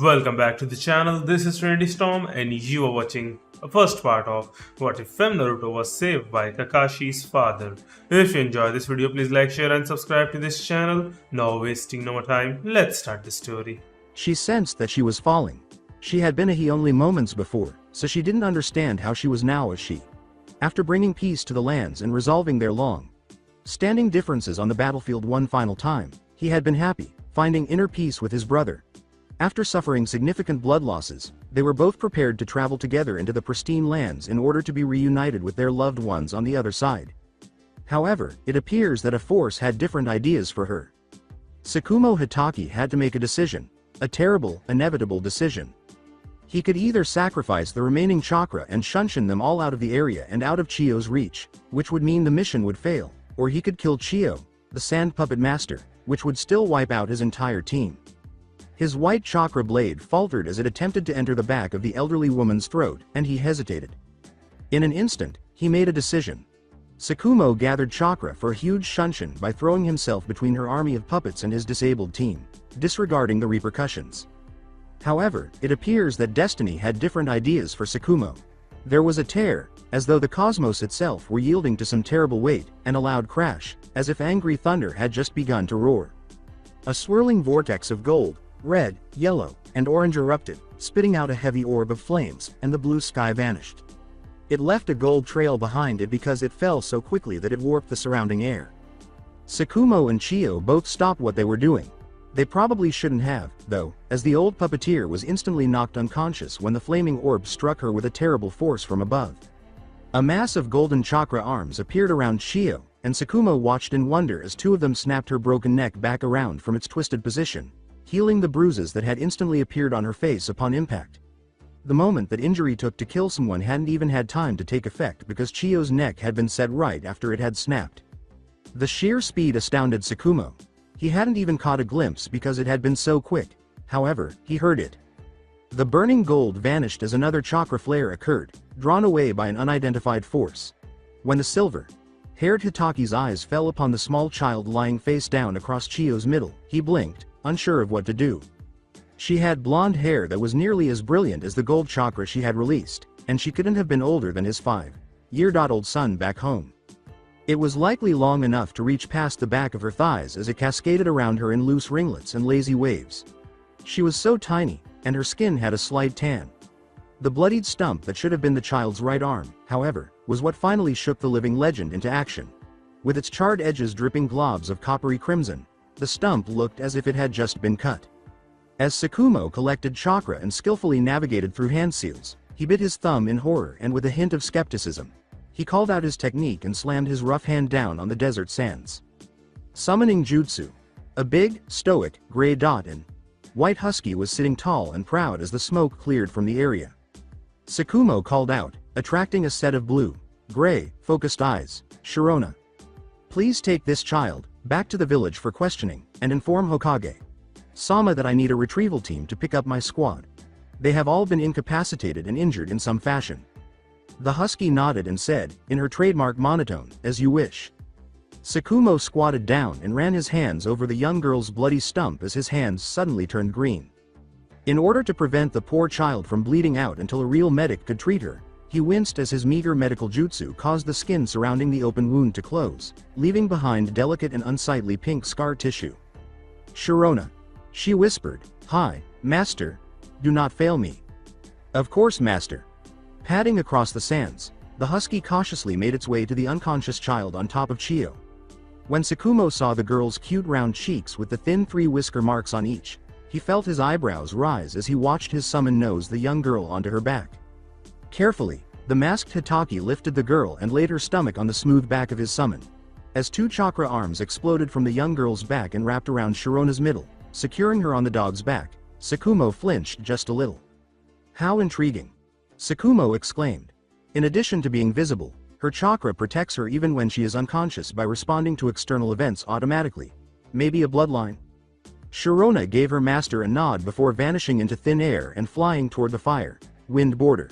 Welcome back to the channel. This is Trinity Storm, and you are watching a first part of What If Fem-Naruto Was Saved by Kakashi's Father. If you enjoy this video, please like, share, and subscribe to this channel. Now, wasting no more time, let's start the story. She sensed that she was falling. She had been a he only moments before, so she didn't understand how she was now a she. After bringing peace to the lands and resolving their long-standing differences on the battlefield one final time, he had been happy, finding inner peace with his brother. After suffering significant blood losses, they were both prepared to travel together into the pristine lands in order to be reunited with their loved ones on the other side. However, it appears that a force had different ideas for her. Tsukumo Hitaki had to make a decision, a terrible, inevitable decision. He could either sacrifice the remaining chakra and shunshin them all out of the area and out of Chiyo's reach, which would mean the mission would fail, or he could kill Chiyo, the sand puppet master, which would still wipe out his entire team. His white chakra blade faltered as it attempted to enter the back of the elderly woman's throat, and he hesitated. In an instant, he made a decision. Tsukumo gathered chakra for a huge shunshin by throwing himself between her army of puppets and his disabled team, disregarding the repercussions. However, it appears that destiny had different ideas for Tsukumo. There was a tear, as though the cosmos itself were yielding to some terrible weight, and a loud crash, as if angry thunder had just begun to roar. A swirling vortex of gold, red, yellow, and orange erupted, spitting out a heavy orb of flames, and the blue sky vanished. It left a gold trail behind it because it fell so quickly that it warped the surrounding air. Tsukumo and Chiyo both stopped what they were doing. They probably shouldn't have, though, as the old puppeteer was instantly knocked unconscious when the flaming orb struck her with a terrible force from above. A mass of golden chakra arms appeared around Chiyo, and Tsukumo watched in wonder as two of them snapped her broken neck back around from its twisted position, healing the bruises that had instantly appeared on her face upon impact. The moment that injury took to kill someone hadn't even had time to take effect because Chiyo's neck had been set right after it had snapped. The sheer speed astounded Tsukumo. He hadn't even caught a glimpse because it had been so quick. However, he heard it. The burning gold vanished as another chakra flare occurred, drawn away by an unidentified force. When the silver-haired Hitaki's eyes fell upon the small child lying face down across Chiyo's middle, he blinked, unsure of what to do. She had blonde hair that was nearly as brilliant as the gold chakra she had released, and she couldn't have been older than his 5-year-old son back home. It was likely long enough to reach past the back of her thighs as it cascaded around her in loose ringlets and lazy waves. She was so tiny, and her skin had a slight tan. The bloodied stump that should have been the child's right arm, however, was what finally shook the living legend into action. With its charred edges dripping globs of coppery crimson, the stump looked as if it had just been cut. As Tsukumo collected chakra and skillfully navigated through hand seals, he bit his thumb in horror and with a hint of skepticism. He called out his technique and slammed his rough hand down on the desert sands. Summoning Jutsu. A big, stoic, gray dot in white husky was sitting tall and proud as the smoke cleared from the area. Tsukumo called out, attracting a set of blue-gray, focused eyes. Sharona. Please take this child back to the village for questioning, and inform Hokage Sama that I need a retrieval team to pick up my squad. They have all been incapacitated and injured in some fashion. The husky nodded and said, in her trademark monotone, as you wish. Tsukumo squatted down and ran his hands over the young girl's bloody stump as his hands suddenly turned green. In order to prevent the poor child from bleeding out until a real medic could treat her, he winced as his meager medical jutsu caused the skin surrounding the open wound to close, leaving behind delicate and unsightly pink scar tissue. Sharona. She whispered, Hi, Master. Do not fail me. Of course, Master. Padding across the sands, the husky cautiously made its way to the unconscious child on top of Chiyo. When Tsukumo saw the girl's cute round cheeks with the thin 3-whisker marks on each, he felt his eyebrows rise as he watched his summon nose the young girl onto her back. Carefully, the masked Hitaki lifted the girl and laid her stomach on the smooth back of his summon. As 2 chakra arms exploded from the young girl's back and wrapped around Sharona's middle, securing her on the dog's back, Tsukumo flinched just a little. How intriguing! Tsukumo exclaimed. In addition to being visible, her chakra protects her even when she is unconscious by responding to external events automatically. Maybe a bloodline? Sharona gave her master a nod before vanishing into thin air and flying toward the fire-wind border.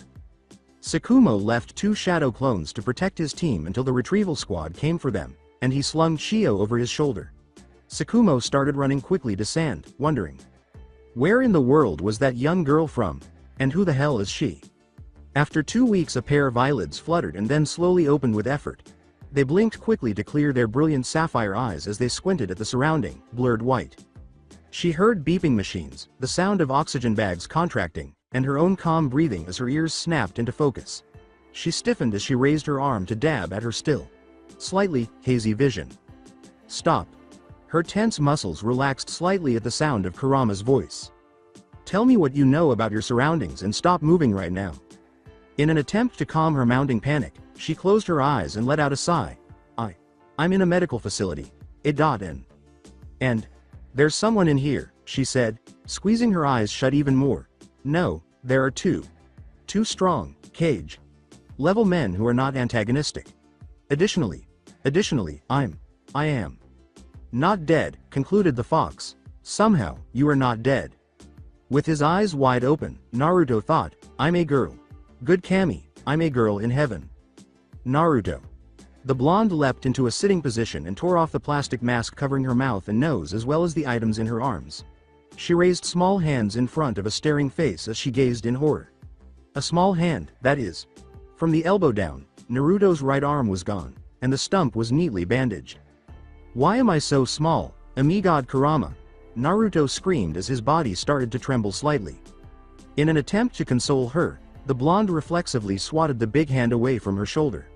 Tsukumo left 2 shadow clones to protect his team until the retrieval squad came for them, and he slung Chiyo over his shoulder. Tsukumo started running quickly to sand, wondering. Where in the world was that young girl from? And who the hell is she? After 2 weeks, a pair of eyelids fluttered and then slowly opened with effort. They blinked quickly to clear their brilliant sapphire eyes as they squinted at the surrounding, blurred white. She heard beeping machines, the sound of oxygen bags contracting, and her own calm breathing as her ears snapped into focus. She stiffened as she raised her arm to dab at her still slightly hazy vision. Stop. Her tense muscles relaxed slightly at the sound of Kurama's voice. Tell me what you know about your surroundings and stop moving right now. In an attempt to calm her mounting panic, she closed her eyes and let out a sigh. I'm in a medical facility. And there's someone in here, she said, squeezing her eyes shut even more. No, there are two strong, cage level men who are not antagonistic. Additionally, I am not dead, concluded the fox. Somehow, you are not dead. With his eyes wide open, Naruto thought, I'm a girl. Good Kami, I'm a girl in heaven. Naruto. The blonde leapt into a sitting position and tore off the plastic mask covering her mouth and nose as well as the items in her arms. She raised small hands in front of a staring face as she gazed in horror. A small hand, that is. From the elbow down, Naruto's right arm was gone, and the stump was neatly bandaged. Why am I so small, Amigod Kurama? Naruto screamed as his body started to tremble slightly. In an attempt to console her, the blonde reflexively swatted the big hand away from her shoulder.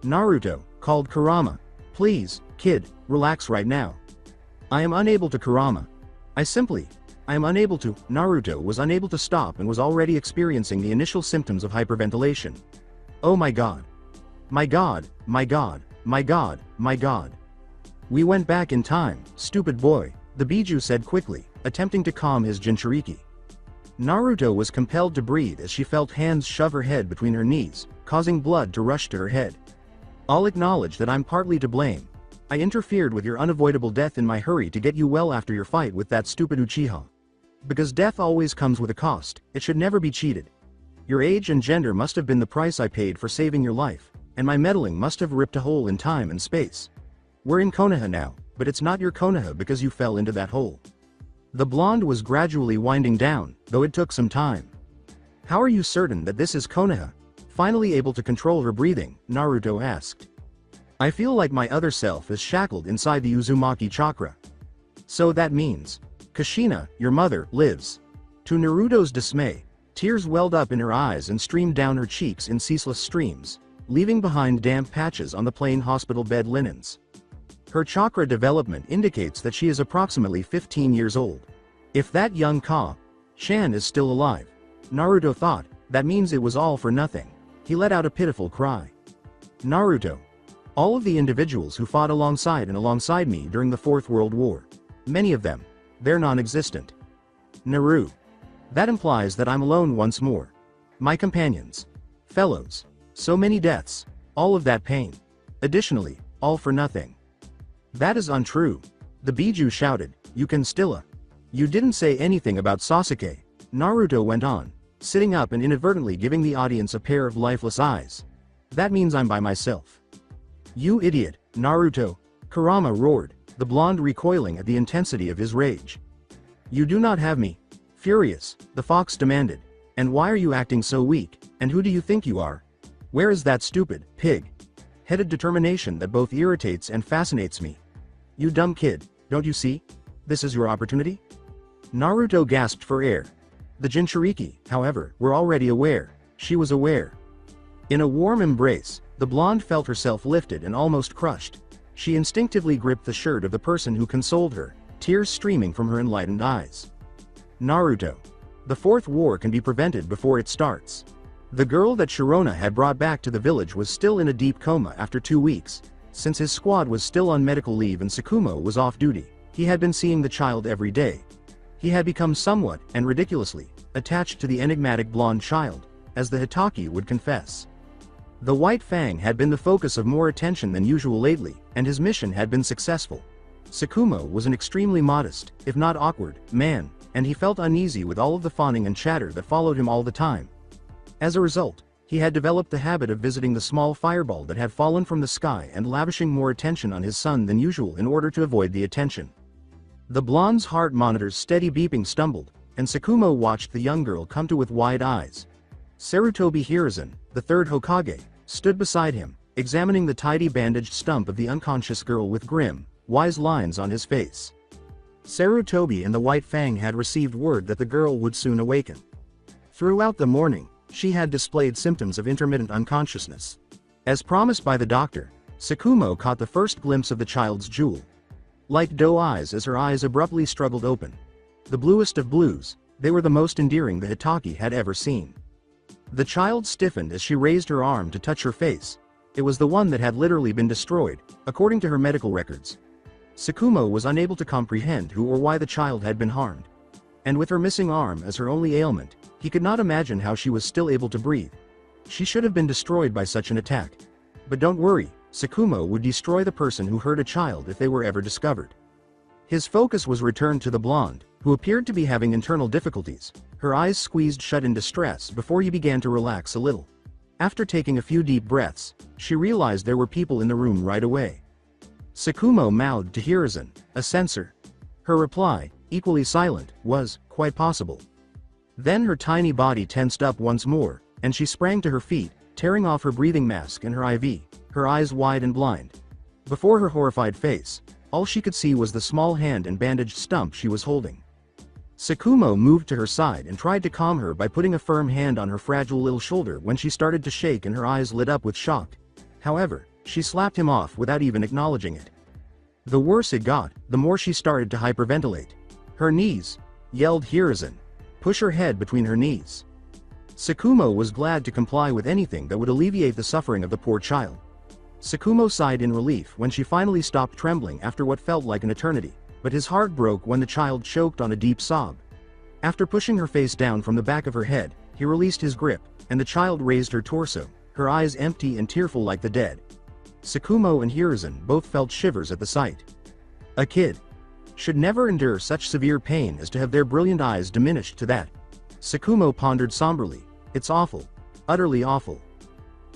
Naruto, called Kurama. Please, kid, relax right now. I am unable to Kurama. I am unable to. Naruto was unable to stop and was already experiencing the initial symptoms of hyperventilation. Oh my god. My god, my god, my god, my god. We went back in time, stupid boy, the Biju said quickly, attempting to calm his Jinchuriki. Naruto was compelled to breathe as she felt hands shove her head between her knees, causing blood to rush to her head. I'll acknowledge that I'm partly to blame. I interfered with your unavoidable death in my hurry to get you well after your fight with that stupid Uchiha. Because death always comes with a cost, it should never be cheated. Your age and gender must have been the price I paid for saving your life, and my meddling must have ripped a hole in time and space. We're in Konoha now, but it's not your Konoha because you fell into that hole. The blonde was gradually winding down, though it took some time. How are you certain that this is Konoha? Finally able to control her breathing, Naruto asked. I feel like my other self is shackled inside the Uzumaki chakra. So that means, Kushina, your mother, lives. To Naruto's dismay, tears welled up in her eyes and streamed down her cheeks in ceaseless streams, leaving behind damp patches on the plain hospital bed linens. Her chakra development indicates that she is approximately 15 years old. If that young Shan is still alive, Naruto thought, that means it was all for nothing. He let out a pitiful cry. Naruto. All of the individuals who fought alongside me during the Fourth World War. Many of them. They're non-existent. Naru. That implies that I'm alone once more. My companions. Fellows. So many deaths. All of that pain. Additionally, all for nothing. That is untrue. The Biju shouted, you can still. You didn't say anything about Sasuke. Naruto went on, sitting up and inadvertently giving the audience a pair of lifeless eyes. That means I'm by myself. You idiot, Naruto, Kurama roared, the blonde recoiling at the intensity of his rage. You do not have me. Furious, the fox demanded. And why are you acting so weak, and who do you think you are? Where is that stupid, pig-headed determination that both irritates and fascinates me? You dumb kid, don't you see? This is your opportunity? Naruto gasped for air. The Jinchuriki, however, were already aware. She was aware. In a warm embrace, the blonde felt herself lifted and almost crushed. She instinctively gripped the shirt of the person who consoled her, tears streaming from her enlightened eyes. Naruto. The Fourth War can be prevented before it starts. The girl that Sharona had brought back to the village was still in a deep coma after 2 weeks. Since his squad was still on medical leave and Tsukumo was off duty, he had been seeing the child every day. He had become somewhat, and ridiculously, attached to the enigmatic blonde child, as the Hitaki would confess. The White Fang had been the focus of more attention than usual lately, and his mission had been successful. Tsukumo was an extremely modest, if not awkward, man, and he felt uneasy with all of the fawning and chatter that followed him all the time. As a result, he had developed the habit of visiting the small fireball that had fallen from the sky and lavishing more attention on his son than usual in order to avoid the attention. The blonde's heart monitor's steady beeping stumbled, and Tsukumo watched the young girl come to with wide eyes. Sarutobi Hiruzen, the third Hokage, stood beside him, examining the tidy bandaged stump of the unconscious girl with grim, wise lines on his face. Sarutobi and the White Fang had received word that the girl would soon awaken. Throughout the morning, she had displayed symptoms of intermittent unconsciousness. As promised by the doctor, Tsukumo caught the first glimpse of the child's jewel. Like doe eyes as her eyes abruptly struggled open. The bluest of blues, they were the most endearing the Hitaki had ever seen. The child stiffened as she raised her arm to touch her face. It was the one that had literally been destroyed, according to her medical records. Tsukumo was unable to comprehend who or why the child had been harmed. And with her missing arm as her only ailment, he could not imagine how she was still able to breathe. She should have been destroyed by such an attack. But don't worry, Tsukumo would destroy the person who hurt a child if they were ever discovered. His focus was returned to the blonde, who appeared to be having internal difficulties, her eyes squeezed shut in distress before he began to relax a little. After taking a few deep breaths, she realized there were people in the room right away. Tsukumo mouthed to Hiruzen, a censor. Her reply, equally silent, was, quite possible. Then her tiny body tensed up once more, and she sprang to her feet, tearing off her breathing mask and her IV, her eyes wide and blind. Before her horrified face, all she could see was the small hand and bandaged stump she was holding. Tsukumo moved to her side and tried to calm her by putting a firm hand on her fragile little shoulder when she started to shake and her eyes lit up with shock. However, she slapped him off without even acknowledging it. The worse it got, the more she started to hyperventilate. Her knees, yelled Hiruzen. Push her head between her knees. Tsukumo was glad to comply with anything that would alleviate the suffering of the poor child. Tsukumo sighed in relief when she finally stopped trembling after what felt like an eternity, but his heart broke when the child choked on a deep sob. After pushing her face down from the back of her head, he released his grip, and the child raised her torso, her eyes empty and tearful like the dead. Tsukumo and Hiruzen both felt shivers at the sight. A kid should never endure such severe pain as to have their brilliant eyes diminished to that. Tsukumo pondered somberly. It's awful. Utterly awful.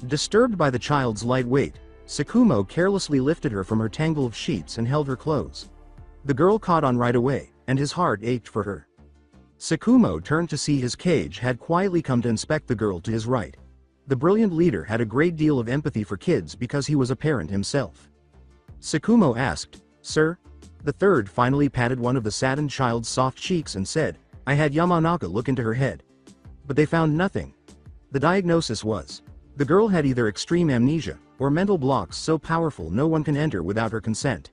Disturbed by the child's light weight, Tsukumo carelessly lifted her from her tangle of sheets and held her close. The girl caught on right away, and his heart ached for her. Tsukumo turned to see his cage had quietly come to inspect the girl to his right. The brilliant leader had a great deal of empathy for kids because he was a parent himself. Tsukumo asked, "Sir?" The third finally patted one of the saddened child's soft cheeks and said, "I had Yamanaka look into her head. But they found nothing." The diagnosis was, the girl had either extreme amnesia, or mental blocks so powerful no one can enter without her consent.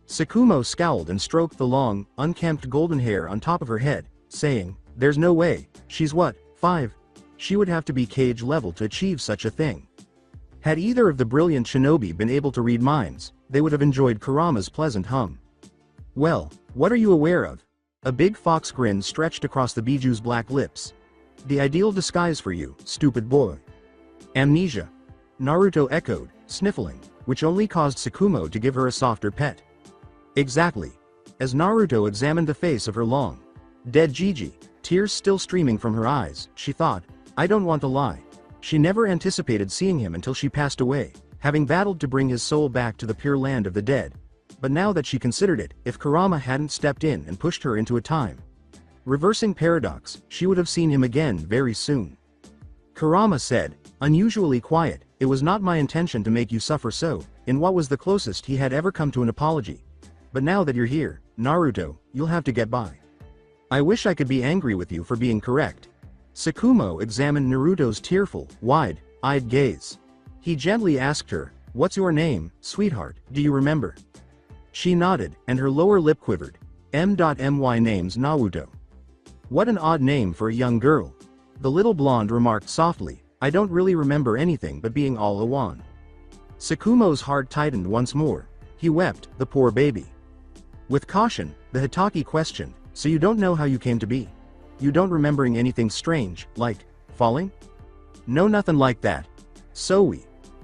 Tsukumo scowled and stroked the long, unkempt golden hair on top of her head, saying, "There's no way, she's what, 5? She would have to be cage level to achieve such a thing." Had either of the brilliant shinobi been able to read minds, they would have enjoyed Kurama's pleasant hum. "Well, what are you aware of?" A big fox grin stretched across the Biju's black lips. "The ideal disguise for you, stupid boy." "Amnesia," Naruto echoed, sniffling, which only caused Tsukumo to give her a softer pet. "Exactly." As Naruto examined the face of her long, dead Gigi, tears still streaming from her eyes, she thought, "I don't want to lie." She never anticipated seeing him until she passed away, having battled to bring his soul back to the pure land of the dead. But now that she considered it, if Kurama hadn't stepped in and pushed her into a time reversing paradox, she would have seen him again very soon. Kurama said, unusually quiet, "It was not my intention to make you suffer so," in what was the closest he had ever come to an apology. "But now that you're here, Naruto, you'll have to get by. I wish I could be angry with you for being correct." Tsukumo examined Naruto's tearful, wide-eyed gaze. He gently asked her, "What's your name, sweetheart, do you remember?" She nodded, and her lower lip quivered. "My name's Naruto." "What an odd name for a young girl." The little blonde remarked softly, "I don't really remember anything but being all awan." Tsukumo's heart tightened once more. He wept, the poor baby. With caution, the Hitaki questioned, "So you don't know how you came to be? You don't remembering anything strange, like falling?" "No, nothing like that."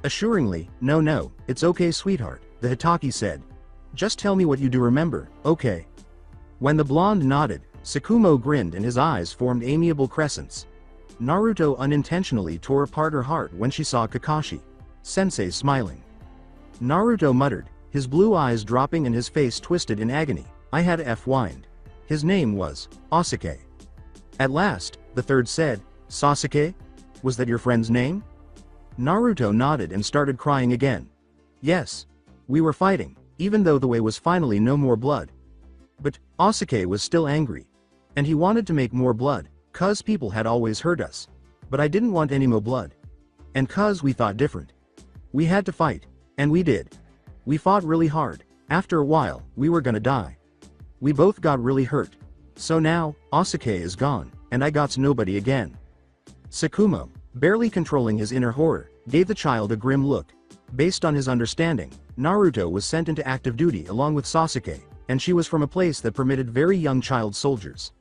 Assuringly, no, it's okay sweetheart, the Hitaki said. "Just tell me what you do remember, okay?" When the blonde nodded, Tsukumo grinned and his eyes formed amiable crescents. Naruto unintentionally tore apart her heart when she saw Kakashi Sensei smiling. Naruto muttered, his blue eyes dropping and his face twisted in agony, "I had F-wind. His name was Asuke." At last, the third said, Sasuke? Was that your friend's name? Naruto nodded and started crying again. Yes. We were fighting, even though the way was finally no more blood. But Sasuke was still angry. And he wanted to make more blood, cause people had always hurt us. But I didn't want any more blood. And cause we thought different. We had to fight. And we did. We fought really hard. After a while, we were gonna die. We both got really hurt. So now, Sasuke is gone, and I got nobody again. Tsukumo, barely controlling his inner horror, gave the child a grim look. Based on his understanding, Naruto was sent into active duty along with Sasuke, and she was from a place that permitted very young child soldiers.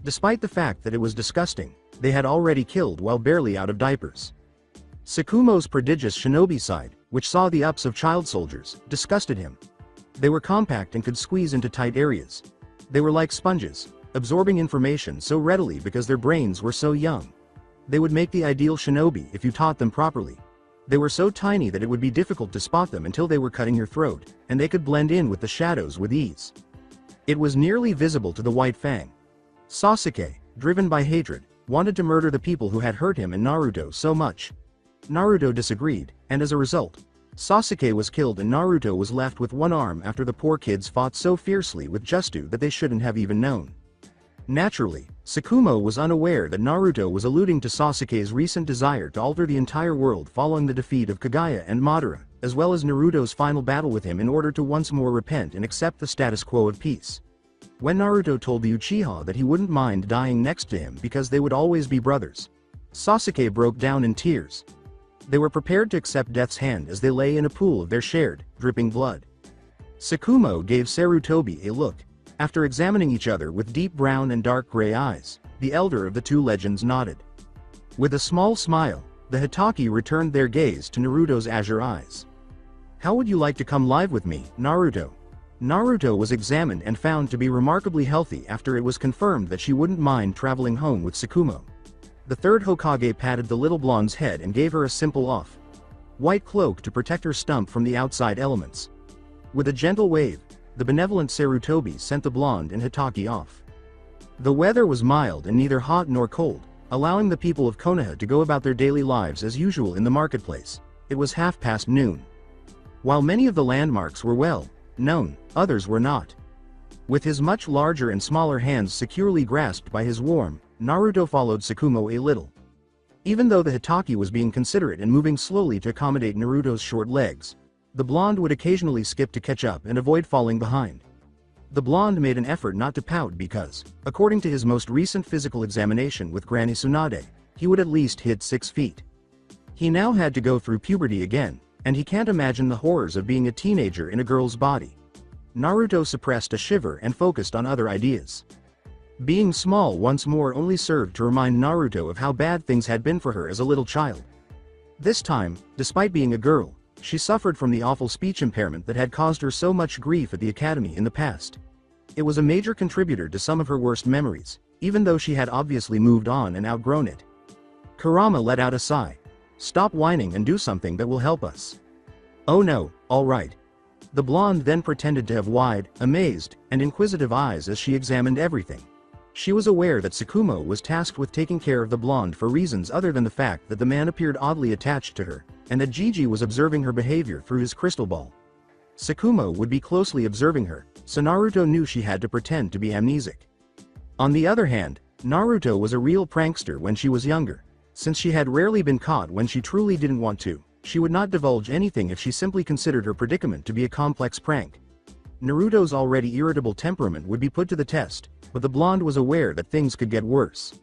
Despite the fact that it was disgusting, they had already killed while barely out of diapers. Tsukumo's prodigious shinobi side, which saw the ups of child soldiers, disgusted him. They were compact and could squeeze into tight areas. They were like sponges, absorbing information so readily because their brains were so young. They would make the ideal shinobi if you taught them properly. They were so tiny that it would be difficult to spot them until they were cutting your throat, and they could blend in with the shadows with ease. It was nearly visible to the White Fang. Sasuke, driven by hatred, wanted to murder the people who had hurt him and Naruto so much. Naruto disagreed, and as a result, Sasuke was killed and Naruto was left with one arm after the poor kids fought so fiercely with Justu that they shouldn't have even known. Naturally, Tsukumo was unaware that Naruto was alluding to Sasuke's recent desire to alter the entire world following the defeat of Kagaya and Madara, as well as Naruto's final battle with him in order to once more repent and accept the status quo of peace. When Naruto told the Uchiha that he wouldn't mind dying next to him because they would always be brothers, Sasuke broke down in tears. They were prepared to accept death's hand as they lay in a pool of their shared, dripping blood. Tsukumo gave Sarutobi a look. After examining each other with deep brown and dark gray eyes, the elder of the two legends nodded. With a small smile, the Hokage returned their gaze to Naruto's azure eyes. How would you like to come live with me, Naruto? Naruto was examined and found to be remarkably healthy after it was confirmed that she wouldn't mind traveling home with Tsukumo. The third Hokage patted the little blonde's head and gave her a simple off-white cloak to protect her stump from the outside elements. With a gentle wave, the benevolent Sarutobi sent the blonde and Hokage off. The weather was mild and neither hot nor cold, allowing the people of Konoha to go about their daily lives as usual in the marketplace. It was noon. While many of the landmarks were well known, others were not. With his much larger and smaller hands securely grasped by his warm, Naruto followed Tsukumo a little. Even though the Hokage was being considerate and moving slowly to accommodate Naruto's short legs, the blonde would occasionally skip to catch up and avoid falling behind. The blonde made an effort not to pout because, according to his most recent physical examination with Granny Tsunade, he would at least hit 6 feet. He now had to go through puberty again, and he can't imagine the horrors of being a teenager in a girl's body. Naruto suppressed a shiver and focused on other ideas. Being small once more only served to remind Naruto of how bad things had been for her as a little child. This time, despite being a girl, she suffered from the awful speech impairment that had caused her so much grief at the academy in the past. It was a major contributor to some of her worst memories, even though she had obviously moved on and outgrown it. Kurama let out a sigh. Stop whining and do something that will help us. Oh no, all right. The blonde then pretended to have wide, amazed, and inquisitive eyes as she examined everything. She was aware that Tsukumo was tasked with taking care of the blonde for reasons other than the fact that the man appeared oddly attached to her, and that Gigi was observing her behavior through his crystal ball. Tsukumo would be closely observing her, so Naruto knew she had to pretend to be amnesic. On the other hand, Naruto was a real prankster when she was younger. Since she had rarely been caught when she truly didn't want to, she would not divulge anything if she simply considered her predicament to be a complex prank. Naruto's already irritable temperament would be put to the test, but the blonde was aware that things could get worse.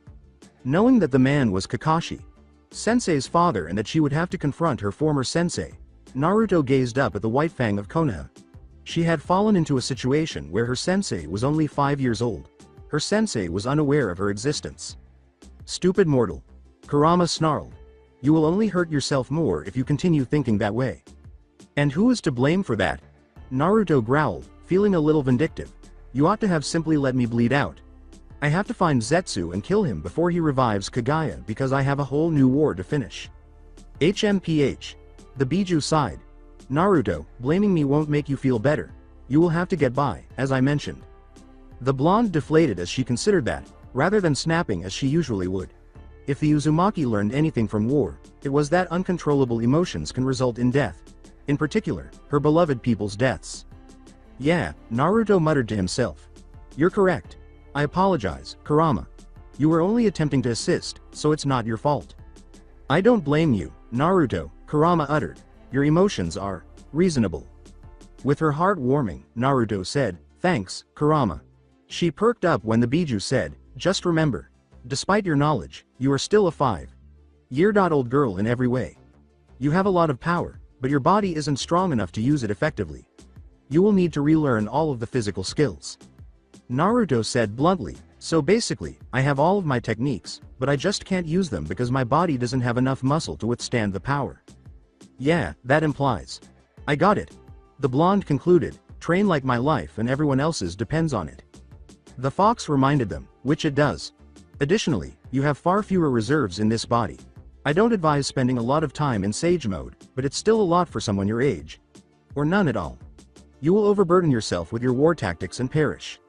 Knowing that the man was Kakashi, Sensei's father, and that she would have to confront her former sensei, Naruto gazed up at the White Fang of Konoha. She had fallen into a situation where her sensei was only 5 years old. Her sensei was unaware of her existence. Stupid mortal. Kurama snarled. You will only hurt yourself more if you continue thinking that way. And who is to blame for that? Naruto growled, feeling a little vindictive. You ought to have simply let me bleed out. I have to find Zetsu and kill him before he revives Kagaya because I have a whole new war to finish. HMPH. The Biju sighed. Naruto, blaming me won't make you feel better. You will have to get by, as I mentioned. The blonde deflated as she considered that, rather than snapping as she usually would. If the Uzumaki learned anything from war, it was that uncontrollable emotions can result in death. In particular, her beloved people's deaths. Yeah, Naruto muttered to himself. You're correct. I apologize, Kurama. You were only attempting to assist, so it's not your fault. I don't blame you, Naruto, Kurama uttered. Your emotions are reasonable. With her heart warming, Naruto said, thanks, Kurama. She perked up when the Biju said, just remember. Despite your knowledge, you are still a 5-year-old girl in every way. You have a lot of power, but your body isn't strong enough to use it effectively. You will need to relearn all of the physical skills. Naruto said bluntly, so basically, I have all of my techniques, but I just can't use them because my body doesn't have enough muscle to withstand the power. Yeah, that implies. I got it. The blonde concluded, train like my life and everyone else's depends on it. The fox reminded them, which it does. Additionally, you have far fewer reserves in this body. I don't advise spending a lot of time in sage mode, but it's still a lot for someone your age. Or none at all. You will overburden yourself with your war tactics and perish.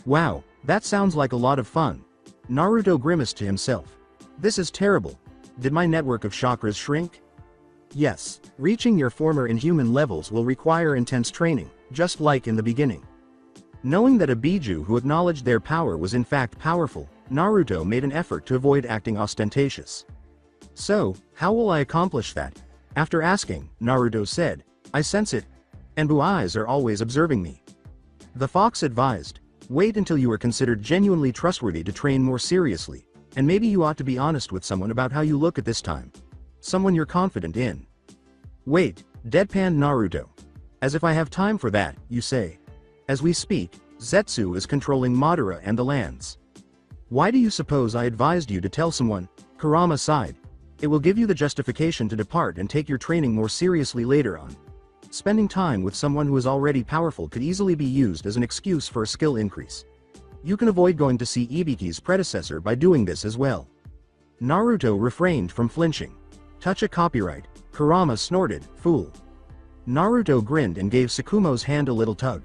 Wow, that sounds like a lot of fun. Naruto grimaced to himself. This is terrible. Did my network of chakras shrink? Yes, reaching your former inhuman levels will require intense training, just like in the beginning. Knowing that a Biju who acknowledged their power was in fact powerful, Naruto made an effort to avoid acting ostentatious. So, how will I accomplish that? After asking, Naruto said, I sense it. And blue eyes are always observing me. The fox advised, wait until you are considered genuinely trustworthy to train more seriously, and maybe you ought to be honest with someone about how you look at this time. Someone you're confident in. Wait, deadpanned Naruto. As if I have time for that, you say. As we speak, Zetsu is controlling Madara and the lands. Why do you suppose I advised you to tell someone? Kurama sighed. It will give you the justification to depart and take your training more seriously later on. Spending time with someone who is already powerful could easily be used as an excuse for a skill increase. You can avoid going to see Ibiki's predecessor by doing this as well. Naruto refrained from flinching. Touch a copyright, Kurama snorted, fool. Naruto grinned and gave Tsukumo's hand a little tug.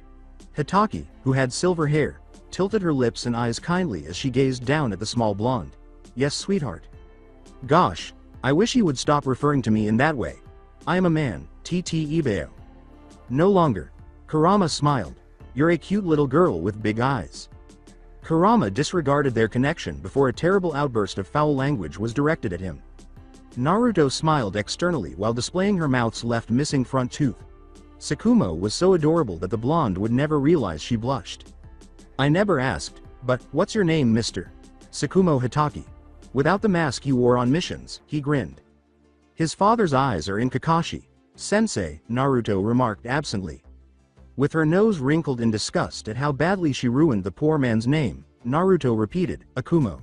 Hitaki, who had silver hair, tilted her lips and eyes kindly as she gazed down at the small blonde. Yes, sweetheart. Gosh, I wish you would stop referring to me in that way. I am a man, TT Ibeo. No longer. Kurama smiled. You're a cute little girl with big eyes. Kurama disregarded their connection before a terrible outburst of foul language was directed at him. Naruto smiled externally while displaying her mouth's left missing front tooth. Tsukumo was so adorable that the blonde would never realize she blushed. I never asked, but what's your name, Mr. Tsukumo Hitaki? Without the mask you wore on missions, he grinned. His father's eyes are in Kakashi. Sensei, Naruto remarked absently. With her nose wrinkled in disgust at how badly she ruined the poor man's name, Naruto repeated, Akumo.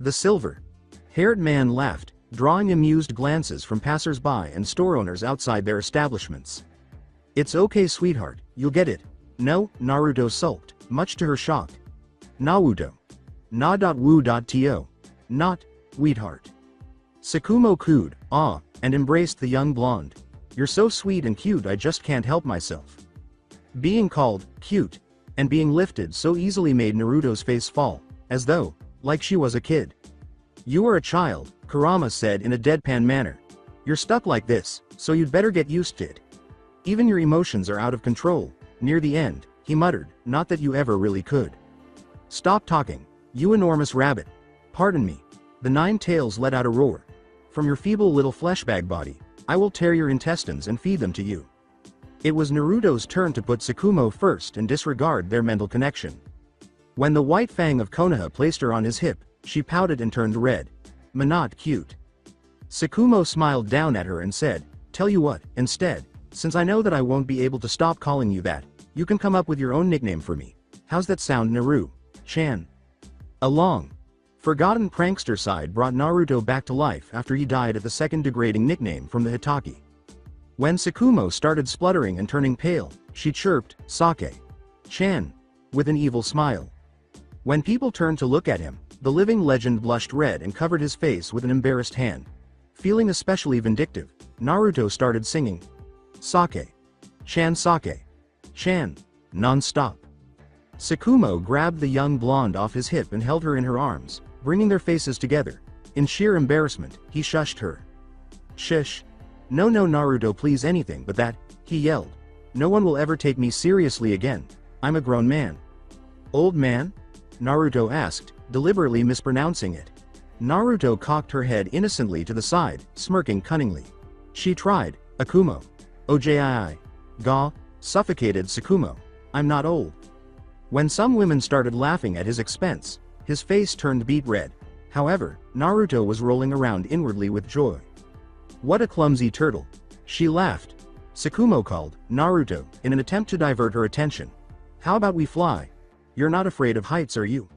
The silver-haired man laughed, drawing amused glances from passers-by and store owners outside their establishments. It's okay, sweetheart, you'll get it. No, Naruto sulked, much to her shock. Naruto. Na.wu.to. Not, sweetheart. Tsukumo cooed, and embraced the young blonde. You're so sweet and cute I just can't help myself. Being called cute and being lifted so easily made Naruto's face fall, as though, like she was a kid. You are a child, Kurama said in a deadpan manner. You're stuck like this, so you'd better get used to it. Even your emotions are out of control. Near the end, he muttered, not that you ever really could. Stop talking, you enormous rabbit. Pardon me. The nine tails let out a roar. From your feeble little fleshbag body, I will tear your intestines and feed them to you. It was Naruto's turn to put Tsukumo first and disregard their mental connection. When the white fang of Konoha placed her on his hip, she pouted and turned red. Not cute. Tsukumo smiled down at her and said, tell you what, instead, since I know that I won't be able to stop calling you that, you can come up with your own nickname for me. How's that sound, Naru-chan? A long, forgotten prankster side brought Naruto back to life after he died at the second degrading nickname from the Hitaki. When Tsukumo started spluttering and turning pale, she chirped, Sake-chan, with an evil smile. When people turned to look at him, the living legend blushed red and covered his face with an embarrassed hand. Feeling especially vindictive, Naruto started singing, Sake-chan, non-stop. Tsukumo grabbed the young blonde off his hip and held her in her arms, bringing their faces together. In sheer embarrassment, he shushed her. Shush. No, Naruto, please, anything but that, he yelled. No one will ever take me seriously again. I'm a grown man. Old man? Naruto asked, deliberately mispronouncing it. Naruto cocked her head innocently to the side, smirking cunningly. She tried, Akumo. Ojii. Ga, suffocated Tsukumo. I'm not old. When some women started laughing at his expense, his face turned beet red. However, Naruto was rolling around inwardly with joy. What a clumsy turtle. She laughed. Tsukumo called, Naruto, in an attempt to divert her attention. How about we fly? You're not afraid of heights, are you?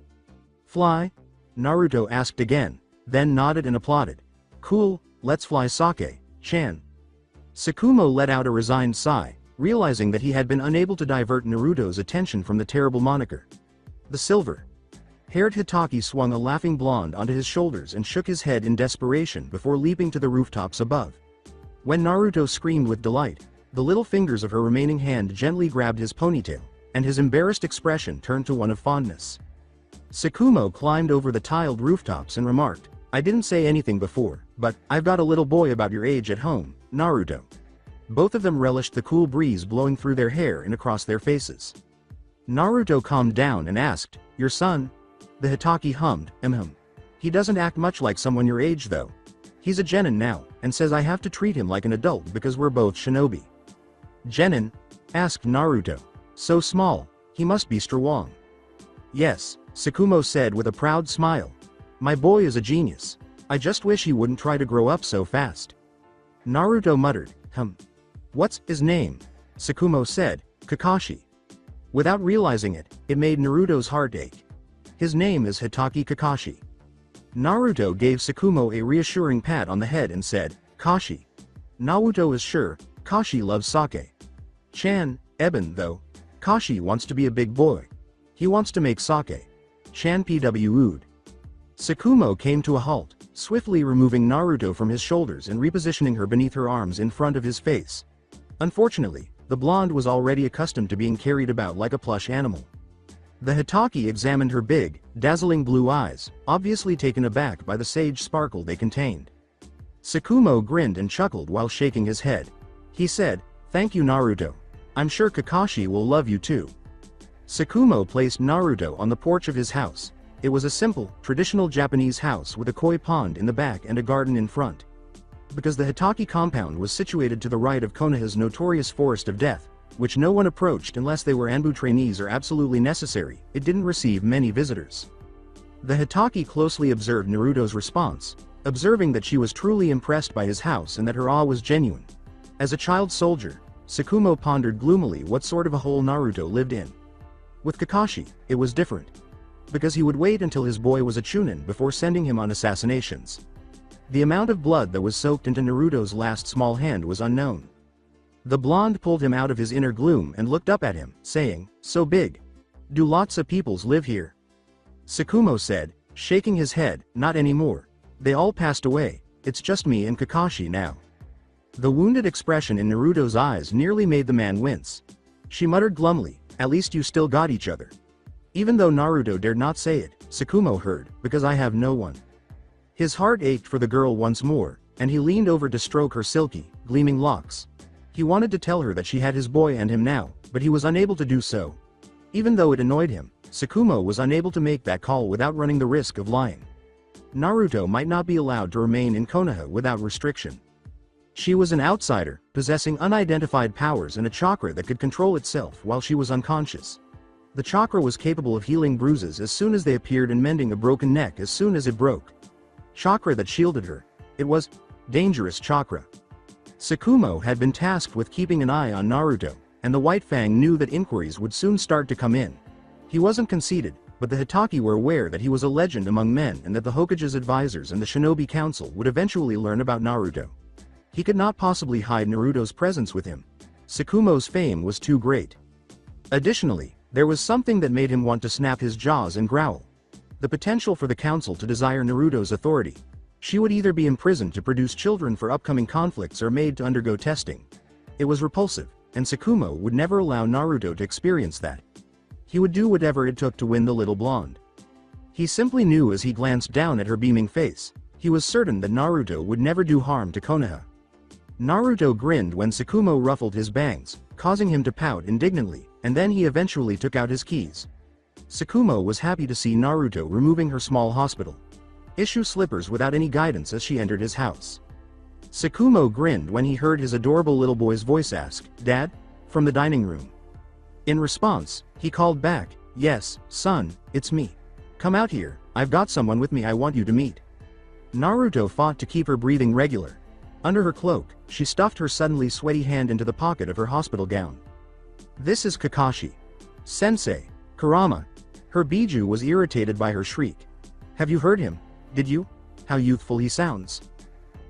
Fly? Naruto asked again, then nodded and applauded. Cool, let's fly, Sake-chan. Tsukumo let out a resigned sigh, realizing that he had been unable to divert Naruto's attention from the terrible moniker. The silver-haired Hitaki swung a laughing blonde onto his shoulders and shook his head in desperation before leaping to the rooftops above. When Naruto screamed with delight, the little fingers of her remaining hand gently grabbed his ponytail, and his embarrassed expression turned to one of fondness. Tsukumo climbed over the tiled rooftops and remarked, I didn't say anything before, but I've got a little boy about your age at home, Naruto. Both of them relished the cool breeze blowing through their hair and across their faces. Naruto calmed down and asked, your son? The Hitaki hummed, He doesn't act much like someone your age though. He's a genin now, and says I have to treat him like an adult because we're both shinobi. Genin? Asked Naruto. So small, he must be strong. Yes, Tsukumo said with a proud smile. My boy is a genius. I just wish he wouldn't try to grow up so fast. Naruto muttered, What's his name? Tsukumo said, Kakashi. Without realizing it, it made Naruto's heart ache. His name is Hitaki Kakashi. Naruto gave Tsukumo a reassuring pat on the head and said, Kashi. Naruto is sure, Kashi loves sake. Eben though. Kashi wants to be a big boy. He wants to make sake. Pw'd. Tsukumo came to a halt, swiftly removing Naruto from his shoulders and repositioning her beneath her arms in front of his face. Unfortunately, the blonde was already accustomed to being carried about like a plush animal. The Hitaki examined her big, dazzling blue eyes, obviously taken aback by the sage sparkle they contained. Tsukumo grinned and chuckled while shaking his head. He said, Thank you, Naruto. I'm sure Kakashi will love you too. Tsukumo placed Naruto on the porch of his house. It was a simple, traditional Japanese house with a koi pond in the back and a garden in front. Because the Hitaki compound was situated to the right of Konoha's notorious Forest of Death, which no one approached unless they were Anbu trainees or absolutely necessary, it didn't receive many visitors. The Hitaki closely observed Naruto's response, observing that she was truly impressed by his house and that her awe was genuine. As a child soldier, Tsukumo pondered gloomily what sort of a hole Naruto lived in. With Kakashi, it was different. Because he would wait until his boy was a chunin before sending him on assassinations. The amount of blood that was soaked into Naruto's last small hand was unknown. The blonde pulled him out of his inner gloom and looked up at him, saying, So big. Do lots of peoples live here? Tsukumo said, shaking his head, Not anymore. They all passed away, it's just me and Kakashi now. The wounded expression in Naruto's eyes nearly made the man wince. She muttered glumly, At least you still got each other. Even though Naruto dared not say it, Tsukumo heard, Because I have no one. His heart ached for the girl once more, and he leaned over to stroke her silky, gleaming locks. He wanted to tell her that she had his boy and him now, but he was unable to do so. Even though it annoyed him, Tsukumo was unable to make that call without running the risk of lying. Naruto might not be allowed to remain in Konoha without restriction. She was an outsider, possessing unidentified powers and a chakra that could control itself while she was unconscious. The chakra was capable of healing bruises as soon as they appeared and mending a broken neck as soon as it broke. Chakra that shielded her. It was dangerous chakra. Tsukumo had been tasked with keeping an eye on Naruto, and the White Fang knew that inquiries would soon start to come in. He wasn't conceited, but the Hitaki were aware that he was a legend among men and that the Hokage's advisors and the Shinobi Council would eventually learn about Naruto. He could not possibly hide Naruto's presence with him. Tsukumo's fame was too great. Additionally, there was something that made him want to snap his jaws and growl. The potential for the council to desire Naruto's authority. She would either be imprisoned to produce children for upcoming conflicts or made to undergo testing. It was repulsive, and Tsukumo would never allow Naruto to experience that. He would do whatever it took to win the little blonde. He simply knew as he glanced down at her beaming face. He was certain that Naruto would never do harm to Konoha. Naruto grinned when Tsukumo ruffled his bangs, causing him to pout indignantly, and then he eventually took out his keys. Tsukumo was happy to see Naruto removing her small hospital issue slippers without any guidance as she entered his house. Tsukumo grinned when he heard his adorable little boy's voice ask, "Dad?" from the dining room. In response, he called back, "Yes, son, it's me. Come out here, I've got someone with me I want you to meet." Naruto fought to keep her breathing regular. Under her cloak, she stuffed her suddenly sweaty hand into the pocket of her hospital gown. "This is Kakashi. Sensei, Kurama." Her Biju was irritated by her shriek. "Have you heard him? Did you? How youthful he sounds.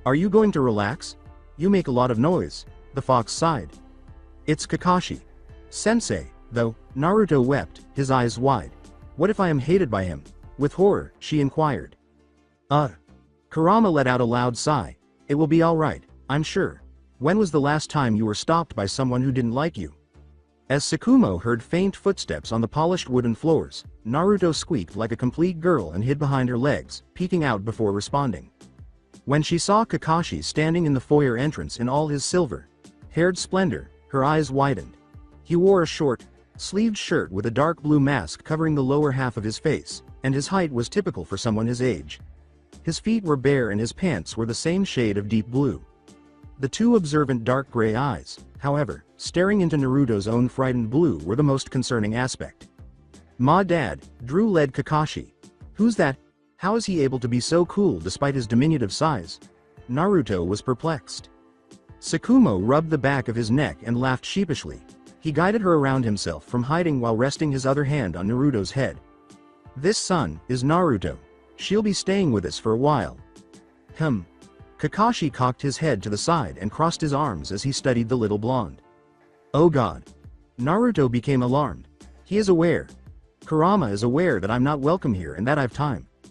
Are you going to relax? You make a lot of noise." The fox sighed. "It's Kakashi. Sensei, though." Naruto wept, his eyes wide. "What if I am hated by him?" With horror, she inquired. Kurama let out a loud sigh. "It will be alright, I'm sure. When was the last time you were stopped by someone who didn't like you?" As Tsukumo heard faint footsteps on the polished wooden floors, Naruto squeaked like a complete girl and hid behind her legs, peeking out before responding. When she saw Kakashi standing in the foyer entrance in all his silver-haired splendor, her eyes widened. He wore a short, sleeved shirt with a dark blue mask covering the lower half of his face, and his height was typical for someone his age. His feet were bare and his pants were the same shade of deep blue. The two observant dark gray eyes, however, staring into Naruto's own frightened blue were the most concerning aspect. "Ma Dad," Drew led Kakashi. "Who's that? How is he able to be so cool despite his diminutive size?" Naruto was perplexed. Tsukumo rubbed the back of his neck and laughed sheepishly. He guided her around himself from hiding while resting his other hand on Naruto's head. "This son is Naruto. She'll be staying with us for a while." Kakashi cocked his head to the side and crossed his arms as he studied the little blonde. "Oh God." Naruto became alarmed. "He is aware. Kurama is aware that I'm not welcome here and that I've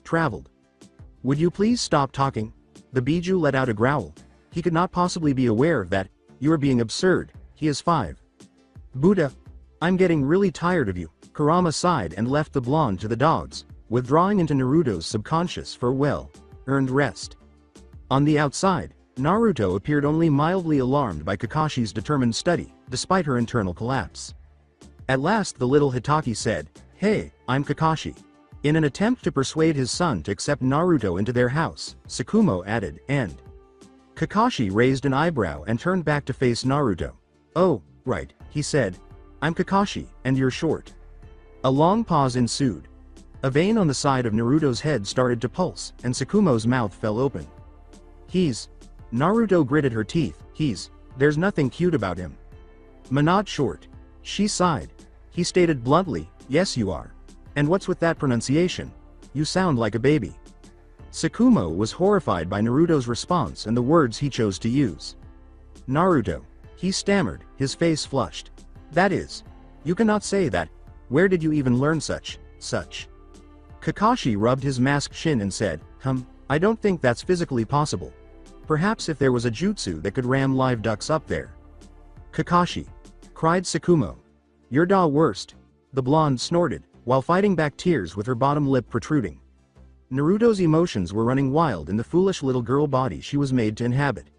traveled. Would you please stop talking?" The Biju let out a growl. "He could not possibly be aware of that. You are being absurd. He is 5. Buddha. I'm getting really tired of you." Kurama sighed and left the blonde to the dogs, withdrawing into Naruto's subconscious for well-earned rest. On the outside, Naruto appeared only mildly alarmed by Kakashi's determined study, despite her internal collapse. At last the little Hitaki said, "Hey, I'm Kakashi." In an attempt to persuade his son to accept Naruto into their house, Tsukumo added, "And." Kakashi raised an eyebrow and turned back to face Naruto. "Oh, right," he said. "I'm Kakashi, and you're short." A long pause ensued. A vein on the side of Naruto's head started to pulse, and Tsukumo's mouth fell open. Naruto gritted her teeth. There's nothing cute about him." "Not short." She sighed. He stated bluntly, "Yes you are. And what's with that pronunciation? You sound like a baby." Tsukumo was horrified by Naruto's response and the words he chose to use. "Naruto," he stammered, his face flushed. "That is. You cannot say that. Where did you even learn such? Kakashi rubbed his masked shin and said, I don't think that's physically possible. Perhaps if there was a jutsu that could ram live ducks up there." "Kakashi!" cried Tsukumo. "You're da worst." The blonde snorted, while fighting back tears with her bottom lip protruding. Naruto's emotions were running wild in the foolish little girl body she was made to inhabit.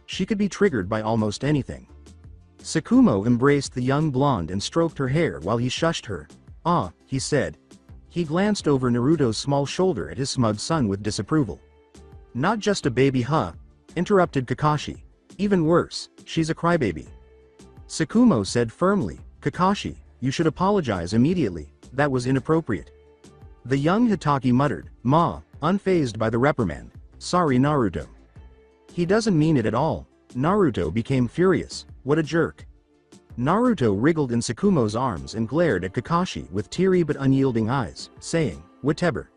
She could be triggered by almost anything. Tsukumo embraced the young blonde and stroked her hair while he shushed her. "Ah," he said. He glanced over Naruto's small shoulder at his smug son with disapproval. "Not just a baby interrupted Kakashi. "Even worse, she's a crybaby." Tsukumo said firmly, "Kakashi, you should apologize immediately, that was inappropriate." The young Hitaki muttered, unfazed by the reprimand. "Sorry Naruto." "He doesn't mean it at all." Naruto became furious. "What a jerk." Naruto wriggled in Tsukumo's arms and glared at Kakashi with teary but unyielding eyes, saying, "Whatever."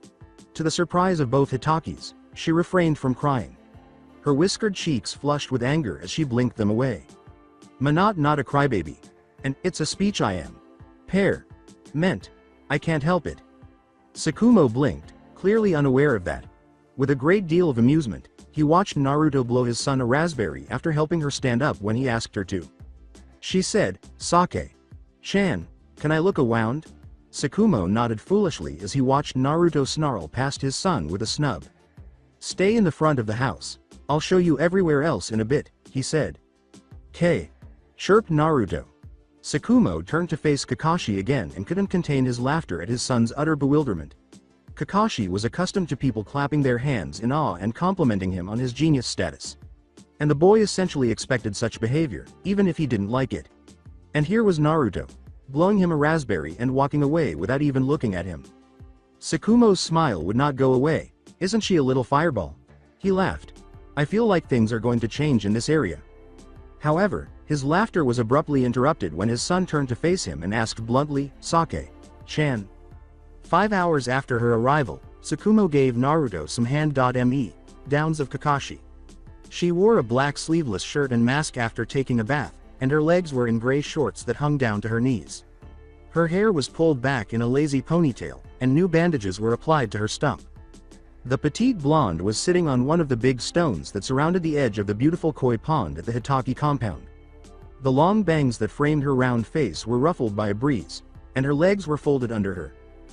To the surprise of both Hitakis, she refrained from crying. Her whiskered cheeks flushed with anger as she blinked them away. Not a crybaby. And it's a speech I am. Meant. I can't help it." Tsukumo blinked, clearly unaware of that. With a great deal of amusement, he watched Naruto blow his son a raspberry after helping her stand up when he asked her to. She said, "Sake-chan, can I look around?" Sakumo nodded foolishly as he watched Naruto snarl past his son with a snub. "Stay in the front of the house. I'll show you everywhere else in a bit," he said. "K," chirped Naruto. Sakumo turned to face Kakashi again and couldn't contain his laughter at his son's utter bewilderment. Kakashi was accustomed to people clapping their hands in awe and complimenting him on his genius status. And the boy essentially expected such behavior, even if he didn't like it. And here was Naruto, blowing him a raspberry and walking away without even looking at him. Sakumo's smile would not go away. "Isn't she a little fireball?" He laughed. "I feel like things are going to change in this area." However, his laughter was abruptly interrupted when his son turned to face him and asked bluntly, "Sake-chan?" 5 hours after her arrival, Sakumo gave Naruto some hand-me downs of Kakashi. She wore a black sleeveless shirt and mask after taking a bath, and her legs were in gray shorts that hung down to her knees. Her hair was pulled back in a lazy ponytail, and new bandages were applied to her stump. The petite blonde was sitting on one of the big stones that surrounded the edge of the beautiful koi pond at the Hokage compound. The long bangs that framed her round face were ruffled by a breeze, and her legs were folded under her.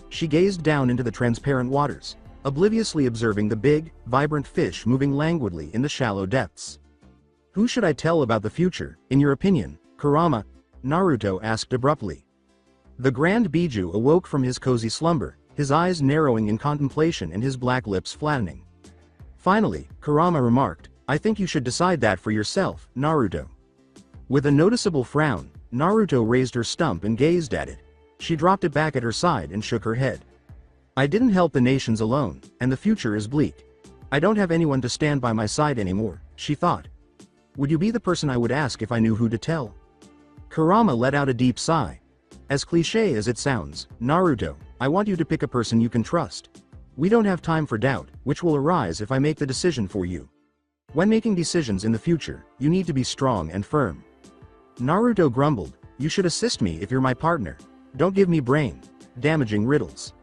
She gazed down into the transparent waters, obliviously observing the big, vibrant fish moving languidly in the shallow depths. "Who should I tell about the future, in your opinion, Kurama?" Naruto asked abruptly. The Grand Biju awoke from his cozy slumber, his eyes narrowing in contemplation and his black lips flattening. Finally, Kurama remarked, "I think you should decide that for yourself, Naruto." With a noticeable frown, Naruto raised her stump and gazed at it. She dropped it back at her side and shook her head. "I didn't help the nations alone, and the future is bleak. I don't have anyone to stand by my side anymore," she thought. "Would you be the person I would ask if I knew who to tell?" Kurama let out a deep sigh. "As cliché as it sounds, Naruto, I want you to pick a person you can trust. We don't have time for doubt, which will arise if I make the decision for you. When making decisions in the future, you need to be strong and firm." Naruto grumbled, "You should assist me if you're my partner. Don't give me brain-damaging riddles."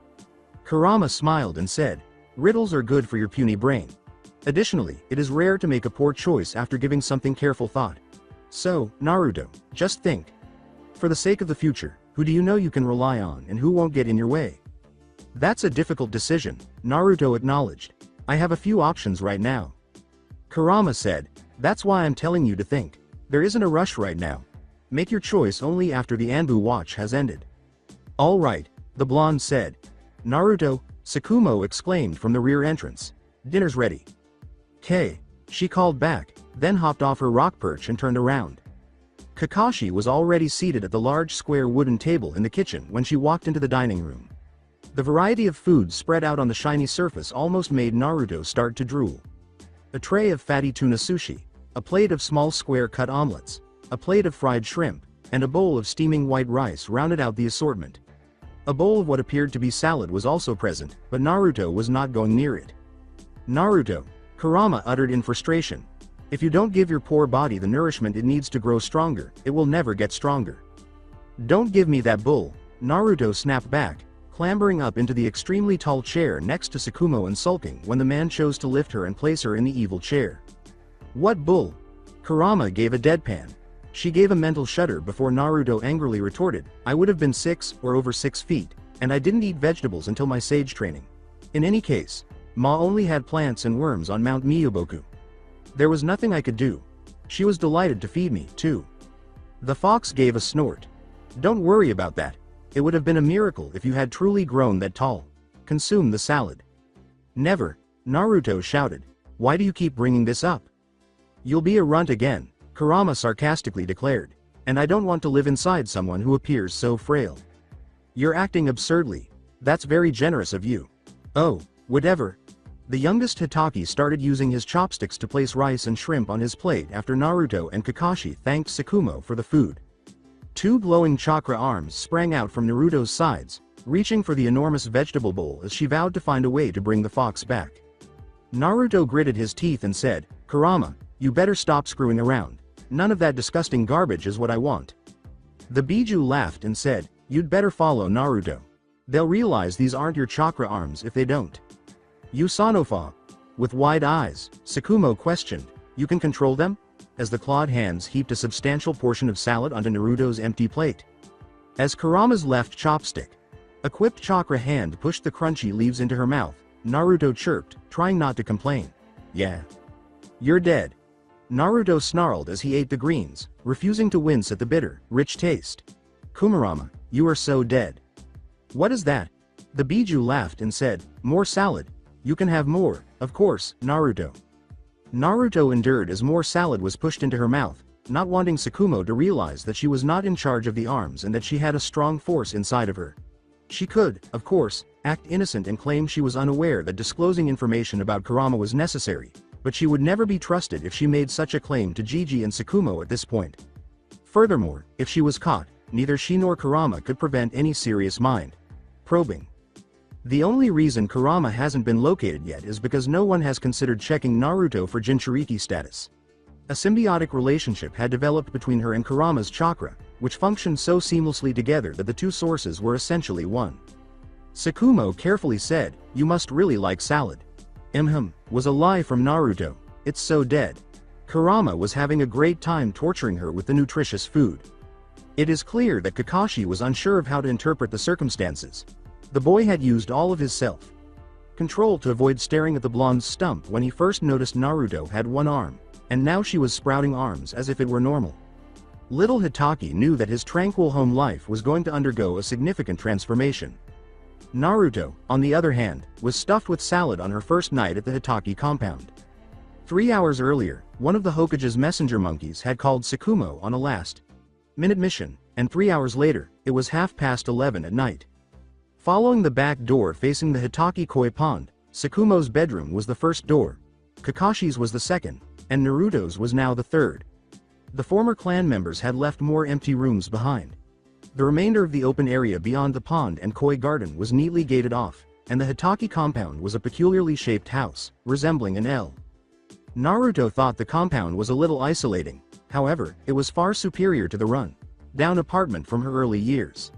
Kurama smiled and said, "Riddles are good for your puny brain. Additionally, it is rare to make a poor choice after giving something careful thought. So, Naruto, just think. For the sake of the future, who do you know you can rely on and who won't get in your way?" "That's a difficult decision," Naruto acknowledged. "I have a few options right now." Kurama said, "That's why I'm telling you to think. There isn't a rush right now. Make your choice only after the Anbu watch has ended." "All right," the blonde said. "Naruto," Sakumo exclaimed from the rear entrance. "Dinner's ready." "K," she called back, then hopped off her rock perch and turned around. Kakashi was already seated at the large square wooden table in the kitchen when she walked into the dining room. The variety of food spread out on the shiny surface almost made Naruto start to drool. A tray of fatty tuna sushi, a plate of small square-cut omelets, a plate of fried shrimp, and a bowl of steaming white rice rounded out the assortment. A bowl of what appeared to be salad was also present, but Naruto was not going near it. "Naruto," Kurama uttered in frustration. "If you don't give your poor body the nourishment it needs to grow stronger, it will never get stronger." "Don't give me that bull," Naruto snapped back, clambering up into the extremely tall chair next to Sakumo and sulking when the man chose to lift her and place her in the evil chair. "What bull?" Kurama gave a deadpan. She gave a mental shudder before Naruto angrily retorted, "I would have been 6 or over 6 feet, and I didn't eat vegetables until my sage training. In any case, Ma only had plants and worms on Mount Miyoboku. There was nothing I could do. She was delighted to feed me, too." The fox gave a snort. "Don't worry about that. It would have been a miracle if you had truly grown that tall. Consume the salad." "Never," Naruto shouted. "Why do you keep bringing this up?" "You'll be a runt again," Kurama sarcastically declared. "And I don't want to live inside someone who appears so frail." "You're acting absurdly. That's very generous of you." "Oh, whatever." The youngest Hokage started using his chopsticks to place rice and shrimp on his plate after Naruto and Kakashi thanked Sakumo for the food. 2 glowing chakra arms sprang out from Naruto's sides, reaching for the enormous vegetable bowl as she vowed to find a way to bring the fox back. Naruto gritted his teeth and said, "Kurama, you better stop screwing around. None of that disgusting garbage is what I want." The Biju laughed and said, "You'd better follow Naruto. They'll realize these aren't your chakra arms if they don't." "You Sanofa?" With wide eyes, Sakumo questioned, "You can control them?" as the clawed hands heaped a substantial portion of salad onto Naruto's empty plate. As Kurama's left chopstick, A quipped chakra hand pushed the crunchy leaves into her mouth. Naruto chirped, trying not to complain. Yeah. You're dead. Naruto snarled as he ate the greens, refusing to wince at the bitter, rich taste. Kumarama, you are so dead. What is that? The Biju laughed and said, more salad. You can have more, of course, Naruto. Naruto endured as more salad was pushed into her mouth, not wanting Tsukumo to realize that she was not in charge of the arms and that she had a strong force inside of her. She could, of course, act innocent and claim she was unaware that disclosing information about Kurama was necessary, but she would never be trusted if she made such a claim to Gigi and Tsukumo at this point. Furthermore, if she was caught, neither she nor Kurama could prevent any serious mind probing. The only reason Kurama hasn't been located yet is because no one has considered checking Naruto for Jinchuriki status. A symbiotic relationship had developed between her and Kurama's chakra, which functioned so seamlessly together that the two sources were essentially one. Tsukumo carefully said, you must really like salad. Was a lie from Naruto, it's so dead. Kurama was having a great time torturing her with the nutritious food. It is clear that Kakashi was unsure of how to interpret the circumstances. The boy had used all of his self-control to avoid staring at the blonde's stump when he first noticed Naruto had one arm, and now she was sprouting arms as if it were normal. Little Hitaki knew that his tranquil home life was going to undergo a significant transformation. Naruto, on the other hand, was stuffed with salad on her first night at the Hitaki compound. 3 hours earlier, one of the Hokage's messenger monkeys had called Tsukumo on a last-minute mission, and 3 hours later, it was 11:30 at night. Following the back door facing the Hitaki koi pond, Tsukumo's bedroom was the first door, Kakashi's was the second, and Naruto's was now the third. The former clan members had left more empty rooms behind. The remainder of the open area beyond the pond and koi garden was neatly gated off, and the Hitaki compound was a peculiarly shaped house, resembling an L. Naruto thought the compound was a little isolating, however, it was far superior to the run-down apartment from her early years.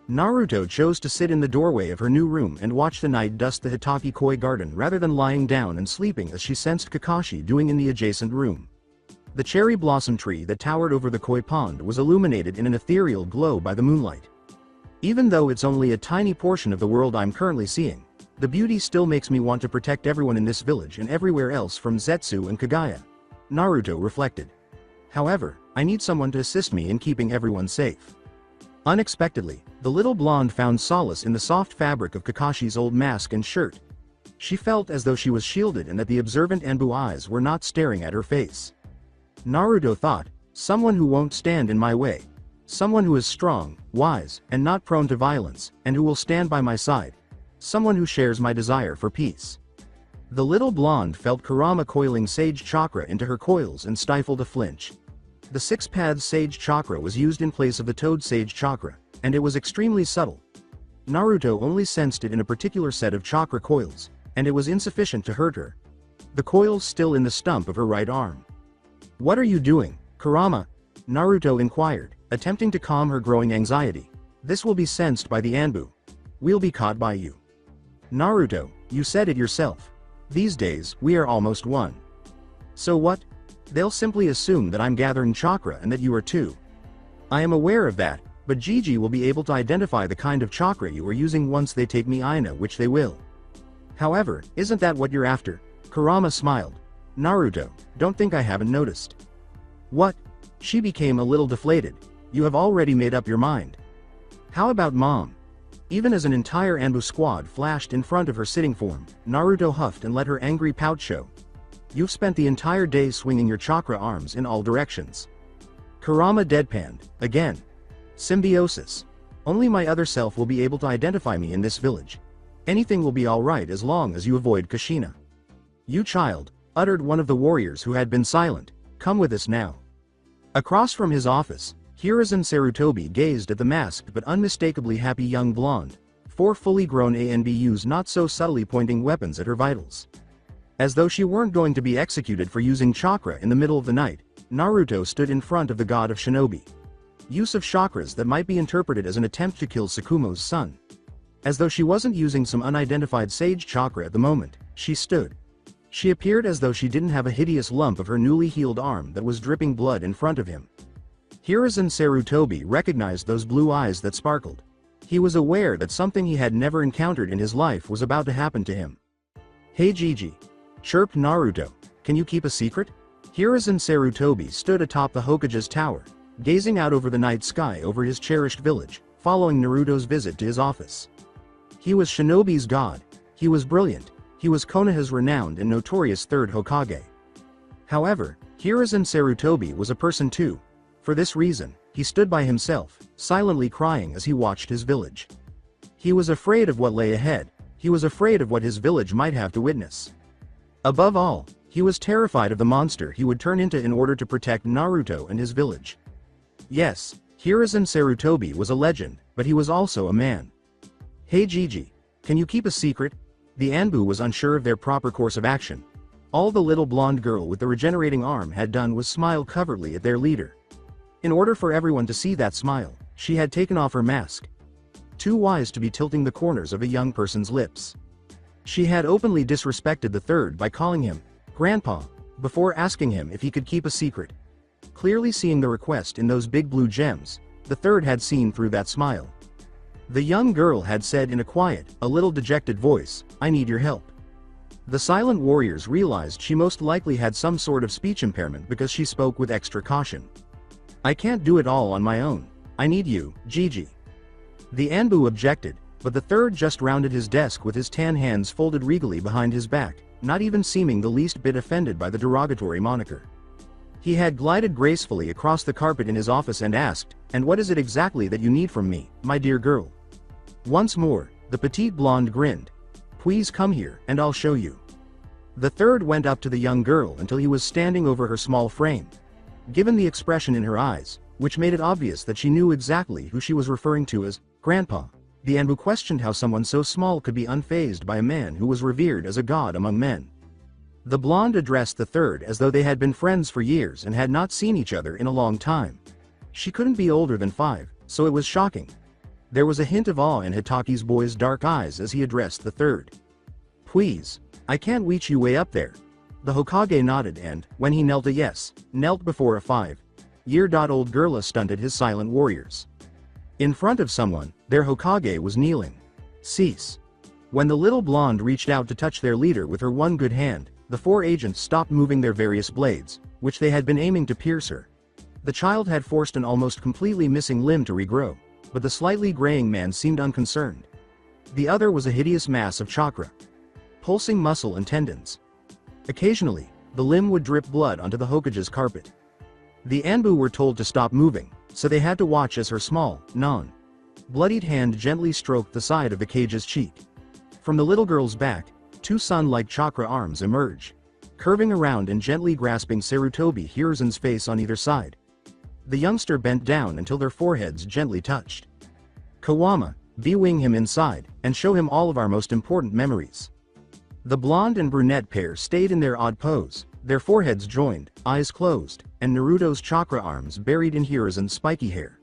Naruto chose to sit in the doorway of her new room and watch the night dust the Hitaki koi garden rather than lying down and sleeping as she sensed Kakashi doing in the adjacent room. The cherry blossom tree that towered over the koi pond was illuminated in an ethereal glow by the moonlight. Even though it's only a tiny portion of the world I'm currently seeing, the beauty still makes me want to protect everyone in this village and everywhere else from Zetsu and Kagaya. Naruto reflected. However, I need someone to assist me in keeping everyone safe. Unexpectedly, the little blonde found solace in the soft fabric of Kakashi's old mask and shirt. She felt as though she was shielded and that the observant Anbu eyes were not staring at her face. Naruto thought, someone who won't stand in my way. Someone who is strong, wise, and not prone to violence, and who will stand by my side. Someone who shares my desire for peace. The little blonde felt Kurama coiling sage chakra into her coils and stifled a flinch. The six-path sage chakra was used in place of the toad sage chakra, and it was extremely subtle. Naruto only sensed it in a particular set of chakra coils, and it was insufficient to hurt her. The coils still in the stump of her right arm. What are you doing, Kurama? Naruto inquired, attempting to calm her growing anxiety. This will be sensed by the Anbu. We'll be caught by you. Naruto, you said it yourself. These days, we are almost one. So what? They'll simply assume that I'm gathering chakra and that you are too. I am aware of that, but Gigi will be able to identify the kind of chakra you are using once they take me Aina, which they will. However, isn't that what you're after? Kurama smiled. Naruto, don't think I haven't noticed. What? She became a little deflated. You have already made up your mind. How about Mom? Even as an entire Anbu squad flashed in front of her sitting form, Naruto huffed and let her angry pout show. You've spent the entire day swinging your chakra arms in all directions. Kurama deadpanned, again. Symbiosis. Only my other self will be able to identify me in this village. Anything will be alright as long as you avoid Kushina. You child, uttered one of the warriors who had been silent, come with us now. Across from his office, Hiruzen Sarutobi gazed at the masked but unmistakably happy young blonde, 4 fully grown ANBUs not so subtly pointing weapons at her vitals. As though she weren't going to be executed for using chakra in the middle of the night, Naruto stood in front of the god of shinobi. Use of chakras that might be interpreted as an attempt to kill Tsukumo's son. As though she wasn't using some unidentified sage chakra at the moment, she stood. She appeared as though she didn't have a hideous lump of her newly healed arm that was dripping blood in front of him. Hiruzen Sarutobi recognized those blue eyes that sparkled. He was aware that something he had never encountered in his life was about to happen to him. "Hey Gigi," chirped Naruto, "can you keep a secret?" Hiruzen Sarutobi stood atop the Hokage's tower, gazing out over the night sky over his cherished village, following Naruto's visit to his office. He was Shinobi's god, he was brilliant, he was Konoha's renowned and notorious third Hokage. However, Hiruzen Sarutobi was a person too. For this reason, he stood by himself, silently crying as he watched his village. He was afraid of what lay ahead, he was afraid of what his village might have to witness. Above all, he was terrified of the monster he would turn into in order to protect Naruto and his village. Yes, Hiruzen Sarutobi was a legend, but he was also a man. "Hey Gigi, can you keep a secret?" The Anbu was unsure of their proper course of action. All the little blonde girl with the regenerating arm had done was smile covertly at their leader. In order for everyone to see that smile, she had taken off her mask. Too wise to be tilting the corners of a young person's lips. She had openly disrespected the third by calling him Grandpa, before asking him if he could keep a secret. Clearly seeing the request in those big blue gems, the third had seen through that smile. The young girl had said in a quiet, a little dejected voice, "I need your help." The silent warriors realized she most likely had some sort of speech impairment because she spoke with extra caution. "I can't do it all on my own. I need you, Gigi." The Anbu objected, but the third just rounded his desk with his tan hands folded regally behind his back, not even seeming the least bit offended by the derogatory moniker. He had glided gracefully across the carpet in his office and asked, "And what is it exactly that you need from me, my dear girl?" Once more, the petite blonde grinned. "Please come here, and I'll show you." The third went up to the young girl until he was standing over her small frame. Given the expression in her eyes, which made it obvious that she knew exactly who she was referring to as Grandpa, the Anbu questioned how someone so small could be unfazed by a man who was revered as a god among men. The blonde addressed the third as though they had been friends for years and had not seen each other in a long time. She couldn't be older than 5, so it was shocking. There was a hint of awe in Hitaki's boy's dark eyes as he addressed the third. "Please, I can't reach you way up there." The Hokage nodded and, when he knelt knelt before a 5-year-old gorilla stunted his silent warriors. In front of someone, their Hokage was kneeling. "Cease." When the little blonde reached out to touch their leader with her one good hand, the 4 agents stopped moving their various blades, which they had been aiming to pierce her. The child had forced an almost completely missing limb to regrow, but the slightly graying man seemed unconcerned. The other was a hideous mass of chakra. Pulsing muscle and tendons. Occasionally, the limb would drip blood onto the Hokage's carpet. The Anbu were told to stop moving, so they had to watch as her small, bloodied hand gently stroked the side of the cage's cheek. From the little girl's back, 2 sun-like chakra arms emerge, curving around and gently grasping Sarutobi Hiruzen's face on either side. The youngster bent down until their foreheads gently touched. "Kawama, be-wing him inside, and show him all of our most important memories." The blonde and brunette pair stayed in their odd pose, their foreheads joined, eyes closed, and Naruto's chakra arms buried in Hiruzen's spiky hair.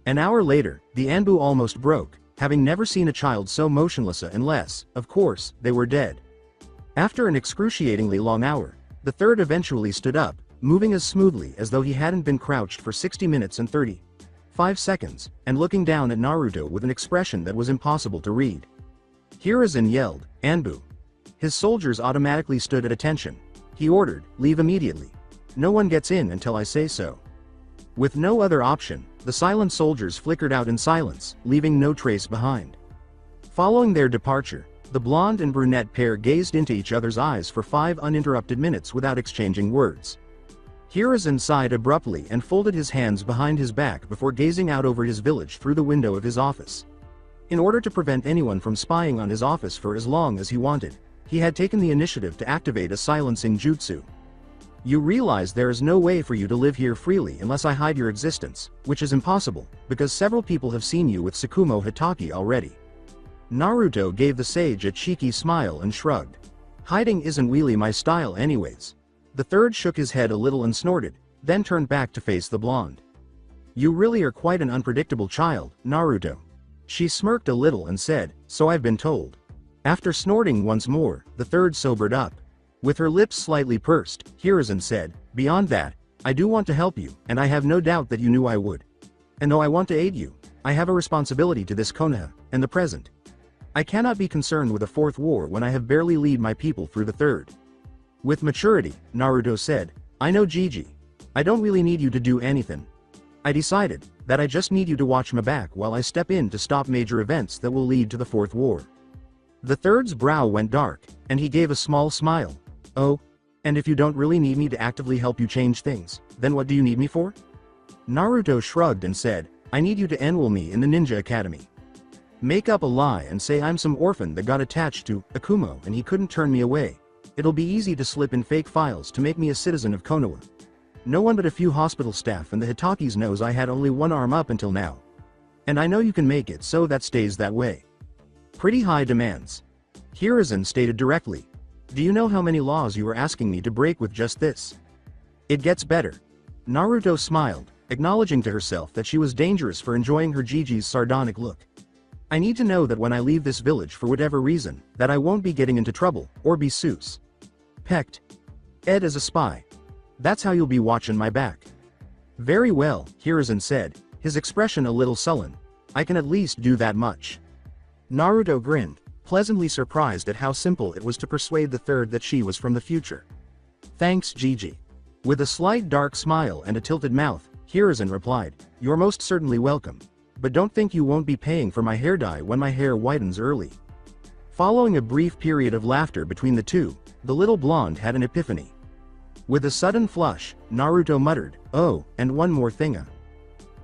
An hour later, the Anbu almost broke, having never seen a child so motionless unless, of course, they were dead. After an excruciatingly long hour, the third eventually stood up, moving as smoothly as though he hadn't been crouched for 60 minutes and 35 seconds, and looking down at Naruto with an expression that was impossible to read. Hiruzen yelled, "Anbu!" His soldiers automatically stood at attention. He ordered, "Leave immediately. No one gets in until I say so." With no other option, the silent soldiers flickered out in silence, leaving no trace behind. Following their departure, the blonde and brunette pair gazed into each other's eyes for 5 uninterrupted minutes without exchanging words. Hiruzen sighed abruptly and folded his hands behind his back before gazing out over his village through the window of his office. In order to prevent anyone from spying on his office for as long as he wanted, he had taken the initiative to activate a silencing jutsu. "You realize there is no way for you to live here freely unless I hide your existence, which is impossible, because several people have seen you with Tsukumo Hitaki already." Naruto gave the sage a cheeky smile and shrugged. "Hiding isn't really my style anyways." The third shook his head a little and snorted, then turned back to face the blonde. "You really are quite an unpredictable child, Naruto." She smirked a little and said, "So I've been told." After snorting once more, the third sobered up. With her lips slightly pursed, Hiruzen said, "Beyond that, I do want to help you, and I have no doubt that you knew I would. And though I want to aid you, I have a responsibility to this Konoha, and the present. I cannot be concerned with a fourth war when I have barely lead my people through the third. With maturity, Naruto said, I know Gigi. I don't really need you to do anything. I decided that I just need you to watch my back while I step in to stop major events that will lead to the fourth war. The third's brow went dark, and he gave a small smile. Oh, and if you don't really need me to actively help you change things, then what do you need me for? Naruto shrugged and said, I need you to enroll me in the Ninja Academy. Make up a lie and say I'm some orphan that got attached to Akumo and he couldn't turn me away. It'll be easy to slip in fake files to make me a citizen of Konoha. No one but a few hospital staff and the Hitakis knows I had only one arm up until now. And I know you can make it so that stays that way. Pretty high demands. Hiruzen stated directly. Do you know how many laws you are asking me to break with just this? It gets better. Naruto smiled, acknowledging to herself that she was dangerous for enjoying her Gigi's sardonic look. I need to know that when I leave this village for whatever reason, that I won't be getting into trouble, or be Seuss. Pecked. Ed as a spy. That's how you'll be watching my back. Very well, Hiruzen said, his expression a little sullen. I can at least do that much. Naruto grinned, pleasantly surprised at how simple it was to persuade the third that she was from the future. Thanks, Gigi. With a slight dark smile and a tilted mouth, Hiruzen replied, You're most certainly welcome. But don't think you won't be paying for my hair dye when my hair whitens early. Following a brief period of laughter between the two, the little blonde had an epiphany. With a sudden flush, Naruto muttered, Oh, and one more thinga.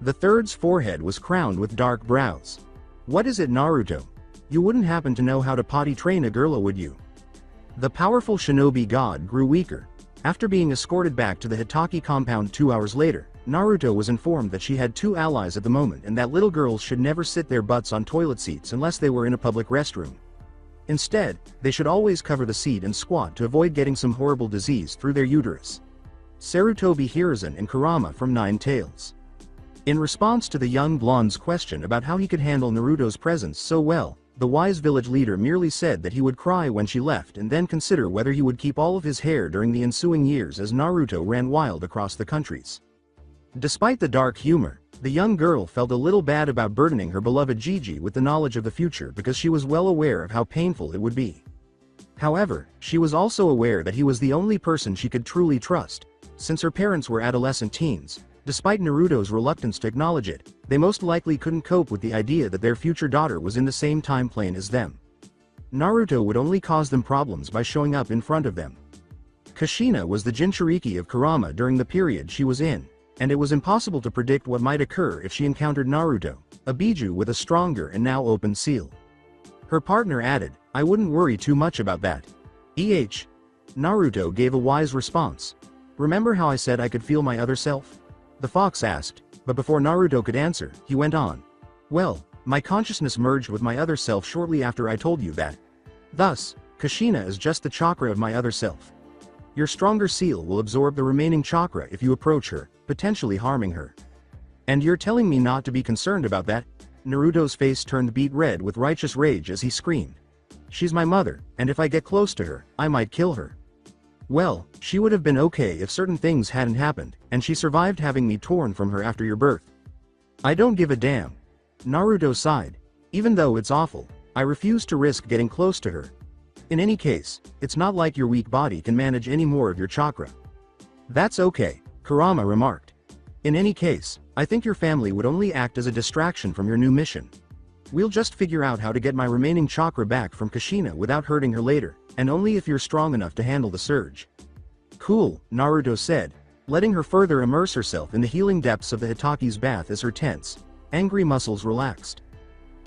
The third's forehead was crowned with dark brows. What is it, Naruto? You wouldn't happen to know how to potty train a girl, would you? The powerful shinobi god grew weaker. After being escorted back to the Hitaki compound 2 hours later, Naruto was informed that she had 2 allies at the moment and that little girls should never sit their butts on toilet seats unless they were in a public restroom. Instead, they should always cover the seat and squat to avoid getting some horrible disease through their uterus. Sarutobi Hiruzen and Kurama from Nine Tails. In response to the young blonde's question about how he could handle Naruto's presence so well, the wise village leader merely said that he would cry when she left and then consider whether he would keep all of his hair during the ensuing years as Naruto ran wild across the countries. Despite the dark humor, the young girl felt a little bad about burdening her beloved Gigi with the knowledge of the future because she was well aware of how painful it would be. However, she was also aware that he was the only person she could truly trust. Since her parents were adolescent teens, despite Naruto's reluctance to acknowledge it, they most likely couldn't cope with the idea that their future daughter was in the same time plane as them. Naruto would only cause them problems by showing up in front of them. Kushina was the Jinchuriki of Kurama during the period she was in, and it was impossible to predict what might occur if she encountered Naruto, a Biju with a stronger and now open seal. Her partner added, I wouldn't worry too much about that. Naruto gave a wise response. Remember how I said I could feel my other self? The fox asked, but before Naruto could answer, he went on. Well, my consciousness merged with my other self shortly after I told you that. Thus, Kushina is just the chakra of my other self. Your stronger seal will absorb the remaining chakra if you approach her, potentially harming her. And you're telling me not to be concerned about that? Naruto's face turned beet red with righteous rage as he screamed. She's my mother, and if I get close to her, I might kill her. Well, she would have been okay if certain things hadn't happened, and she survived having me torn from her after your birth. I don't give a damn. Naruto sighed. Even though it's awful, I refuse to risk getting close to her. In any case, it's not like your weak body can manage any more of your chakra. That's okay, Kurama remarked. In any case, I think your family would only act as a distraction from your new mission. We'll just figure out how to get my remaining chakra back from Kushina without hurting her later, and only if you're strong enough to handle the surge. Cool, Naruto said, letting her further immerse herself in the healing depths of the Hitaki's bath as her tense, angry muscles relaxed.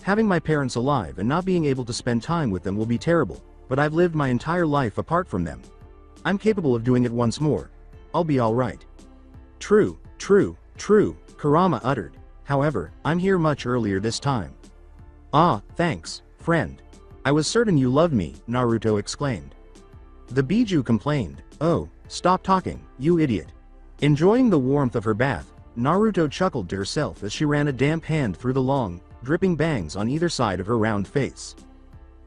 Having my parents alive and not being able to spend time with them will be terrible, but I've lived my entire life apart from them. I'm capable of doing it once more. I'll be alright. True, Kurama uttered. However, I'm here much earlier this time. Ah, thanks, friend. I was certain you loved me, Naruto exclaimed. The Biju complained, oh, stop talking, you idiot. Enjoying the warmth of her bath, Naruto chuckled to herself as she ran a damp hand through the long, dripping bangs on either side of her round face.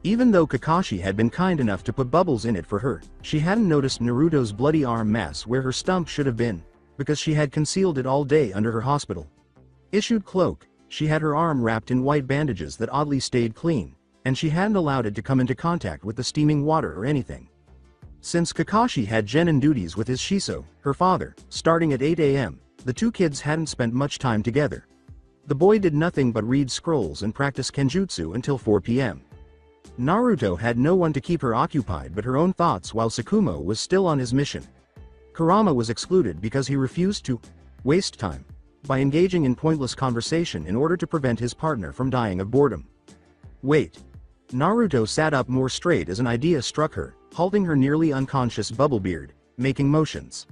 Even though Kakashi had been kind enough to put bubbles in it for her, she hadn't noticed Naruto's bloody arm mass where her stump should have been, because she had concealed it all day under her hospital issued cloak. she had her arm wrapped in white bandages that oddly stayed clean, and she hadn't allowed it to come into contact with the steaming water or anything. Since Kakashi had genin duties with his shiso, her father, starting at 8 a.m., the two kids hadn't spent much time together. The boy did nothing but read scrolls and practice kenjutsu until 4 p.m. Naruto had no one to keep her occupied but her own thoughts while Tsukumo was still on his mission. Kurama was excluded because he refused to waste time by engaging in pointless conversation in order to prevent his partner from dying of boredom. Wait. Naruto sat up more straight as an idea struck her, halting her nearly unconscious Bubblebeard, making motions.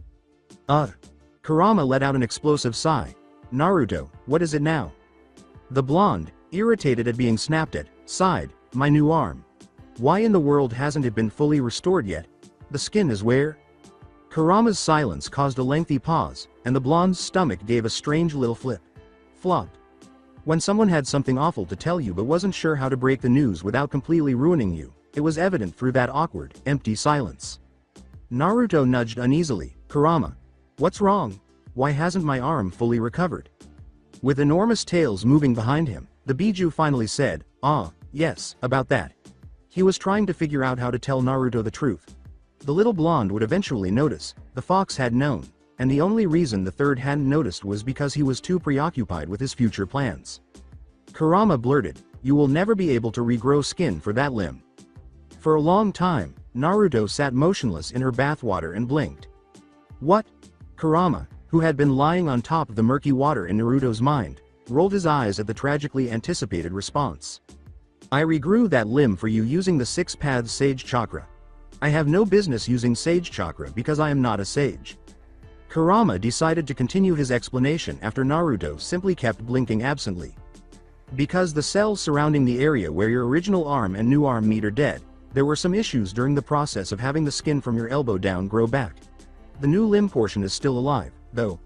Kurama let out an explosive sigh. Naruto, what is it now? The blonde, irritated at being snapped at, sighed, my new arm. Why in the world hasn't it been fully restored yet? The skin is where? Kurama's silence caused a lengthy pause, and the blonde's stomach gave a strange little flip. Flop. When someone had something awful to tell you but wasn't sure how to break the news without completely ruining you, it was evident through that awkward, empty silence. Naruto nudged uneasily, Kurama. What's wrong? Why hasn't my arm fully recovered? With enormous tails moving behind him, the Biju finally said, yes, about that. He was trying to figure out how to tell Naruto the truth. The little blonde would eventually notice, the fox had known, and the only reason the third hadn't noticed was because he was too preoccupied with his future plans. Kurama blurted, you will never be able to regrow skin for that limb. For a long time, Naruto sat motionless in her bathwater and blinked. What? Kurama, who had been lying on top of the murky water in Naruto's mind, rolled his eyes at the tragically anticipated response. I regrew that limb for you using the 6 paths Sage Chakra. I have no business using Sage Chakra because I am not a sage. Kurama decided to continue his explanation after Naruto simply kept blinking absently. Because the cells surrounding the area where your original arm and new arm meet are dead, there were some issues during the process of having the skin from your elbow down grow back. The new limb portion is still alive, though.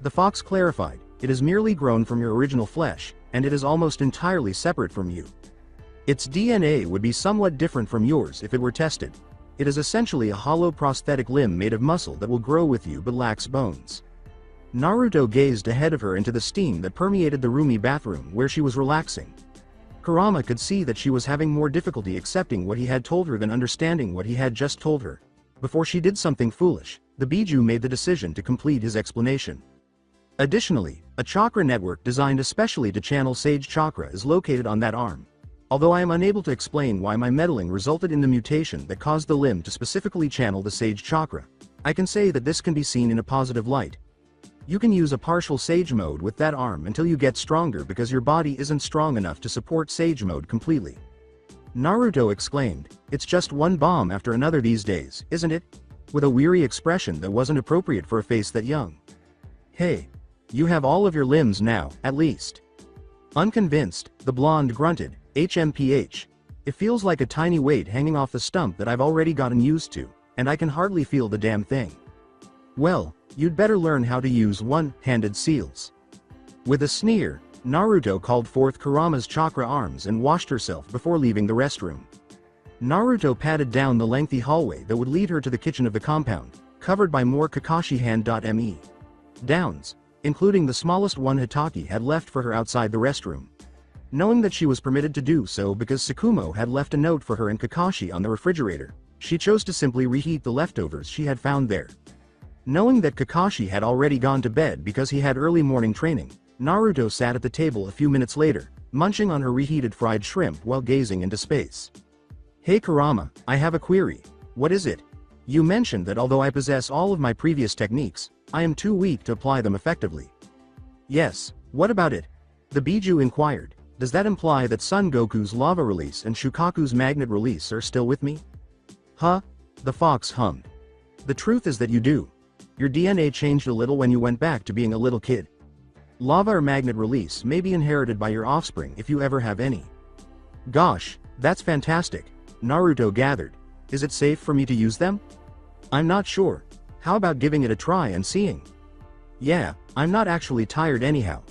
The fox clarified, it is merely grown from your original flesh, and it is almost entirely separate from you. Its DNA would be somewhat different from yours if it were tested. It is essentially a hollow prosthetic limb made of muscle that will grow with you but lacks bones. Naruto gazed ahead of her into the steam that permeated the roomy bathroom where she was relaxing. Kurama could see that she was having more difficulty accepting what he had told her than understanding what he had just told her. Before she did something foolish, the Biju made the decision to complete his explanation. Additionally, a chakra network designed especially to channel Sage Chakra is located on that arm. Although I am unable to explain why my meddling resulted in the mutation that caused the limb to specifically channel the Sage Chakra, I can say that this can be seen in a positive light. You can use a partial Sage mode with that arm until you get stronger because your body isn't strong enough to support Sage mode completely. Naruto exclaimed, it's just one bomb after another these days, isn't it? With a weary expression that wasn't appropriate for a face that young. Hey. You have all of your limbs now, at least. Unconvinced, the blonde grunted, HMPH. It feels like a tiny weight hanging off the stump that I've already gotten used to, and I can hardly feel the damn thing. Well, you'd better learn how to use one-handed seals. With a sneer, Naruto called forth Kurama's chakra arms and washed herself before leaving the restroom. Naruto padded down the lengthy hallway that would lead her to the kitchen of the compound, covered by more Kakashi hand.me. Downs, including the smallest one Hokage had left for her outside the restroom. Knowing that she was permitted to do so because Tsukumo had left a note for her and Kakashi on the refrigerator, she chose to simply reheat the leftovers she had found there. Knowing that Kakashi had already gone to bed because he had early morning training, Naruto sat at the table a few minutes later, munching on her reheated fried shrimp while gazing into space. Hey Kurama, I have a query. What is it? You mentioned that although I possess all of my previous techniques, I am too weak to apply them effectively. Yes, what about it? The Biju inquired. Does that imply that Son Goku's lava release and Shukaku's magnet release are still with me? Huh? The fox hummed. The truth is that you do. Your DNA changed a little when you went back to being a little kid. Lava or magnet release may be inherited by your offspring if you ever have any. Gosh, that's fantastic, Naruto gathered. Is it safe for me to use them? I'm not sure. How about giving it a try and seeing? Yeah, I'm not actually tired anyhow.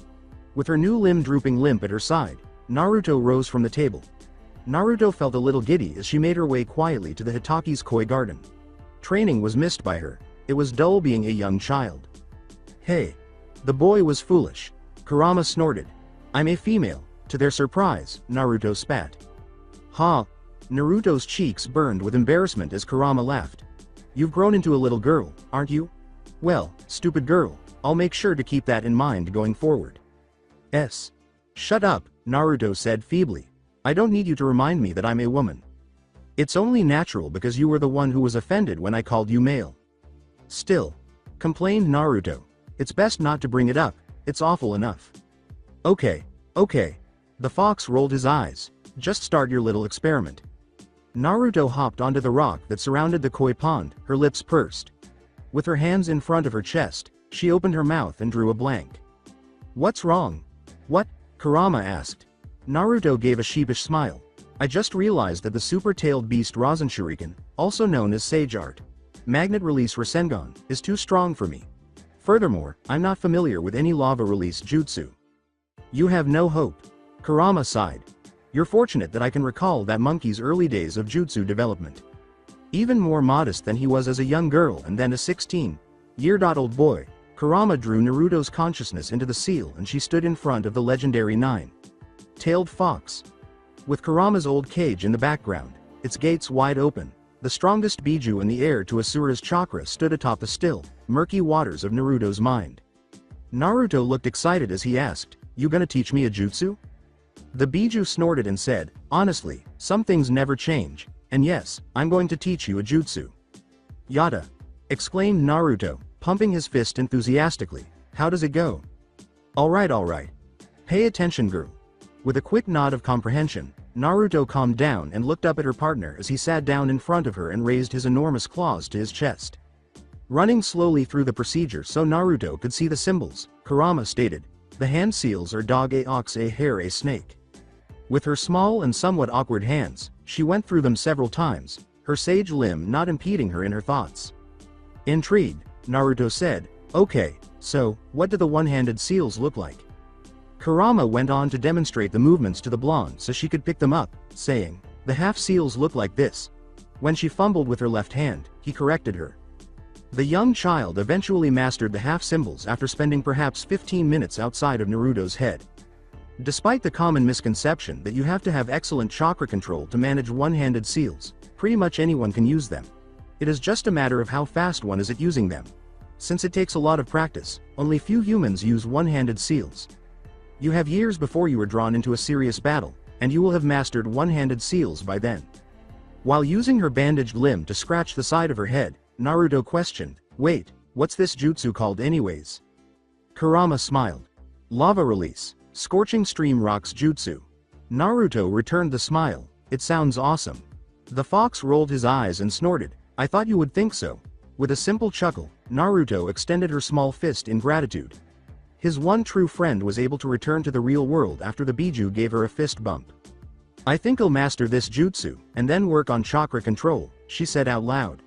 With her new limb drooping limp at her side, Naruto rose from the table. Naruto felt a little giddy as she made her way quietly to the Hitaki's koi garden. Training was missed by her. It was dull being a young child. Hey. The boy was foolish. Kurama snorted. I'm a female. To their surprise, Naruto spat. Ha! Naruto's cheeks burned with embarrassment as Kurama laughed. You've grown into a little girl, aren't you? Well, stupid girl, I'll make sure to keep that in mind going forward. Shut up, Naruto said feebly. I don't need you to remind me that I'm a woman. It's only natural because you were the one who was offended when I called you male. Still, complained Naruto, it's best not to bring it up, it's awful enough. Okay. The fox rolled his eyes. Just start your little experiment. Naruto hopped onto the rock that surrounded the koi pond, her lips pursed. With her hands in front of her chest, she opened her mouth and drew a blank. What's wrong? What? Kurama asked. Naruto gave a sheepish smile. I just realized that the super-tailed beast Rasen Shuriken, also known as Sage Art, Magnet Release Rasengan, is too strong for me. Furthermore, I'm not familiar with any lava release jutsu. You have no hope. Kurama sighed. You're fortunate that I can recall that monkey's early days of jutsu development. Even more modest than he was as a young girl and then a 16-year-old boy, Kurama drew Naruto's consciousness into the seal and she stood in front of the legendary nine-tailed fox. With Kurama's old cage in the background, its gates wide open, the strongest Biju in the heir to Asura's chakra stood atop the still, murky waters of Naruto's mind. Naruto looked excited as he asked, You gonna teach me a jutsu? The Biju snorted and said, Honestly, some things never change, and yes, I'm going to teach you a jutsu. Yada! Exclaimed Naruto, pumping his fist enthusiastically. How does it go? Alright. Pay attention, girl. With a quick nod of comprehension, Naruto calmed down and looked up at her partner as he sat down in front of her and raised his enormous claws to his chest. Running slowly through the procedure so Naruto could see the symbols, Kurama stated, The hand seals are dog a ox a hare a snake. With her small and somewhat awkward hands, she went through them several times, her sage limb not impeding her in her thoughts. Intrigued, Naruto said, Okay, so, what do the one-handed seals look like? Kurama went on to demonstrate the movements to the blonde so she could pick them up, saying, The half seals look like this. When she fumbled with her left hand, he corrected her. The young child eventually mastered the half symbols after spending perhaps 15 minutes outside of Naruto's head. Despite the common misconception that you have to have excellent chakra control to manage one-handed seals, pretty much anyone can use them. It is just a matter of how fast one is at using them. Since it takes a lot of practice, only few humans use one-handed seals. You have years before you are drawn into a serious battle, and you will have mastered one-handed seals by then. While using her bandaged limb to scratch the side of her head, Naruto questioned, Wait, what's this jutsu called anyways? Kurama smiled. Lava Release, Scorching Stream Rocks Jutsu. Naruto returned the smile, It sounds awesome. The fox rolled his eyes and snorted, I thought you would think so. With a simple chuckle, Naruto extended her small fist in gratitude. His one true friend was able to return to the real world after the Biju gave her a fist bump. I think I'll master this jutsu, and then work on chakra control, she said out loud.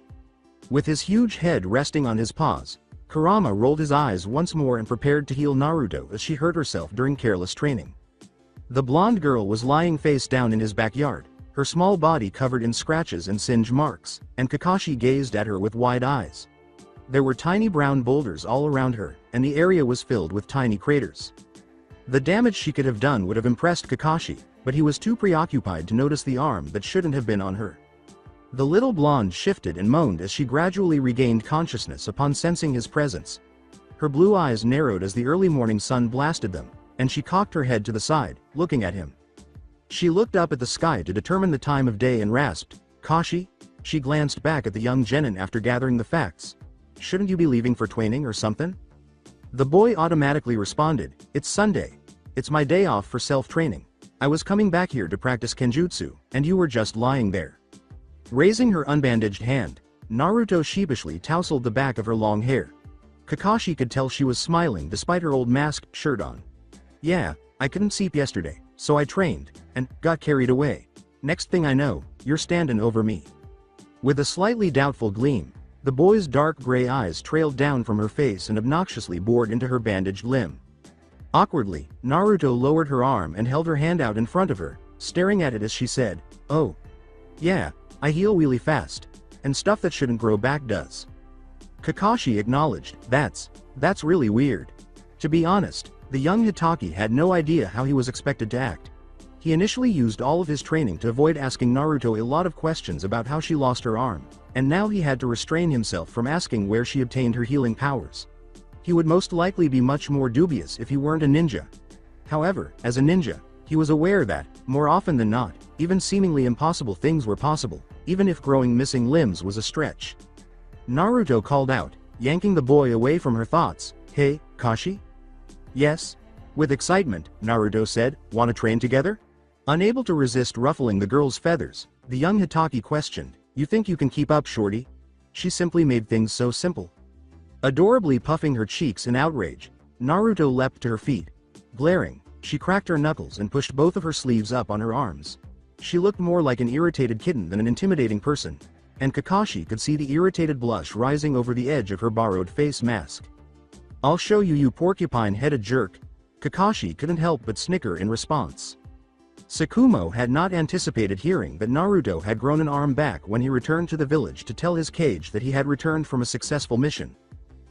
With his huge head resting on his paws, Kurama rolled his eyes once more and prepared to heal Naruto as she hurt herself during careless training. The blonde girl was lying face down in his backyard, her small body covered in scratches and singe marks, and Kakashi gazed at her with wide eyes. There were tiny brown boulders all around her, and the area was filled with tiny craters. The damage she could have done would have impressed Kakashi, but he was too preoccupied to notice the arm that shouldn't have been on her. The little blonde shifted and moaned as she gradually regained consciousness upon sensing his presence. Her blue eyes narrowed as the early morning sun blasted them, and she cocked her head to the side, looking at him. She looked up at the sky to determine the time of day and rasped, Kashi? She glanced back at the young genin after gathering the facts. Shouldn't you be leaving for training or something? The boy automatically responded, It's Sunday. It's my day off for self-training. I was coming back here to practice kenjutsu, and you were just lying there. Raising her unbandaged hand, Naruto sheepishly tousled the back of her long hair. Kakashi could tell she was smiling despite her old masked shirt on. Yeah, I couldn't sleep yesterday, so I trained, and got carried away. Next thing I know, you're standing over me. With a slightly doubtful gleam, the boy's dark gray eyes trailed down from her face and obnoxiously bored into her bandaged limb. Awkwardly, Naruto lowered her arm and held her hand out in front of her, staring at it as she said, Oh. Yeah, I heal really fast. And stuff that shouldn't grow back does. Kakashi acknowledged, That's really weird. To be honest, The young Hitaki had no idea how he was expected to act. He initially used all of his training to avoid asking Naruto a lot of questions about how she lost her arm, and now he had to restrain himself from asking where she obtained her healing powers. He would most likely be much more dubious if he weren't a ninja. However, as a ninja, he was aware that, more often than not, even seemingly impossible things were possible, even if growing missing limbs was a stretch. Naruto called out, yanking the boy away from her thoughts, "Hey, Kashi?" "Yes?" With excitement, Naruto said, "Want to train together?" Unable to resist ruffling the girl's feathers, the young Hitaki questioned, "You think you can keep up, shorty?" She simply made things so simple. Adorably puffing her cheeks in outrage, Naruto leapt to her feet. Glaring, she cracked her knuckles and pushed both of her sleeves up on her arms. She looked more like an irritated kitten than an intimidating person, and Kakashi could see the irritated blush rising over the edge of her borrowed face mask. "I'll show you, you porcupine-headed jerk." Kakashi couldn't help but snicker in response. Tsukumo had not anticipated hearing that Naruto had grown an arm back when he returned to the village to tell his Kage that he had returned from a successful mission.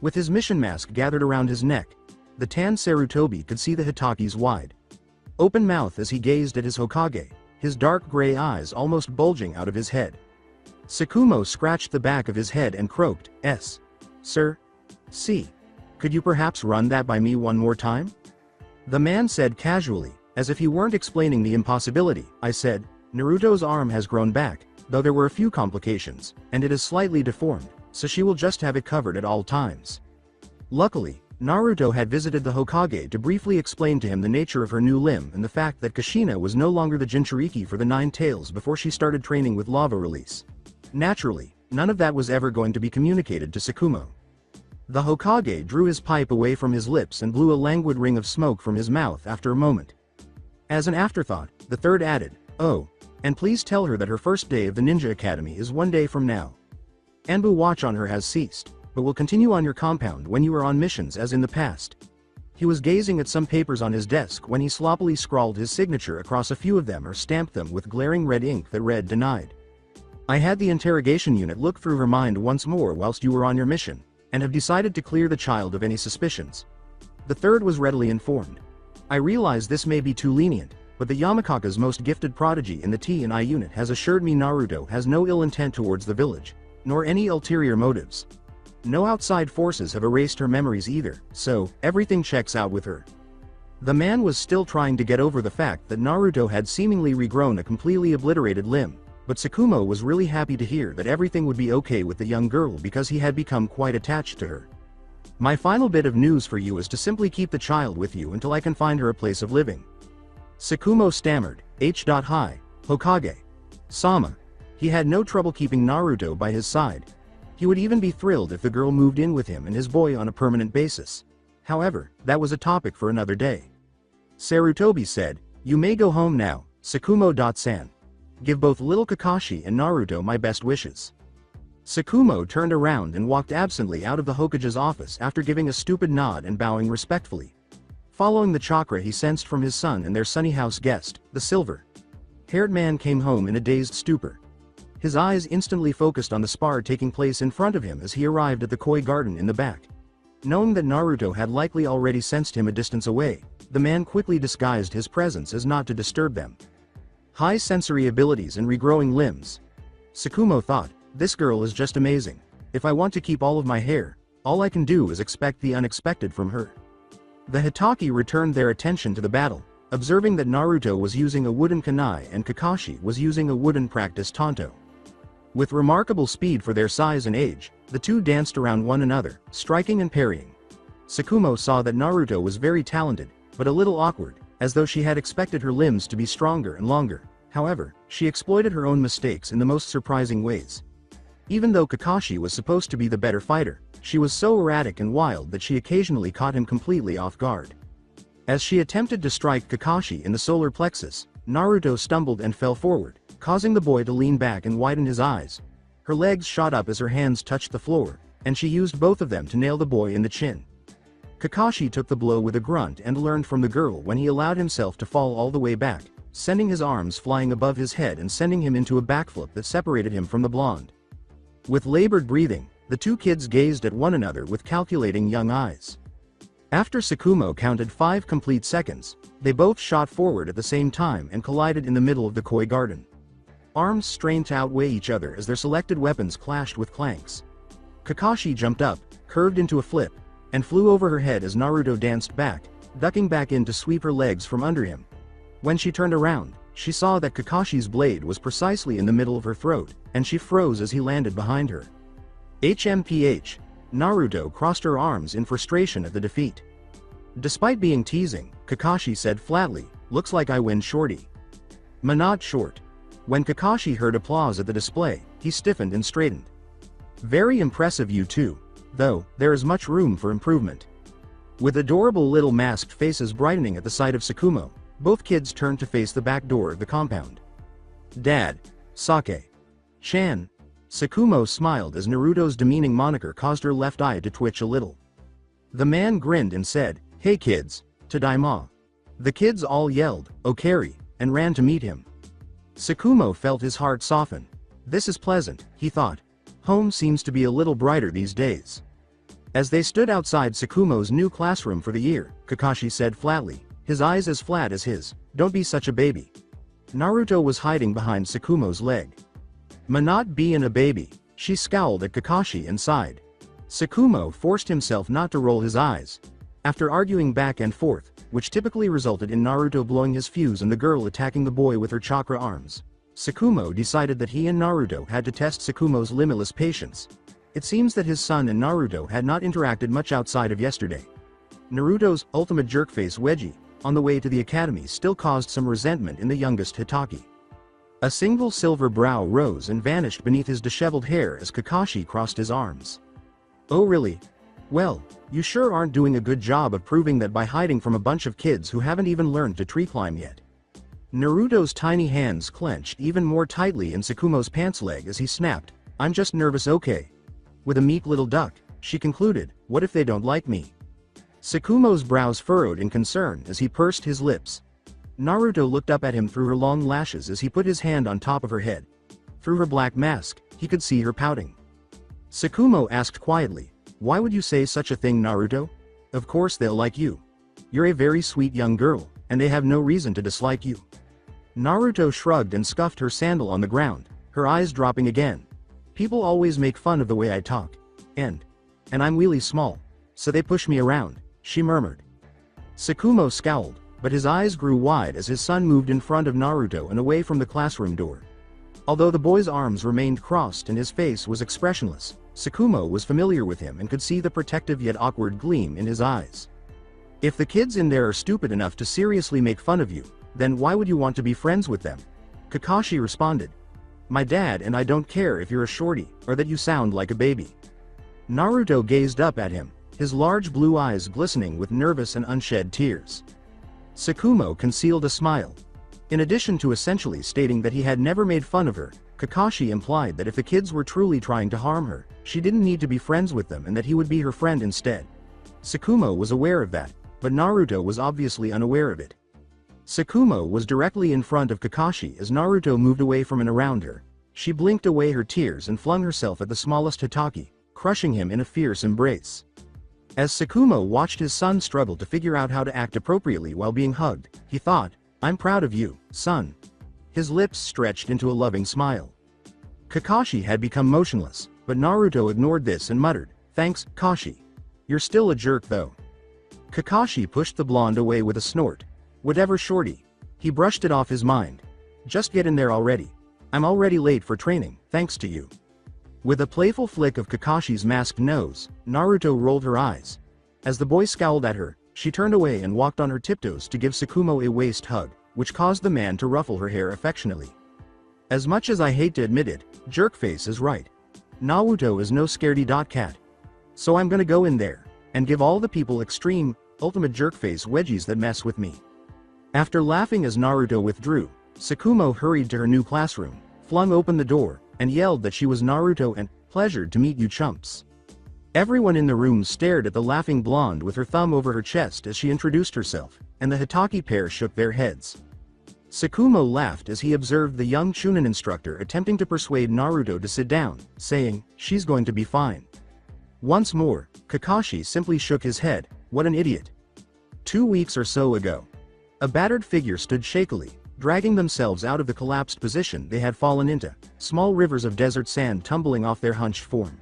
With his mission mask gathered around his neck, the tan Sarutobi could see the Hitaki's wide open mouth as he gazed at his Hokage, his dark gray eyes almost bulging out of his head. Tsukumo scratched the back of his head and croaked, "Sir? See. Could you perhaps run that by me one more time?" The man said casually, as if he weren't explaining the impossibility. "I said, Naruto's arm has grown back, though there were a few complications, and it is slightly deformed, so she will just have it covered at all times." Luckily, Naruto had visited the Hokage to briefly explain to him the nature of her new limb and the fact that Kushina was no longer the Jinchuriki for the Nine Tails before she started training with lava release. Naturally, none of that was ever going to be communicated to Tsukumo. The Hokage drew his pipe away from his lips and blew a languid ring of smoke from his mouth after a moment. As an afterthought, the third added, "Oh, and please tell her that her first day of the Ninja Academy is one day from now. Anbu watch on her has ceased, but will continue on your compound when you are on missions as in the past." He was gazing at some papers on his desk when he sloppily scrawled his signature across a few of them or stamped them with glaring red ink that read "Denied." "I had the interrogation unit look through her mind once more whilst you were on your mission, and have decided to clear the child of any suspicions." The third was readily informed. "I realize this may be too lenient, but the Yamakaka's most gifted prodigy in the T&I unit has assured me Naruto has no ill intent towards the village, nor any ulterior motives. No outside forces have erased her memories either, so everything checks out with her." The man was still trying to get over the fact that Naruto had seemingly regrown a completely obliterated limb, but Tsukumo was really happy to hear that everything would be okay with the young girl because he had become quite attached to her. "My final bit of news for you is to simply keep the child with you until I can find her a place of living." Tsukumo stammered, "Hi, Hokage. Sama." He had no trouble keeping Naruto by his side. He would even be thrilled if the girl moved in with him and his boy on a permanent basis. However, that was a topic for another day. Sarutobi said, "You may go home now, Tsukumo-san. Give both little Kakashi and Naruto my best wishes." Tsukumo turned around and walked absently out of the Hokage's office after giving a stupid nod and bowing respectfully. Following the chakra he sensed from his son and their sunny house guest, the silver-haired man came home in a dazed stupor. His eyes instantly focused on the spar taking place in front of him as he arrived at the koi garden in the back. Knowing that Naruto had likely already sensed him a distance away, the man quickly disguised his presence as not to disturb them. High sensory abilities and regrowing limbs. Tsukumo thought, "This girl is just amazing. If I want to keep all of my hair, all I can do is expect the unexpected from her." The Hitaki returned their attention to the battle, observing that Naruto was using a wooden kunai and Kakashi was using a wooden practice tanto. With remarkable speed for their size and age, the two danced around one another, striking and parrying. Tsukumo saw that Naruto was very talented, but a little awkward, as though she had expected her limbs to be stronger and longer. However, she exploited her own mistakes in the most surprising ways. Even though Kakashi was supposed to be the better fighter, she was so erratic and wild that she occasionally caught him completely off guard. As she attempted to strike Kakashi in the solar plexus, Naruto stumbled and fell forward, causing the boy to lean back and widen his eyes. Her legs shot up as her hands touched the floor, and she used both of them to nail the boy in the chin. Kakashi took the blow with a grunt and learned from the girl when he allowed himself to fall all the way back, sending his arms flying above his head and sending him into a backflip that separated him from the blonde. With labored breathing, the two kids gazed at one another with calculating young eyes. After Sakumo counted 5 complete seconds, they both shot forward at the same time and collided in the middle of the koi garden. Arms strained to outweigh each other as their selected weapons clashed with clanks. Kakashi jumped up, curved into a flip, and flew over her head as Naruto danced back, ducking back in to sweep her legs from under him. When she turned around, she saw that Kakashi's blade was precisely in the middle of her throat, and she froze as he landed behind her. HMPH. Naruto crossed her arms in frustration at the defeat. Despite being teasing, Kakashi said flatly, "Looks like I win, shorty." Not short. When Kakashi heard applause at the display, he stiffened and straightened. "Very impressive you two, though there is much room for improvement." With adorable little masked faces brightening at the sight of Sakumo, both kids turned to face the back door of the compound. "Dad. Sake-chan." Sakumo smiled as Naruto's demeaning moniker caused her left eye to twitch a little. The man grinned and said, "Hey kids, Tadaima." The kids all yelled, "Okari," and ran to meet him. Sakumo felt his heart soften. This is pleasant, he thought. Home seems to be a little brighter these days. As they stood outside Sakumo's new classroom for the year, Kakashi said flatly, his eyes as flat as his, "Don't be such a baby." Naruto was hiding behind Sakumo's leg. "Not being a baby," she scowled at Kakashi and sighed. Sakumo forced himself not to roll his eyes. After arguing back and forth, which typically resulted in Naruto blowing his fuse and the girl attacking the boy with her chakra arms, Sakumo decided that he and Naruto had to test Sakumo's limitless patience. It seems that his son and Naruto had not interacted much outside of yesterday. Naruto's ultimate jerkface wedgie, on the way to the academy, still caused some resentment in the youngest Hitaki. A single silver brow rose and vanished beneath his disheveled hair as Kakashi crossed his arms. "Oh really? Well, you sure aren't doing a good job of proving that by hiding from a bunch of kids who haven't even learned to tree climb yet." Naruto's tiny hands clenched even more tightly in Sakumo's pants leg as he snapped, "I'm just nervous, okay?" With a meek little duck, she concluded, "What if they don't like me?" Sakumo's brows furrowed in concern as he pursed his lips. Naruto looked up at him through her long lashes as he put his hand on top of her head. Through her black mask, he could see her pouting. Sakumo asked quietly, "Why would you say such a thing, Naruto? Of course they'll like you. You're a very sweet young girl, and they have no reason to dislike you." Naruto shrugged and scuffed her sandal on the ground, her eyes dropping again. "People always make fun of the way I talk. And I'm really small, so they push me around," she murmured. Sakumo scowled, but his eyes grew wide as his son moved in front of Naruto and away from the classroom door. Although the boy's arms remained crossed and his face was expressionless, Sakumo was familiar with him and could see the protective yet awkward gleam in his eyes. "If the kids in there are stupid enough to seriously make fun of you, then why would you want to be friends with them?" Kakashi responded. "My dad and I don't care if you're a shorty, or that you sound like a baby." Naruto gazed up at him, his large blue eyes glistening with nervous and unshed tears. Sakumo concealed a smile. In addition to essentially stating that he had never made fun of her, Kakashi implied that if the kids were truly trying to harm her, she didn't need to be friends with them and that he would be her friend instead. Sakumo was aware of that, but Naruto was obviously unaware of it. Sakumo was directly in front of Kakashi as Naruto moved away from and around her. She blinked away her tears and flung herself at the smallest Hitaki, crushing him in a fierce embrace. As Sakumo watched his son struggle to figure out how to act appropriately while being hugged, he thought, "I'm proud of you, son." His lips stretched into a loving smile. Kakashi had become motionless, but Naruto ignored this and muttered, "Thanks, Kashi. You're still a jerk though." Kakashi pushed the blonde away with a snort. "Whatever, shorty." He brushed it off his mind. "Just get in there already. I'm already late for training, thanks to you." With a playful flick of Kakashi's masked nose, Naruto rolled her eyes. As the boy scowled at her, she turned away and walked on her tiptoes to give Sakumo a waist hug, which caused the man to ruffle her hair affectionately. As much as I hate to admit it, Jerkface is right. Naruto is no scaredy cat. So I'm gonna go in there and give all the people extreme, ultimate jerkface wedgies that mess with me. After laughing as Naruto withdrew, Sakumo hurried to her new classroom, flung open the door, and yelled that she was Naruto and "Pleasured to meet you, chumps." Everyone in the room stared at the laughing blonde with her thumb over her chest as she introduced herself, and the Hitaki pair shook their heads. Sakumo laughed as he observed the young Chunin instructor attempting to persuade Naruto to sit down, saying, "She's going to be fine." Once more, Kakashi simply shook his head, What an idiot. 2 weeks or so ago. A battered figure stood shakily, dragging themselves out of the collapsed position they had fallen into, small rivers of desert sand tumbling off their hunched form.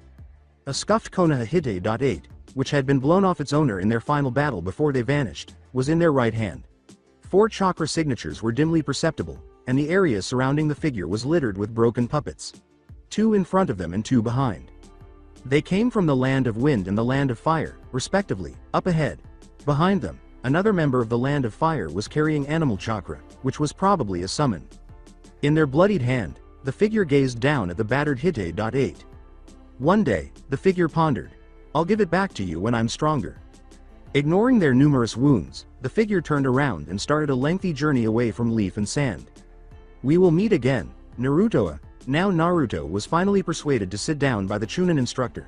A scuffed Konoha Hite.8, which had been blown off its owner in their final battle before they vanished, was in their right hand. 4 chakra signatures were dimly perceptible, and the area surrounding the figure was littered with broken puppets. 2 in front of them and 2 behind. They came from the land of wind and the land of fire, respectively. Up ahead, behind them, another member of the land of fire was carrying animal chakra, which was probably a summon. In their bloodied hand, the figure gazed down at the battered Hite.8. One day, the figure pondered, "I'll give it back to you when I'm stronger." Ignoring their numerous wounds, the figure turned around and started a lengthy journey away from leaf and sand. "We will meet again, Naruto." Now Naruto was finally persuaded to sit down by the Chunin instructor,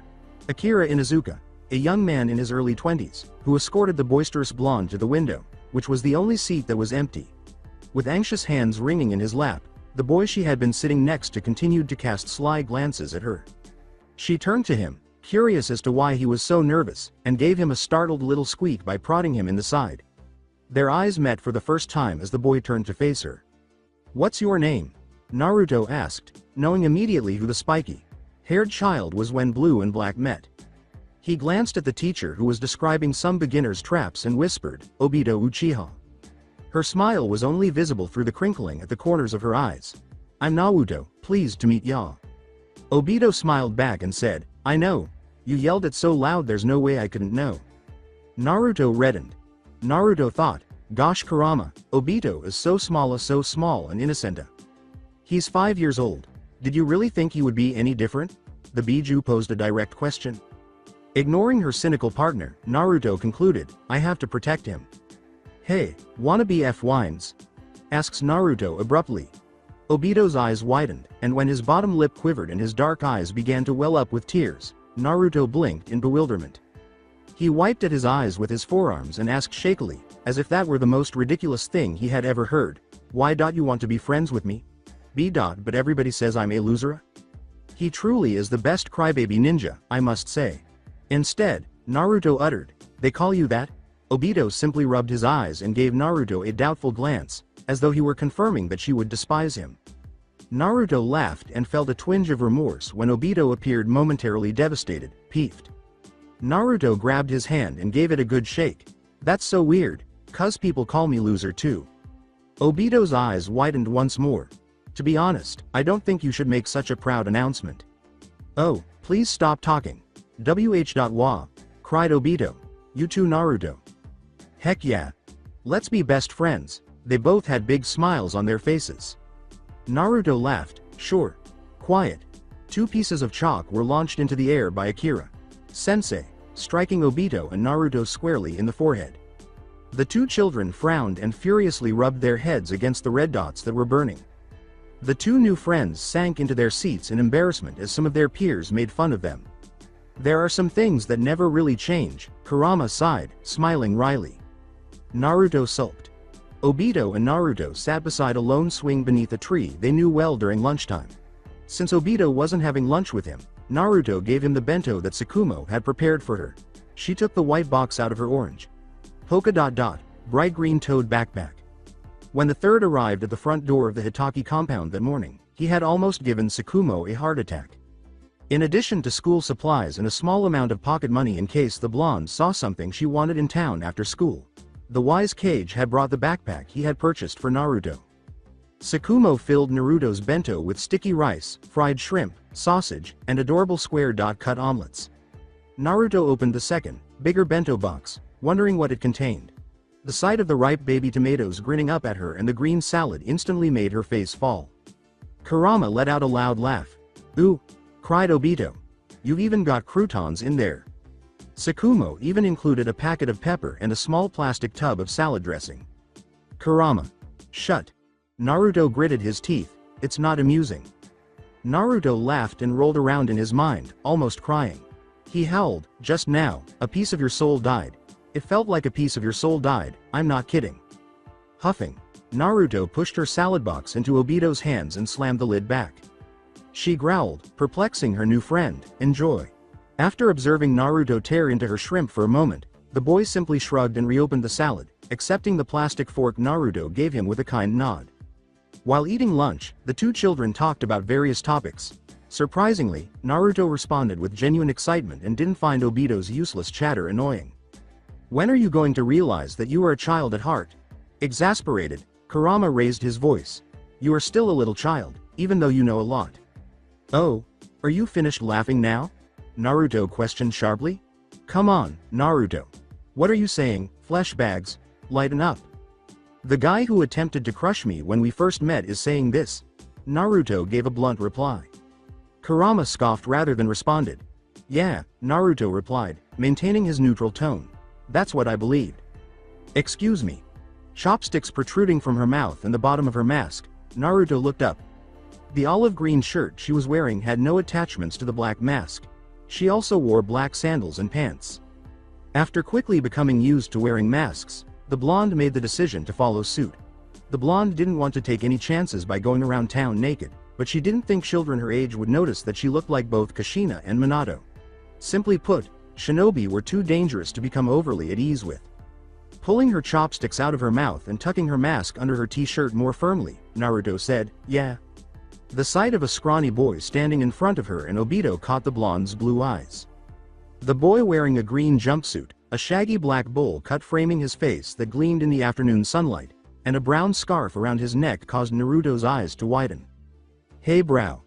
Akira Inuzuka, a young man in his early 20s, who escorted the boisterous blonde to the window, which was the only seat that was empty. With anxious hands wringing in his lap, the boy she had been sitting next to continued to cast sly glances at her. She turned to him, curious as to why he was so nervous, and gave him a startled little squeak by prodding him in the side. Their eyes met for the first time as the boy turned to face her. "What's your name?" Naruto asked, knowing immediately who the spiky-haired child was when blue and black met. He glanced at the teacher who was describing some beginner's traps and whispered, "Obito Uchiha." Her smile was only visible through the crinkling at the corners of her eyes. "I'm Naruto, pleased to meet ya." Obito smiled back and said, "I know. You yelled it so loud there's no way I couldn't know." Naruto reddened. Naruto thought, "Gosh Kurama, Obito is so small and innocenta. He's 5 years old. Did you really think he would be any different?" The Biju posed a direct question. Ignoring her cynical partner, Naruto concluded, "I have to protect him." "Hey, wanna be F-wines?" asks Naruto abruptly. Obito's eyes widened, and when his bottom lip quivered and his dark eyes began to well up with tears, Naruto blinked in bewilderment. He wiped at his eyes with his forearms and asked shakily, as if that were the most ridiculous thing he had ever heard, "Why you want to be friends with me? But everybody says I'm a loser?" He truly is the best crybaby ninja, I must say. Instead, Naruto uttered, "They call you that?" Obito simply rubbed his eyes and gave Naruto a doubtful glance, as though he were confirming that she would despise him. Naruto laughed and felt a twinge of remorse when Obito appeared momentarily devastated, peeved. Naruto grabbed his hand and gave it a good shake. "That's so weird, 'cause people call me loser too." Obito's eyes widened once more. "To be honest, I don't think you should make such a proud announcement." "Oh, please stop talking. Wh.Wa," cried Obito. "You too, Naruto?" "Heck yeah. Let's be best friends." They both had big smiles on their faces. Naruto laughed, "Sure. Quiet." 2 pieces of chalk were launched into the air by Akira Sensei, striking Obito and Naruto squarely in the forehead. The 2 children frowned and furiously rubbed their heads against the red dots that were burning. The 2 new friends sank into their seats in embarrassment as some of their peers made fun of them. "There are some things that never really change," Kurama sighed, smiling wryly. Naruto sulked. Obito and Naruto sat beside a lone swing beneath a tree they knew well during lunchtime. Since Obito wasn't having lunch with him, Naruto gave him the bento that Tsukumo had prepared for her. She took the white box out of her orange, polka dot, bright green toed backpack. When the third arrived at the front door of the Hitaki compound that morning, he had almost given Tsukumo a heart attack. In addition to school supplies and a small amount of pocket money in case the blonde saw something she wanted in town after school, the wise Kage had brought the backpack he had purchased for Naruto. Tsukumo filled Naruto's bento with sticky rice, fried shrimp, sausage, and adorable square-cut omelets. Naruto opened the second, bigger bento box, wondering what it contained. The sight of the ripe baby tomatoes grinning up at her and the green salad instantly made her face fall. Kurama let out a loud laugh. "Ooh!" cried Obito. "You've even got croutons in there." Tsukumo even included a packet of pepper and a small plastic tub of salad dressing. Kurama. "Shut." Naruto gritted his teeth, "It's not amusing." Naruto laughed and rolled around in his mind, almost crying. He howled, "Just now, a piece of your soul died. It felt like a piece of your soul died, I'm not kidding." Huffing, Naruto pushed her salad box into Obito's hands and slammed the lid back. She growled, perplexing her new friend, "Enjoy." After observing Naruto tear into her shrimp for a moment, The boy simply shrugged and reopened the salad, accepting the plastic fork Naruto gave him with a kind nod. While eating lunch, the two children talked about various topics. Surprisingly, Naruto responded with genuine excitement and didn't find Obito's useless chatter annoying. "When are you going to realize that you are a child at heart?" Exasperated, Kurama raised his voice. "You are still a little child, even though you know a lot." "Oh, are you finished laughing now?" Naruto questioned sharply. "Come on, Naruto. What are you saying, flesh bags? Lighten up. The guy who attempted to crush me when we first met is saying this." Naruto gave a blunt reply. Kurama scoffed rather than responded. "Yeah," Naruto replied, maintaining his neutral tone. "That's what I believed." "Excuse me." Chopsticks protruding from her mouth and the bottom of her mask, Naruto looked up. The olive green shirt she was wearing had no attachments to the black mask. She also wore black sandals and pants. After quickly becoming used to wearing masks, the blonde made the decision to follow suit. The blonde didn't want to take any chances by going around town naked, but she didn't think children her age would notice that she looked like both Kushina and Minato. Simply put, shinobi were too dangerous to become overly at ease with. Pulling her chopsticks out of her mouth and tucking her mask under her t-shirt more firmly, Naruto said, "Yeah." The sight of a scrawny boy standing in front of her and Obito caught the blonde's blue eyes. The boy wearing a green jumpsuit, a shaggy black bowl cut framing his face that gleamed in the afternoon sunlight, and a brown scarf around his neck caused Naruto's eyes to widen. "Hey brow.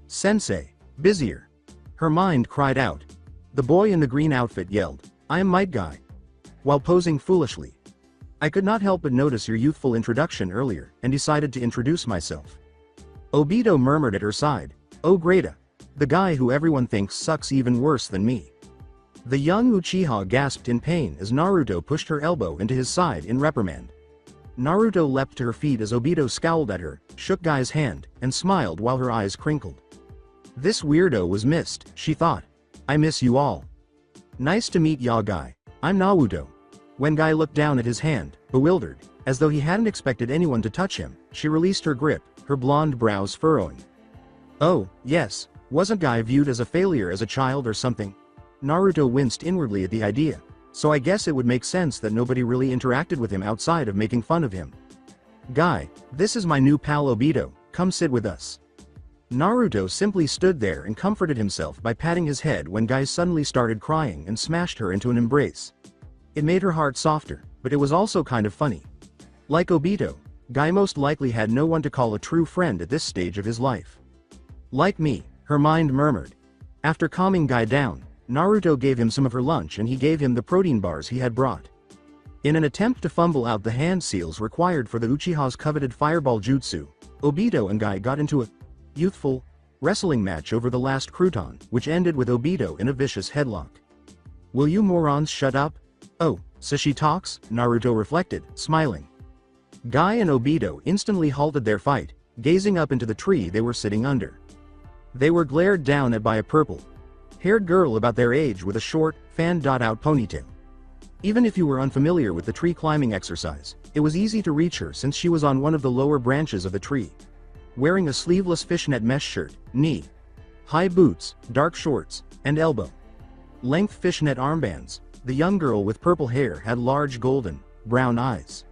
Sensei, busier." Her mind cried out. The boy in the green outfit yelled, "I am Might Guy," while posing foolishly. "I could not help but notice your youthful introduction earlier, and decided to introduce myself." Obito murmured at her side, "Oh Greta. The guy who everyone thinks sucks even worse than me." The young Uchiha gasped in pain as Naruto pushed her elbow into his side in reprimand. Naruto leapt to her feet as Obito scowled at her, shook Guy's hand, and smiled while her eyes crinkled. This weirdo was missed, she thought. "I miss you all. Nice to meet ya Guy. I'm Naruto." When Guy looked down at his hand, bewildered, as though he hadn't expected anyone to touch him, she released her grip, her blonde brows furrowing. "Oh, yes, wasn't Guy viewed as a failure as a child or something?" Naruto winced inwardly at the idea, so I guess it would make sense that nobody really interacted with him outside of making fun of him. "Guy, this is my new pal Obito, come sit with us." Naruto simply stood there and comforted himself by patting his head when Guy suddenly started crying and smashed her into an embrace. It made her heart softer, but it was also kind of funny. Like Obito, Guy most likely had no one to call a true friend at this stage of his life. "Like me," her mind murmured. After calming Guy down, Naruto gave him some of her lunch and he gave him the protein bars he had brought. In an attempt to fumble out the hand seals required for the Uchiha's coveted fireball jutsu, Obito and Guy got into a youthful wrestling match over the last crouton, which ended with Obito in a vicious headlock. "Will you morons shut up?" "Oh, so she talks?" Naruto reflected, smiling. Guy and Obito instantly halted their fight, gazing up into the tree they were sitting under. They were glared down at by a purple-haired girl about their age with a short, fan-out ponytail. Even if you were unfamiliar with the tree climbing exercise, it was easy to reach her since she was on one of the lower branches of the tree. Wearing a sleeveless fishnet mesh shirt, knee-high boots, dark shorts, and elbow-length fishnet armbands, the young girl with purple hair had large golden, brown eyes.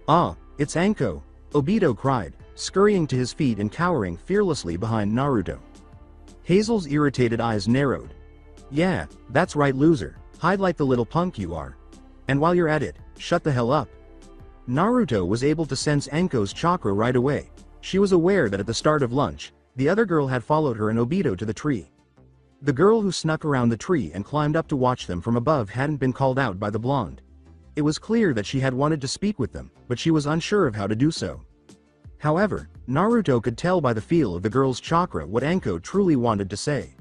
"Ah, it's Anko," Obito cried, scurrying to his feet and cowering fearlessly behind Naruto. Hazel's irritated eyes narrowed. "Yeah, that's right loser, hide like the little punk you are. And while you're at it, shut the hell up." Naruto was able to sense Anko's chakra right away. She was aware that at the start of lunch, the other girl had followed her and Obito to the tree. The girl who snuck around the tree and climbed up to watch them from above hadn't been called out by the blonde. It was clear that she had wanted to speak with them, but she was unsure of how to do so. However, Naruto could tell by the feel of the girl's chakra what Anko truly wanted to say.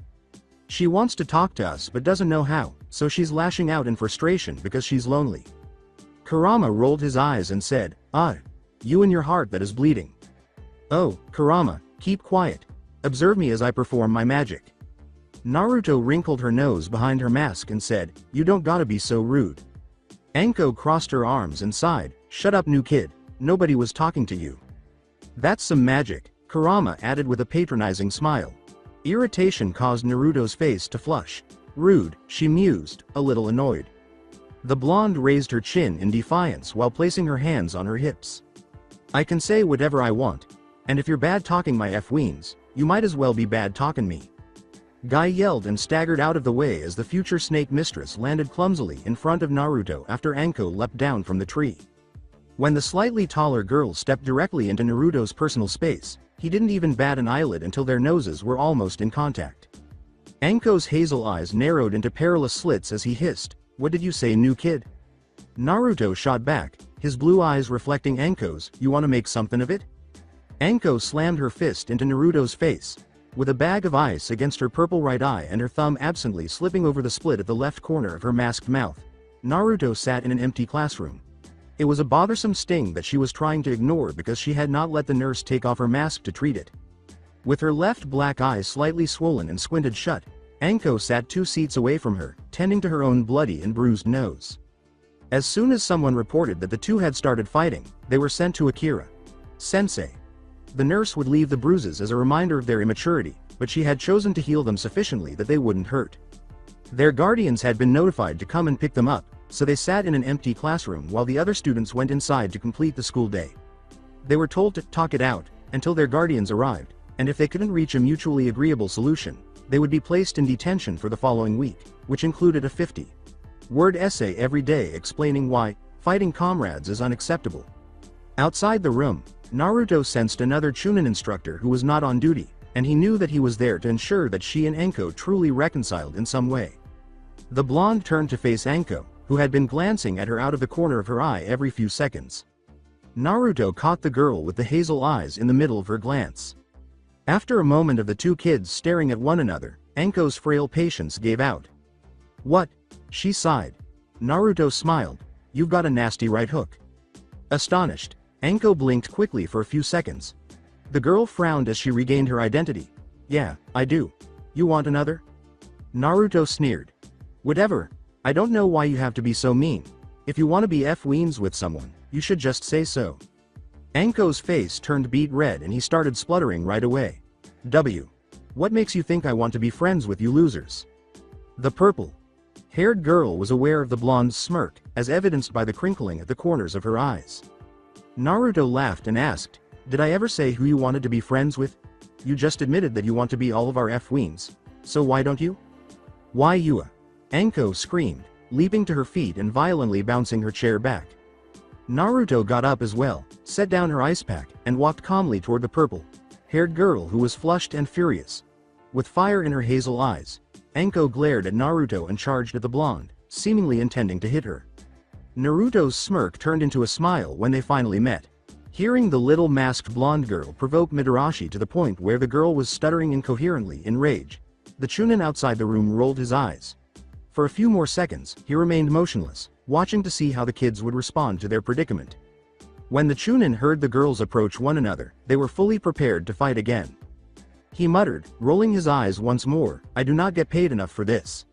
She wants to talk to us but doesn't know how, so she's lashing out in frustration because she's lonely. Kurama rolled his eyes and said, "Ah, you and your heart that is bleeding." "Oh, Kurama, keep quiet. Observe me as I perform my magic." Naruto wrinkled her nose behind her mask and said, "You don't gotta be so rude." Anko crossed her arms and sighed, "Shut up new kid, nobody was talking to you." "That's some magic," Kurama added with a patronizing smile. Irritation caused Naruto's face to flush. "Rude," she mused, a little annoyed. The blonde raised her chin in defiance while placing her hands on her hips. I can say whatever I want. And if you're bad-talking my F-weens, you might as well be bad-talking me. Guy yelled and staggered out of the way as the future snake mistress landed clumsily in front of Naruto after Anko leapt down from the tree. When the slightly taller girl stepped directly into Naruto's personal space, he didn't even bat an eyelid until their noses were almost in contact. Anko's hazel eyes narrowed into perilous slits as he hissed, "What did you say, new kid?" Naruto shot back, his blue eyes reflecting Anko's, "You wanna make something of it?" Anko slammed her fist into Naruto's face, with a bag of ice against her purple right eye and her thumb absently slipping over the split at the left corner of her masked mouth. Naruto sat in an empty classroom. It was a bothersome sting that she was trying to ignore because she had not let the nurse take off her mask to treat it. With her left black eye slightly swollen and squinted shut, Anko sat 2 seats away from her, tending to her own bloody and bruised nose. As soon as someone reported that the two had started fighting, they were sent to Akira. Sensei. The nurse would leave the bruises as a reminder of their immaturity, but she had chosen to heal them sufficiently that they wouldn't hurt. Their guardians had been notified to come and pick them up, so they sat in an empty classroom while the other students went inside to complete the school day. They were told to talk it out until their guardians arrived, and if they couldn't reach a mutually agreeable solution, they would be placed in detention for the following week, which included a 50-word essay every day explaining why fighting comrades is unacceptable. Outside the room, Naruto sensed another Chunin instructor who was not on duty, and he knew that he was there to ensure that she and Anko truly reconciled in some way. The blonde turned to face Anko, who had been glancing at her out of the corner of her eye every few seconds. Naruto caught the girl with the hazel eyes in the middle of her glance. After a moment of the two kids staring at one another, Anko's frail patience gave out. "What?" she sighed. Naruto smiled. "You've got a nasty right hook." Astonished, Anko blinked quickly for a few seconds. The girl frowned as she regained her identity. "Yeah, I do. You want another?" Naruto sneered. "Whatever. I don't know why you have to be so mean. If you want to be F-weens with someone, you should just say so." Anko's face turned beet red and he started spluttering right away. What makes you think I want to be friends with you losers?" The purple-haired girl was aware of the blonde's smirk, as evidenced by the crinkling at the corners of her eyes. Naruto laughed and asked, "Did I ever say who you wanted to be friends with? You just admitted that you want to be all of our F-weens, so why don't you?" "Why you?" Anko screamed, leaping to her feet and violently bouncing her chair back. Naruto got up as well, set down her ice pack, and walked calmly toward the purple-haired girl who was flushed and furious. With fire in her hazel eyes, Anko glared at Naruto and charged at the blonde, seemingly intending to hit her. Naruto's smirk turned into a smile when they finally met. Hearing the little masked blonde girl provoke Midarashi to the point where the girl was stuttering incoherently in rage, the Chunin outside the room rolled his eyes. For a few more seconds, he remained motionless, watching to see how the kids would respond to their predicament. When the Chunin heard the girls approach one another, they were fully prepared to fight again. He muttered, rolling his eyes once more, "I do not get paid enough for this."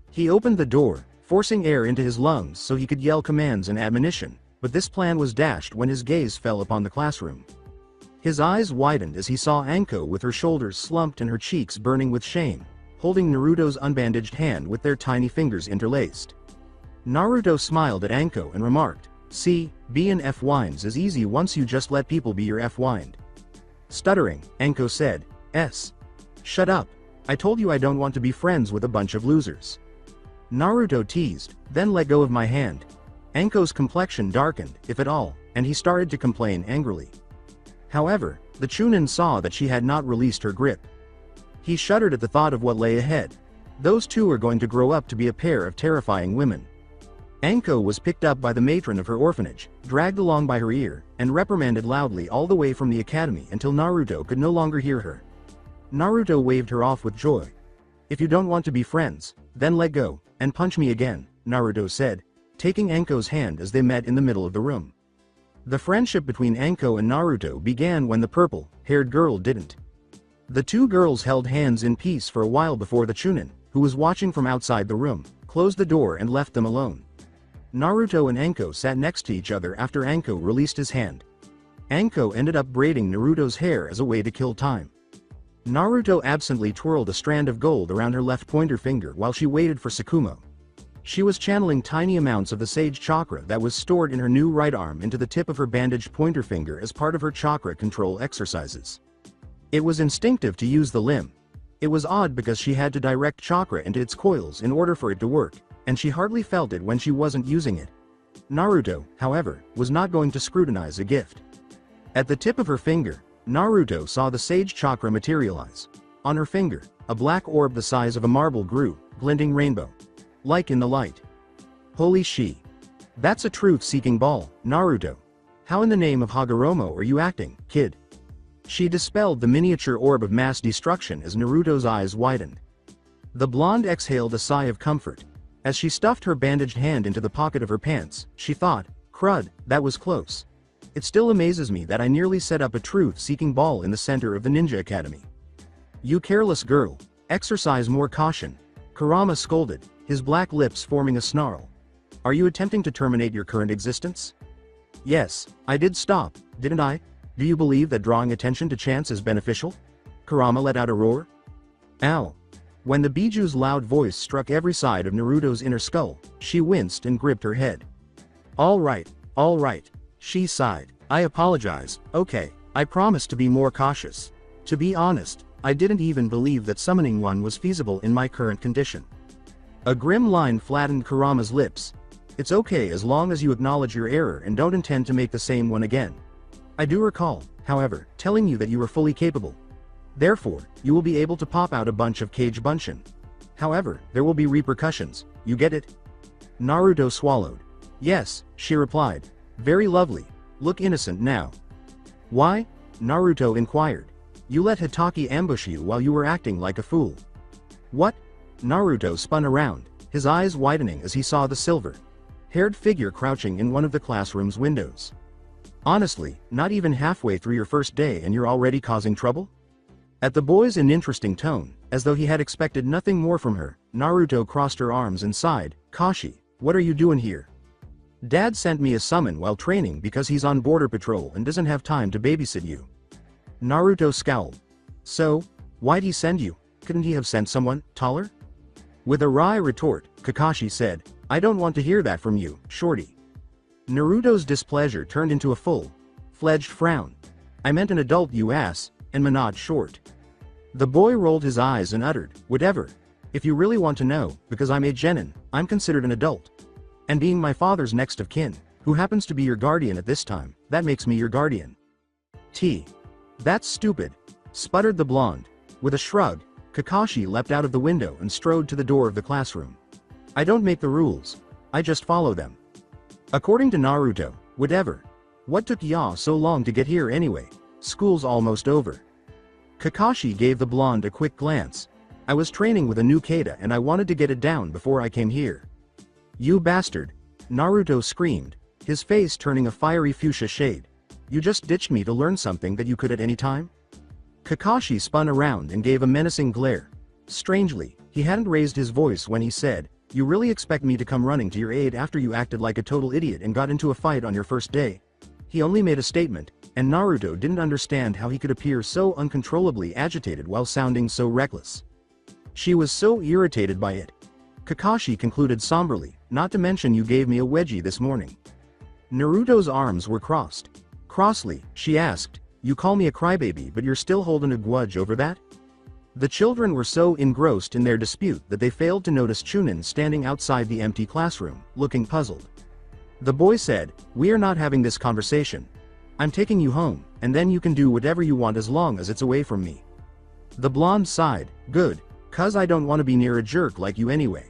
He opened the door, forcing air into his lungs so he could yell commands and admonition, but this plan was dashed when his gaze fell upon the classroom. His eyes widened as he saw Anko with her shoulders slumped and her cheeks burning with shame, holding Naruto's unbandaged hand with their tiny fingers interlaced. Naruto smiled at Anko and remarked, "See, being F-wines is easy once you just let people be your F-wined." Stuttering, Anko said, "Shut up. I told you I don't want to be friends with a bunch of losers." Naruto teased, "Then let go of my hand." Anko's complexion darkened, if at all, and he started to complain angrily. However, the Chunin saw that she had not released her grip. He shuddered at the thought of what lay ahead. Those two are going to grow up to be a pair of terrifying women. Anko was picked up by the matron of her orphanage, dragged along by her ear, and reprimanded loudly all the way from the academy until Naruto could no longer hear her. Naruto waved her off with joy. "If you don't want to be friends, then let go, and punch me again," Naruto said, taking Anko's hand as they met in the middle of the room. The friendship between Anko and Naruto began when the purple-haired girl didn't. The two girls held hands in peace for a while before the Chunin, who was watching from outside the room, closed the door and left them alone. Naruto and Anko sat next to each other after Anko released his hand. Anko ended up braiding Naruto's hair as a way to kill time. Naruto absently twirled a strand of gold around her left pointer finger while she waited for Sakumo. She was channeling tiny amounts of the sage chakra that was stored in her new right arm into the tip of her bandaged pointer finger as part of her chakra control exercises. It was instinctive to use the limb. It was odd because she had to direct chakra into its coils in order for it to work, and she hardly felt it when she wasn't using it. Naruto, however, was not going to scrutinize a gift. At the tip of her finger, Naruto saw the sage chakra materialize. On her finger, a black orb the size of a marble grew, glinting rainbow. Like in the light. Holy she. That's a truth-seeking ball, Naruto. How in the name of Hagoromo are you acting, kid? She dispelled the miniature orb of mass destruction as Naruto's eyes widened. The blonde exhaled a sigh of comfort. As she stuffed her bandaged hand into the pocket of her pants, she thought, crud, that was close. It still amazes me that I nearly set up a truth-seeking ball in the center of the Ninja Academy. You careless girl, exercise more caution, Kurama scolded, his black lips forming a snarl. Are you attempting to terminate your current existence? Yes, I did stop, didn't I? Do you believe that drawing attention to chance is beneficial? Kurama let out a roar. Ow. When the Biju's loud voice struck every side of Naruto's inner skull, she winced and gripped her head. All right, she sighed. I apologize, okay, I promise to be more cautious. To be honest, I didn't even believe that summoning one was feasible in my current condition. A grim line flattened Kurama's lips. It's okay as long as you acknowledge your error and don't intend to make the same one again. I do recall, however, telling you that you were fully capable. Therefore, you will be able to pop out a bunch of Kage Bunshin. However, there will be repercussions, you get it? Naruto swallowed. Yes, she replied. Very lovely, look innocent now. Why? Naruto inquired. You let Hitaki ambush you while you were acting like a fool. What? Naruto spun around, his eyes widening as he saw the silver-haired figure crouching in one of the classroom's windows. Honestly, not even halfway through your first day and you're already causing trouble? At the boy's uninteresting tone, as though he had expected nothing more from her, Naruto crossed her arms and sighed, Kashi, what are you doing here? Dad sent me a summon while training because he's on border patrol and doesn't have time to babysit you. Naruto scowled. So, why'd he send you? Couldn't he have sent someone taller? With a wry retort, Kakashi said, I don't want to hear that from you, shorty. Naruto's displeasure turned into a full-fledged frown. I meant an adult, you ass, and Minato short. The boy rolled his eyes and uttered, whatever. If you really want to know, because I'm a genin, I'm considered an adult. And being my father's next of kin, who happens to be your guardian at this time, that makes me your guardian. That's stupid, sputtered the blonde. With a shrug, Kakashi leapt out of the window and strode to the door of the classroom. I don't make the rules, I just follow them. According to Naruto, whatever. What took ya so long to get here anyway? School's almost over. Kakashi gave the blonde a quick glance. I was training with a new kata and I wanted to get it down before I came here. You bastard! Naruto screamed, his face turning a fiery fuchsia shade. You just ditched me to learn something that you could at any time? Kakashi spun around and gave a menacing glare. Strangely, he hadn't raised his voice when he said, you really expect me to come running to your aid after you acted like a total idiot and got into a fight on your first day? He only made a statement, and Naruto didn't understand how he could appear so uncontrollably agitated while sounding so reckless. She was so irritated by it. Kakashi concluded somberly, not to mention you gave me a wedgie this morning. Naruto's arms were crossed. Crossly, she asked, you call me a crybaby but you're still holding a grudge over that? The children were so engrossed in their dispute that they failed to notice Chunin standing outside the empty classroom, looking puzzled. The boy said, we are not having this conversation. I'm taking you home, and then you can do whatever you want as long as it's away from me. The blonde sighed, good, 'cause I don't want to be near a jerk like you anyway.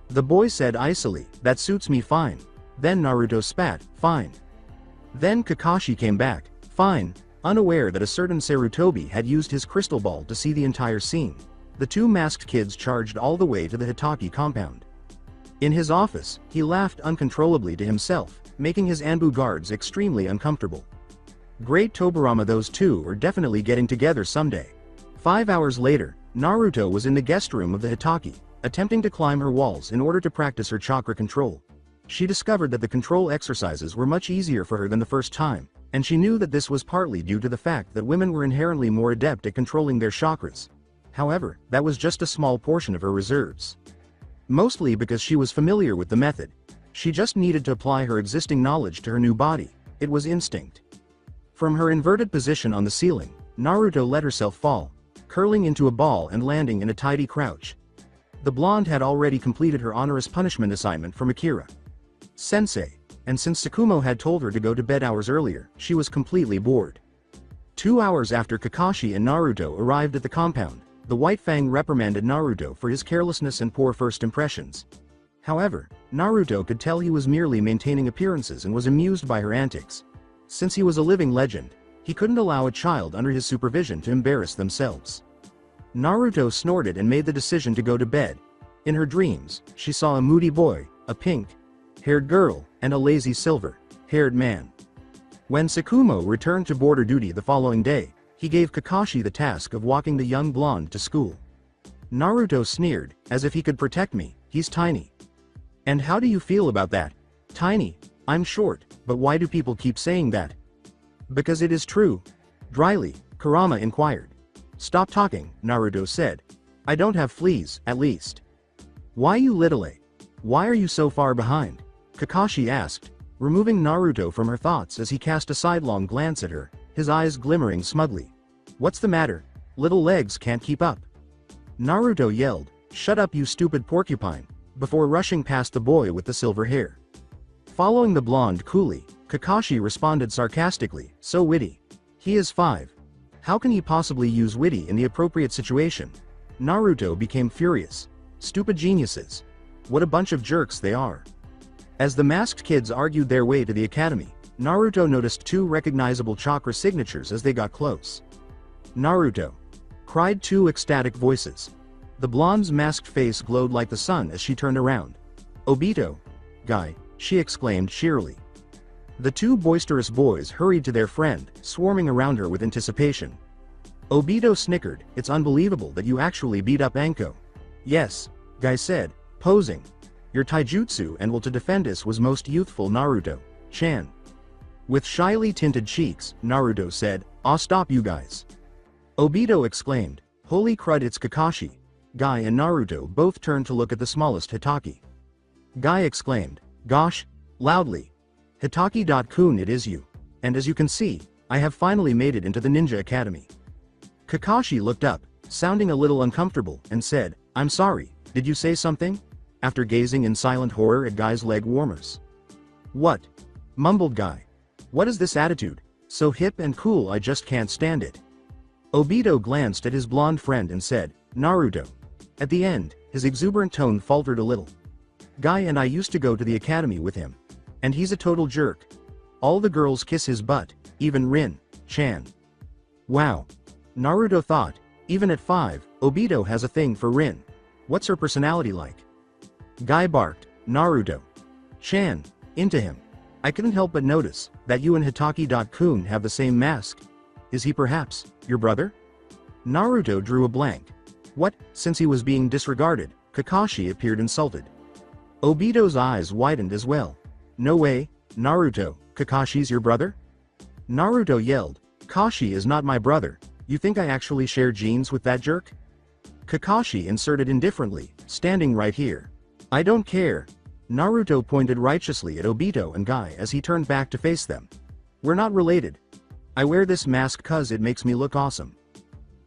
The boy said icily, that suits me fine. Then Naruto spat, fine. Then Kakashi came back, fine, unaware that a certain Sarutobi had used his crystal ball to see the entire scene. The two masked kids charged all the way to the Hitaki compound. In his office, he laughed uncontrollably to himself, making his Anbu guards extremely uncomfortable. Great Tobirama, those two are definitely getting together someday. 5 hours later, Naruto was in the guest room of the Hitaki, attempting to climb her walls in order to practice her chakra control. She discovered that the control exercises were much easier for her than the first time, and she knew that this was partly due to the fact that women were inherently more adept at controlling their chakras. However, that was just a small portion of her reserves. Mostly because she was familiar with the method. She just needed to apply her existing knowledge to her new body. It was instinct. From her inverted position on the ceiling, Naruto let herself fall, curling into a ball and landing in a tidy crouch. The blonde had already completed her onerous punishment assignment from Akira Sensei, and since Tsukumo had told her to go to bed hours earlier, she was completely bored. 2 hours after Kakashi and Naruto arrived at the compound, the White Fang reprimanded Naruto for his carelessness and poor first impressions. However, Naruto could tell he was merely maintaining appearances and was amused by her antics. Since he was a living legend, he couldn't allow a child under his supervision to embarrass themselves. Naruto snorted and made the decision to go to bed. In her dreams, she saw a moody boy, a pink-haired girl, and a lazy silver-haired man. When Tsukumo returned to border duty the following day, he gave Kakashi the task of walking the young blonde to school. Naruto sneered, as if he could protect me, he's tiny. And how do you feel about that? Tiny? I'm short, but why do people keep saying that? Because it is true. Dryly, Kurama inquired. Stop talking, Naruto said. I don't have fleas, at least. Why you little? Why are you so far behind? Kakashi asked, removing Naruto from her thoughts as he cast a sidelong glance at her, his eyes glimmering smugly. What's the matter? Little legs can't keep up. Naruto yelled, shut up you stupid porcupine, before rushing past the boy with the silver hair. Following the blonde coolly, Kakashi responded sarcastically, so witty. He is 5. How can he possibly use witty in the appropriate situation? Naruto became furious. Stupid geniuses. What a bunch of jerks they are. As the masked kids argued their way to the academy, Naruto noticed 2 recognizable chakra signatures as they got close. Naruto! Cried 2 ecstatic voices. The blonde's masked face glowed like the sun as she turned around. Obito! Guy! She exclaimed cheerily. The 2 boisterous boys hurried to their friend, swarming around her with anticipation. Obito snickered, it's unbelievable that you actually beat up Anko. Yes, Guy said, posing. Your taijutsu and will to defend us was most youthful Naruto-chan. With shyly tinted cheeks, Naruto said, I'll stop you guys. Obito exclaimed, holy crud it's Kakashi. Guy and Naruto both turned to look at the smallest Hitaki. Guy exclaimed, gosh, loudly. Hitaki-kun it is you. And as you can see, I have finally made it into the ninja academy. Kakashi looked up, sounding a little uncomfortable, and said, I'm sorry, did you say something? After gazing in silent horror at Guy's leg warmers. What? Mumbled Guy. What is this attitude? So hip and cool I just can't stand it. Obito glanced at his blonde friend and said, Naruto. At the end, his exuberant tone faltered a little. Guy and I used to go to the academy with him. And he's a total jerk. All the girls kiss his butt, even Rin-chan. Wow. Naruto thought, even at 5, Obito has a thing for Rin. What's her personality like? Guy barked, Naruto-chan, into him. I couldn't help but notice that you and Hitaki-kun have the same mask. Is he perhaps your brother? Naruto drew a blank. What? Since he was being disregarded, Kakashi appeared insulted. Obito's eyes widened as well. No way, Naruto, Kakashi's your brother? Naruto yelled, Kashi is not my brother, you think I actually share genes with that jerk? Kakashi inserted indifferently, standing right here. I don't care. Naruto pointed righteously at Obito and Guy as he turned back to face them. We're not related. I wear this mask cause it makes me look awesome.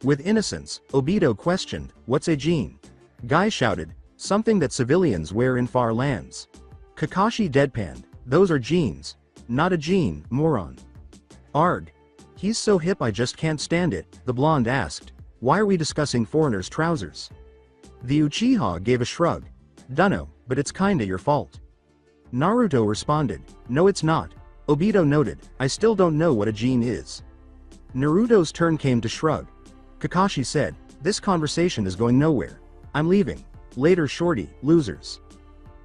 With innocence, Obito questioned, what's a gene? Guy shouted, something that civilians wear in far lands. Kakashi deadpanned, those are genes. Not a gene, moron. Arg. He's so hip I just can't stand it, the blonde asked. Why are we discussing foreigners' trousers? The Uchiha gave a shrug. Dunno, but it's kinda your fault. Naruto responded, no it's not. Obito noted, I still don't know what a gene is. Naruto's turn came to shrug. Kakashi said, this conversation is going nowhere. I'm leaving. Later shorty, losers.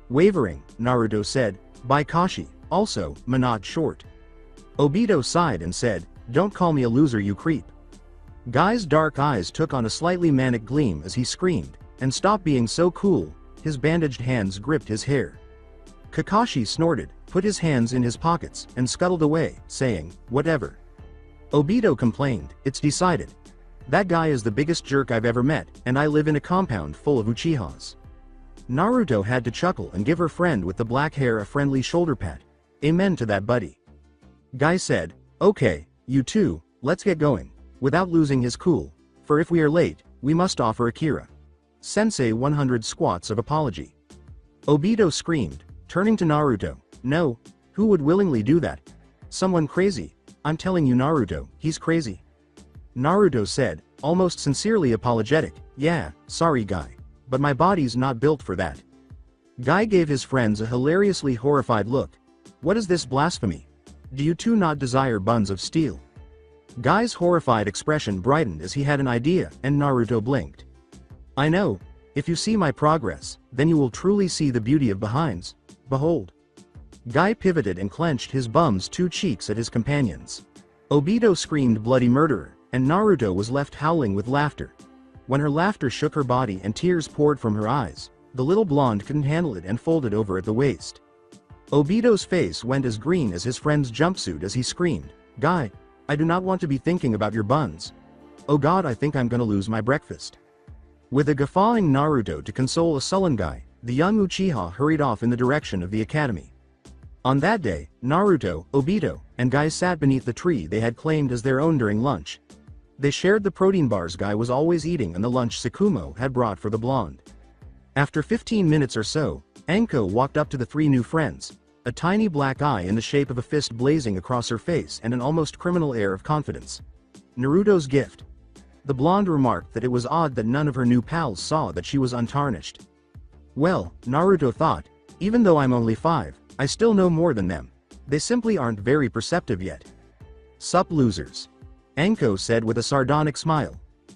Wavering, Naruto said, bye Kashi, also, Minato short. Obito sighed and said, don't call me a loser you creep. Guy's dark eyes took on a slightly manic gleam as he screamed, and stop being so cool, his bandaged hands gripped his hair. Kakashi snorted, put his hands in his pockets, and scuttled away, saying, whatever. Obito complained, it's decided. That guy is the biggest jerk I've ever met, and I live in a compound full of Uchihas. Naruto had to chuckle and give her friend with the black hair a friendly shoulder pat. Amen to that, buddy. Guy said, okay, you two, let's get going, without losing his cool, for if we are late, we must offer Akira Sensei 100 squats of apology. Obito screamed, turning to Naruto, no, who would willingly do that? Someone crazy, I'm telling you Naruto, he's crazy. Naruto said, almost sincerely apologetic, yeah, sorry Guy, but my body's not built for that. Guy gave his friends a hilariously horrified look. What is this blasphemy? Do you two not desire buns of steel? Guy's horrified expression brightened as he had an idea, and Naruto blinked. I know, if you see my progress, then you will truly see the beauty of behinds. Behold. Guy pivoted and clenched his bum's two cheeks at his companions. Obito screamed bloody murderer, and Naruto was left howling with laughter. When her laughter shook her body and tears poured from her eyes, the little blonde couldn't handle it and folded over at the waist. Obito's face went as green as his friend's jumpsuit as he screamed, Guy, I do not want to be thinking about your buns. Oh god, I think I'm gonna lose my breakfast. With a guffawing Naruto to console a sullen Guy, the young Uchiha hurried off in the direction of the academy. On that day, Naruto, Obito, and Guy sat beneath the tree they had claimed as their own during lunch. They shared the protein bars Guy was always eating and the lunch Tsukumo had brought for the blonde. After 15 minutes or so, Anko walked up to the three new friends, a tiny black eye in the shape of a fist blazing across her face and an almost criminal air of confidence. Naruto's gift. The blonde remarked that it was odd that none of her new pals saw that she was untarnished. Well, Naruto thought, even though I'm only 5, I still know more than them. They simply aren't very perceptive yet. Sup losers. Anko said with a sardonic smile.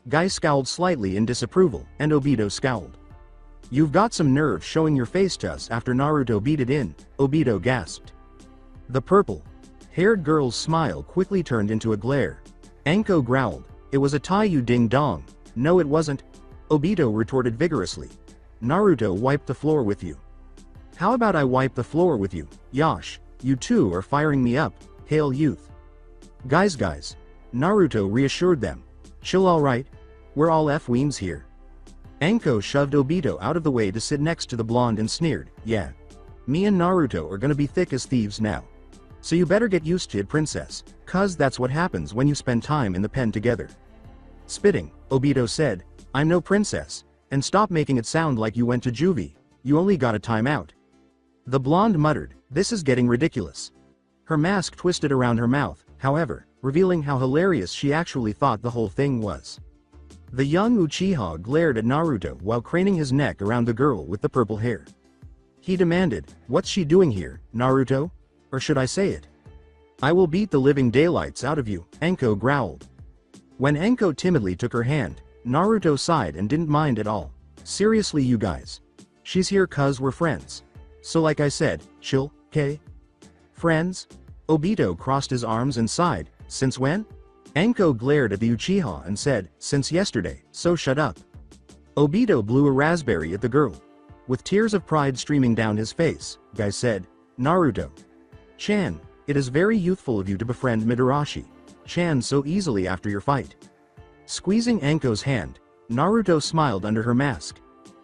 Guy scowled slightly in disapproval, and Obito scowled. You've got some nerve showing your face to us after Naruto beat it in, Obito gasped. The purple-haired girl's smile quickly turned into a glare. Anko growled, it was a tie you ding dong. No it wasn't. Obito retorted vigorously. Naruto wiped the floor with you. How about I wipe the floor with you, Yash, you two are firing me up, hail youth. Guys. Naruto reassured them. Chill alright? We're all F-weems here. Anko shoved Obito out of the way to sit next to the blonde and sneered, yeah. Me and Naruto are gonna be thick as thieves now. So you better get used to it princess, cuz that's what happens when you spend time in the pen together. Spitting, Obito said, I'm no princess, and stop making it sound like you went to juvie, you only got a timeout. The blonde muttered, this is getting ridiculous. Her mask twisted around her mouth, however, revealing how hilarious she actually thought the whole thing was. The young Uchiha glared at Naruto while craning his neck around the girl with the purple hair. He demanded, what's she doing here, Naruto? Or should I say it? I will beat the living daylights out of you, Anko growled. When Anko timidly took her hand, Naruto sighed and didn't mind at all. Seriously you guys. She's here cuz we're friends. So like I said, chill, kay? Friends? Obito crossed his arms and sighed, since when? Anko glared at the Uchiha and said, since yesterday, so shut up. Obito blew a raspberry at the girl. With tears of pride streaming down his face, Guy said, Naruto-chan, it is very youthful of you to befriend Midarashi-chan so easily after your fight. Squeezing Anko's hand, Naruto smiled under her mask.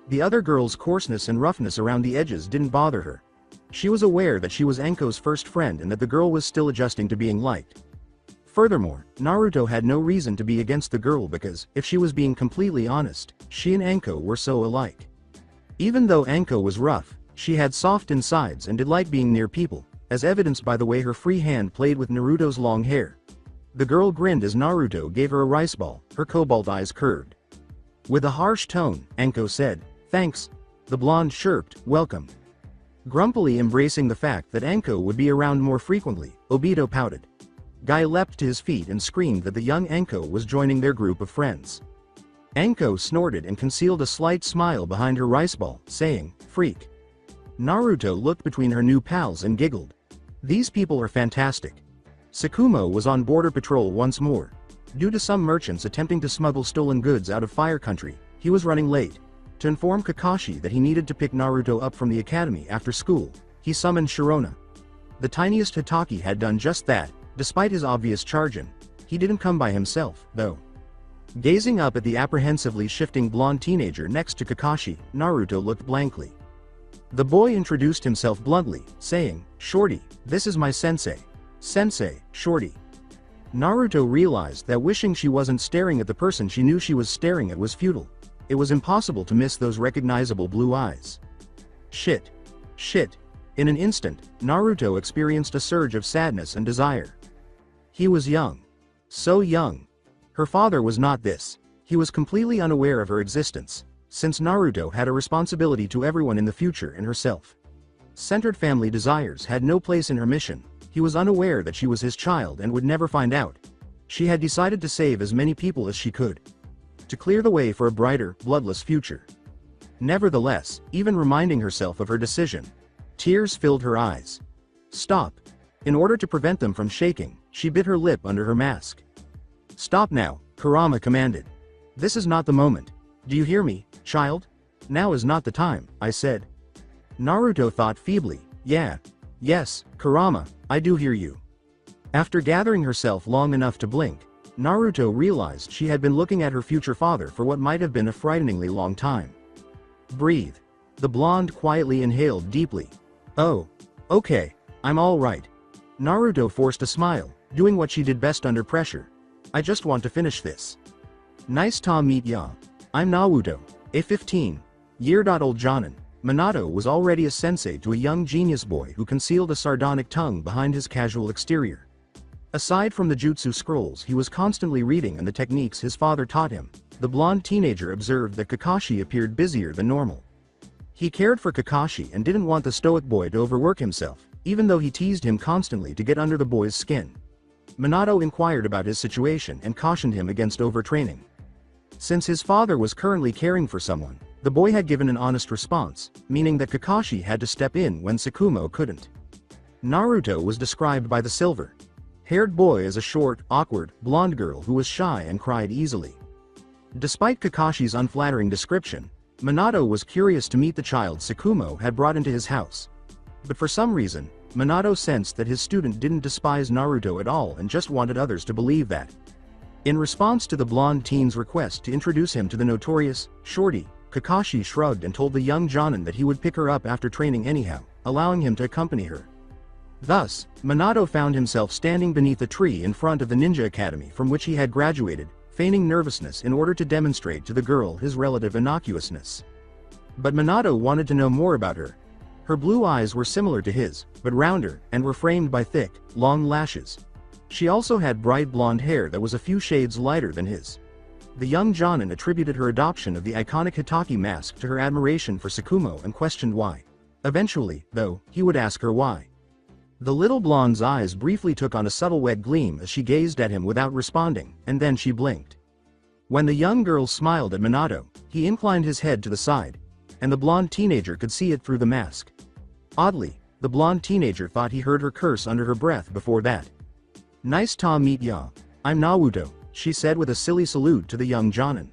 The other girl's coarseness and roughness around the edges didn't bother her. She was aware that she was Anko's first friend and that the girl was still adjusting to being liked. Furthermore, Naruto had no reason to be against the girl because, if she was being completely honest, she and Anko were so alike. Even though Anko was rough, she had soft insides and did like being near people, as evidenced by the way her free hand played with Naruto's long hair. The girl grinned as Naruto gave her a rice ball, her cobalt eyes curved. With a harsh tone, Anko said, thanks. The blonde chirped, welcome. Grumpily embracing the fact that Anko would be around more frequently, Obito pouted. Guy leapt to his feet and screamed that the young Anko was joining their group of friends. Anko snorted and concealed a slight smile behind her rice ball, saying, freak. Naruto looked between her new pals and giggled. These people are fantastic. Tsukumo was on border patrol once more. Due to some merchants attempting to smuggle stolen goods out of Fire Country, he was running late. To inform Kakashi that he needed to pick Naruto up from the academy after school, he summoned Sharona. The tiniest Hitaki had done just that. Despite his obvious charge-in, he didn't come by himself, though. Gazing up at the apprehensively shifting blonde teenager next to Kakashi, Naruto looked blankly. The boy introduced himself bluntly, saying, "Shorty, this is my sensei." "Sensei, Shorty." Naruto realized that wishing she wasn't staring at the person she knew she was staring at was futile. It was impossible to miss those recognizable blue eyes. Shit. Shit. In an instant, Naruto experienced a surge of sadness and desire. He was young. So young. Her father was not this. He was completely unaware of her existence, since Naruto had a responsibility to everyone in the future and herself. Centered family desires had no place in her mission. He was unaware that she was his child and would never find out. She had decided to save as many people as she could, to clear the way for a brighter, bloodless future. Nevertheless, even reminding herself of her decision, tears filled her eyes. Stop. In order to prevent them from shaking, she bit her lip under her mask. Stop now, Kurama commanded. This is not the moment. Do you hear me, child? Now is not the time, I said. Naruto thought feebly, yes, Kurama, I do hear you. After gathering herself long enough to blink, Naruto realized she had been looking at her future father for what might have been a frighteningly long time. Breathe. The blonde quietly inhaled deeply. Oh, okay, I'm all right. Naruto forced a smile, doing what she did best under pressure. I just want to finish this. Nice to meet ya. I'm Naruto, a 15-year-old Jonin. Minato was already a sensei to a young genius boy who concealed a sardonic tongue behind his casual exterior. Aside from the jutsu scrolls he was constantly reading and the techniques his father taught him, the blonde teenager observed that Kakashi appeared busier than normal. He cared for Kakashi and didn't want the stoic boy to overwork himself, even though he teased him constantly to get under the boy's skin. Minato inquired about his situation and cautioned him against overtraining. Since his father was currently caring for someone, the boy had given an honest response, meaning that Kakashi had to step in when Tsukumo couldn't. Naruto was described by the silver-haired boy as a short, awkward, blonde girl who was shy and cried easily. Despite Kakashi's unflattering description, Minato was curious to meet the child Tsukumo had brought into his house. But for some reason, Minato sensed that his student didn't despise Naruto at all and just wanted others to believe that. In response to the blonde teen's request to introduce him to the notorious Shorty, Kakashi shrugged and told the young Jonin that he would pick her up after training anyhow, allowing him to accompany her. Thus, Minato found himself standing beneath a tree in front of the ninja academy from which he had graduated, feigning nervousness in order to demonstrate to the girl his relative innocuousness. But Minato wanted to know more about her. Her blue eyes were similar to his, but rounder, and were framed by thick, long lashes. She also had bright blonde hair that was a few shades lighter than his. The young Jonin attributed her adoption of the iconic Hokage mask to her admiration for Tsukumo and questioned why. Eventually, though, he would ask her why. The little blonde's eyes briefly took on a subtle red gleam as she gazed at him without responding, and then she blinked. When the young girl smiled at Minato, he inclined his head to the side, and the blonde teenager could see it through the mask. Oddly, the blonde teenager thought he heard her curse under her breath before that. Nice to meet ya. I'm Naruto, she said with a silly salute to the young Jonin.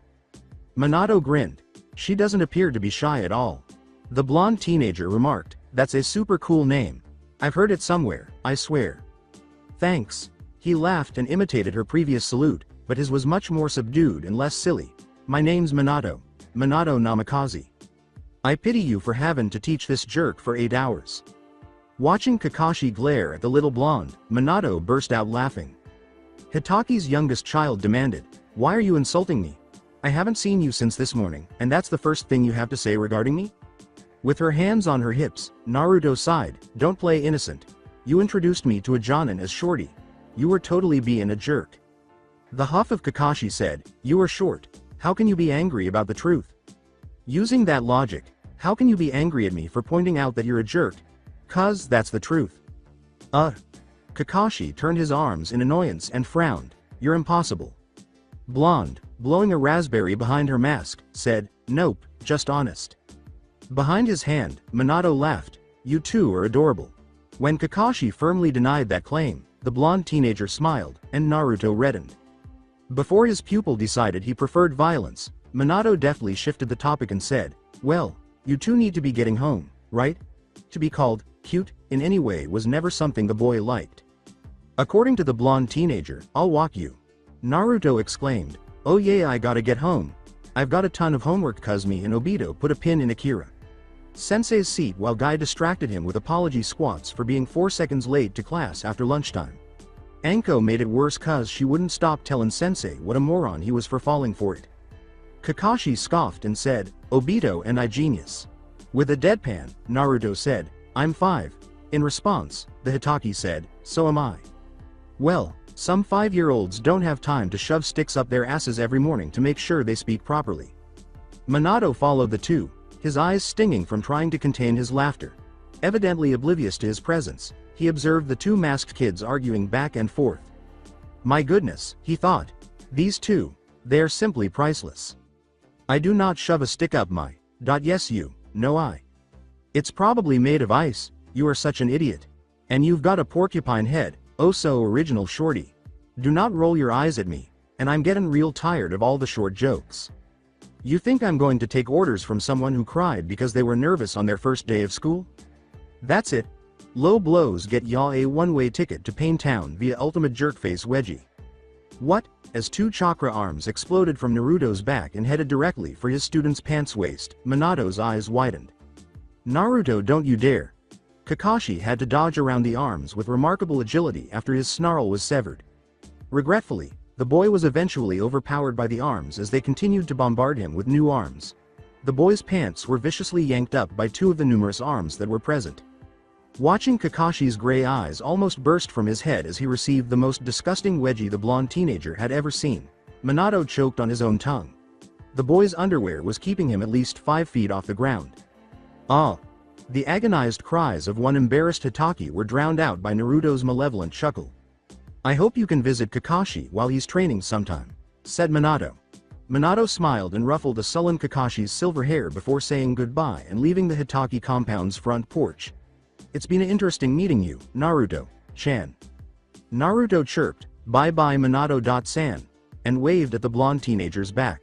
Minato grinned. She doesn't appear to be shy at all. The blonde teenager remarked, that's a super cool name. I've heard it somewhere, I swear. Thanks. He laughed and imitated her previous salute, but his was much more subdued and less silly. My name's Minato. Minato Namikaze. I pity you for having to teach this jerk for 8 hours. Watching Kakashi glare at the little blonde, Minato burst out laughing. Hitaki's youngest child demanded, why are you insulting me? I haven't seen you since this morning, and that's the first thing you have to say regarding me? With her hands on her hips, Naruto sighed, don't play innocent. You introduced me to a Jonin as Shorty. You were totally being a jerk. The huff of Kakashi said, you are short. How can you be angry about the truth? Using that logic, how can you be angry at me for pointing out that you're a jerk? 'Cause that's the truth. Kakashi turned his arms in annoyance and frowned. You're impossible. Blonde, blowing a raspberry behind her mask, said, nope, just honest. Behind his hand, Minato laughed. You two are adorable. When Kakashi firmly denied that claim, the blonde teenager smiled, and Naruto reddened. Before his pupil decided he preferred violence, Minato deftly shifted the topic and said, well, you two need to be getting home, right? To be called cute in any way was never something the boy liked. According to the blonde teenager, I'll walk you. Naruto exclaimed, oh yeah, I gotta get home. I've got a ton of homework. Kazumi and Obito put a pin in Akira. Sensei's seat while Guy distracted him with apology squats for being 4 seconds late to class after lunchtime. Anko made it worse cause she wouldn't stop telling Sensei what a moron he was for falling for it. Kakashi scoffed and said, "Obito and I genius." With a deadpan, Naruto said, "I'm 5. In response, the Hokage said, "So am I." Well, some 5-year-olds don't have time to shove sticks up their asses every morning to make sure they speak properly. Minato followed the two, his eyes stinging from trying to contain his laughter. Evidently oblivious to his presence, he observed the two masked kids arguing back and forth. My goodness, he thought. These two, they're simply priceless. I do not shove a stick up my. Yes you, no I. It's probably made of ice, you are such an idiot. And you've got a porcupine head, oh so original shorty. Do not roll your eyes at me, and I'm getting real tired of all the short jokes. You think I'm going to take orders from someone who cried because they were nervous on their first day of school? That's it. Low blows get y'all a one-way ticket to Pain Town via Ultimate Jerkface Wedgie. What? As 2 chakra arms exploded from Naruto's back and headed directly for his student's pants waist, Minato's eyes widened. Naruto, don't you dare. Kakashi had to dodge around the arms with remarkable agility after his snarl was severed. Regretfully, the boy was eventually overpowered by the arms as they continued to bombard him with new arms. The boy's pants were viciously yanked up by 2 of the numerous arms that were present. Watching Kakashi's gray eyes almost burst from his head as he received the most disgusting wedgie the blonde teenager had ever seen, Minato choked on his own tongue. The boy's underwear was keeping him at least 5 feet off the ground. Ah! The agonized cries of one embarrassed Hokage were drowned out by Naruto's malevolent chuckle. I hope you can visit Kakashi while he's training sometime, said Minato. Minato smiled and ruffled a sullen Kakashi's silver hair before saying goodbye and leaving the Hokage compound's front porch. It's been interesting meeting you, Naruto-chan. Naruto chirped, bye-bye Minato-san, and waved at the blonde teenager's back.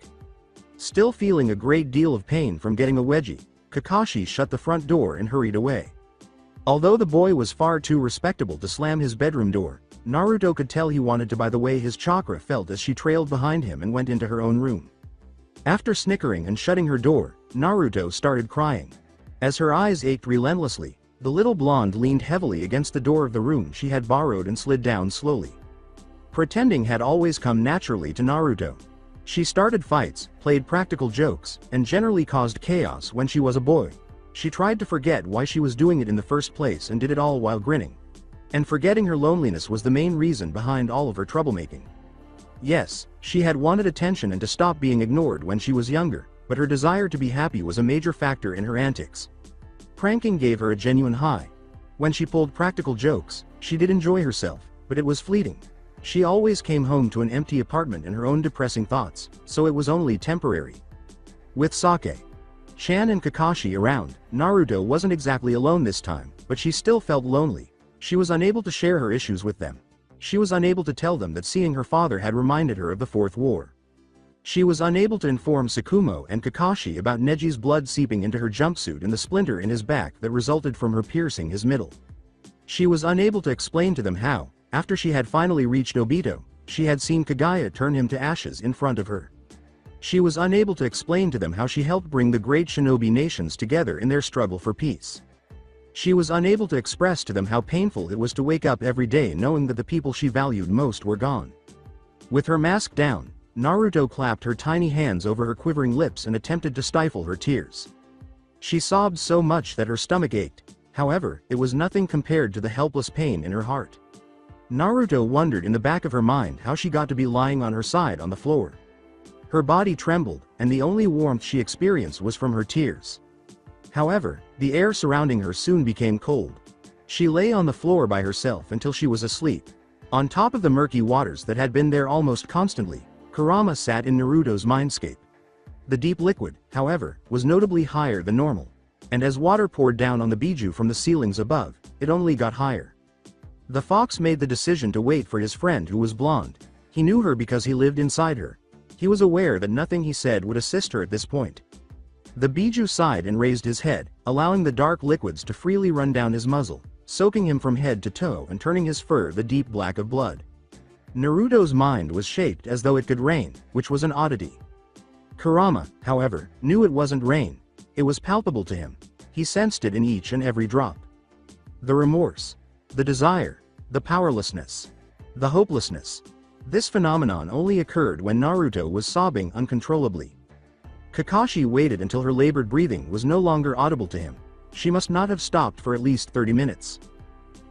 Still feeling a great deal of pain from getting a wedgie, Kakashi shut the front door and hurried away. Although the boy was far too respectable to slam his bedroom door, Naruto could tell he wanted to by the way his chakra felt as she trailed behind him and went into her own room. After snickering and shutting her door, Naruto started crying. As her eyes ached relentlessly, the little blonde leaned heavily against the door of the room she had borrowed and slid down slowly. Pretending had always come naturally to Naruto. She started fights, played practical jokes, and generally caused chaos when she was a boy. She tried to forget why she was doing it in the first place and did it all while grinning. And forgetting her loneliness was the main reason behind all of her troublemaking. Yes, she had wanted attention and to stop being ignored when she was younger, but her desire to be happy was a major factor in her antics. Pranking gave her a genuine high. When she pulled practical jokes, she did enjoy herself, but it was fleeting. She always came home to an empty apartment and her own depressing thoughts, so it was only temporary. With Sake-chan and Kakashi around, Naruto wasn't exactly alone this time, but she still felt lonely. She was unable to share her issues with them. She was unable to tell them that seeing her father had reminded her of the Fourth War. She was unable to inform Tsukumo and Kakashi about Neji's blood seeping into her jumpsuit and the splinter in his back that resulted from her piercing his middle. She was unable to explain to them how, after she had finally reached Obito, she had seen Kagaya turn him to ashes in front of her. She was unable to explain to them how she helped bring the great shinobi nations together in their struggle for peace. She was unable to express to them how painful it was to wake up every day knowing that the people she valued most were gone. With her mask down, Naruto clapped her tiny hands over her quivering lips and attempted to stifle her tears. She sobbed so much that her stomach ached, however, it was nothing compared to the helpless pain in her heart. Naruto wondered in the back of her mind how she got to be lying on her side on the floor. Her body trembled, and the only warmth she experienced was from her tears. However, the air surrounding her soon became cold. She lay on the floor by herself until she was asleep. On top of the murky waters that had been there almost constantly, Kurama sat in Naruto's mindscape. The deep liquid, however, was notably higher than normal. And as water poured down on the biju from the ceilings above, it only got higher. The fox made the decision to wait for his friend who was blonde. He knew her because he lived inside her. He was aware that nothing he said would assist her at this point. The biju sighed and raised his head, allowing the dark liquids to freely run down his muzzle, soaking him from head to toe and turning his fur the deep black of blood. Naruto's mind was shaped as though it could rain, which was an oddity. Kurama, however, knew it wasn't rain. It was palpable to him. He sensed it in each and every drop. The remorse. The desire. The powerlessness. The hopelessness. This phenomenon only occurred when Naruto was sobbing uncontrollably. Kakashi waited until her labored breathing was no longer audible to him. She must not have stopped for at least 30 minutes.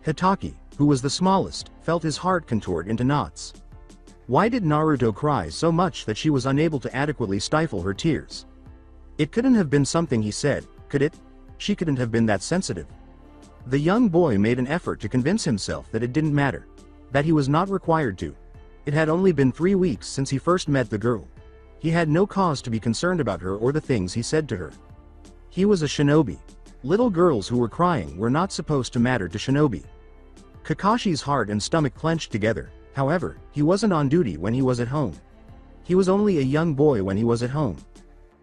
Hitaki, who was the smallest, felt his heart contort into knots. Why did Naruto cry so much that she was unable to adequately stifle her tears? It couldn't have been something he said, could it? She couldn't have been that sensitive. The young boy made an effort to convince himself that it didn't matter, that he was not required to. It had only been 3 weeks since he first met the girl. He had no cause to be concerned about her or the things he said to her. He was a shinobi. Little girls who were crying were not supposed to matter to shinobi. Kakashi's heart and stomach clenched together. However, he wasn't on duty when he was at home. He was only a young boy when he was at home.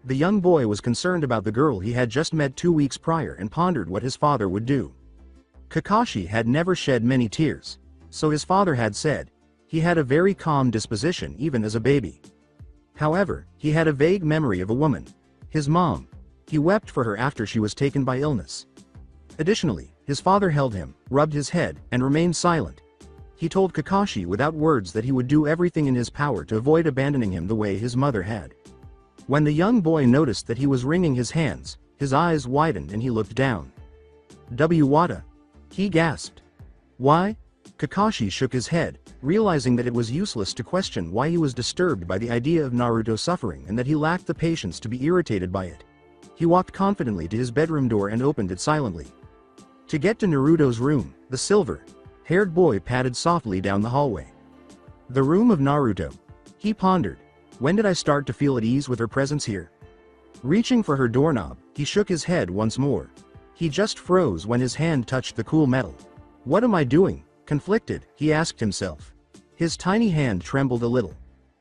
The young boy was concerned about the girl he had just met 2 weeks prior and pondered what his father would do. Kakashi had never shed many tears. So his father had said. He had a very calm disposition even as a baby. However, he had a vague memory of a woman. His mom. He wept for her after she was taken by illness. Additionally, his father held him, rubbed his head, and remained silent. He told Kakashi without words that he would do everything in his power to avoid abandoning him the way his mother had. When the young boy noticed that he was wringing his hands, his eyes widened and he looked down. Wada? He gasped. Why? Kakashi shook his head, realizing that it was useless to question why he was disturbed by the idea of Naruto suffering and that he lacked the patience to be irritated by it. He walked confidently to his bedroom door and opened it silently. To get to Naruto's room, the silver-haired boy padded softly down the hallway. The room of Naruto. He pondered. When did I start to feel at ease with her presence here? Reaching for her doorknob, he shook his head once more. He just froze when his hand touched the cool metal. What am I doing? Conflicted, he asked himself. His tiny hand trembled a little.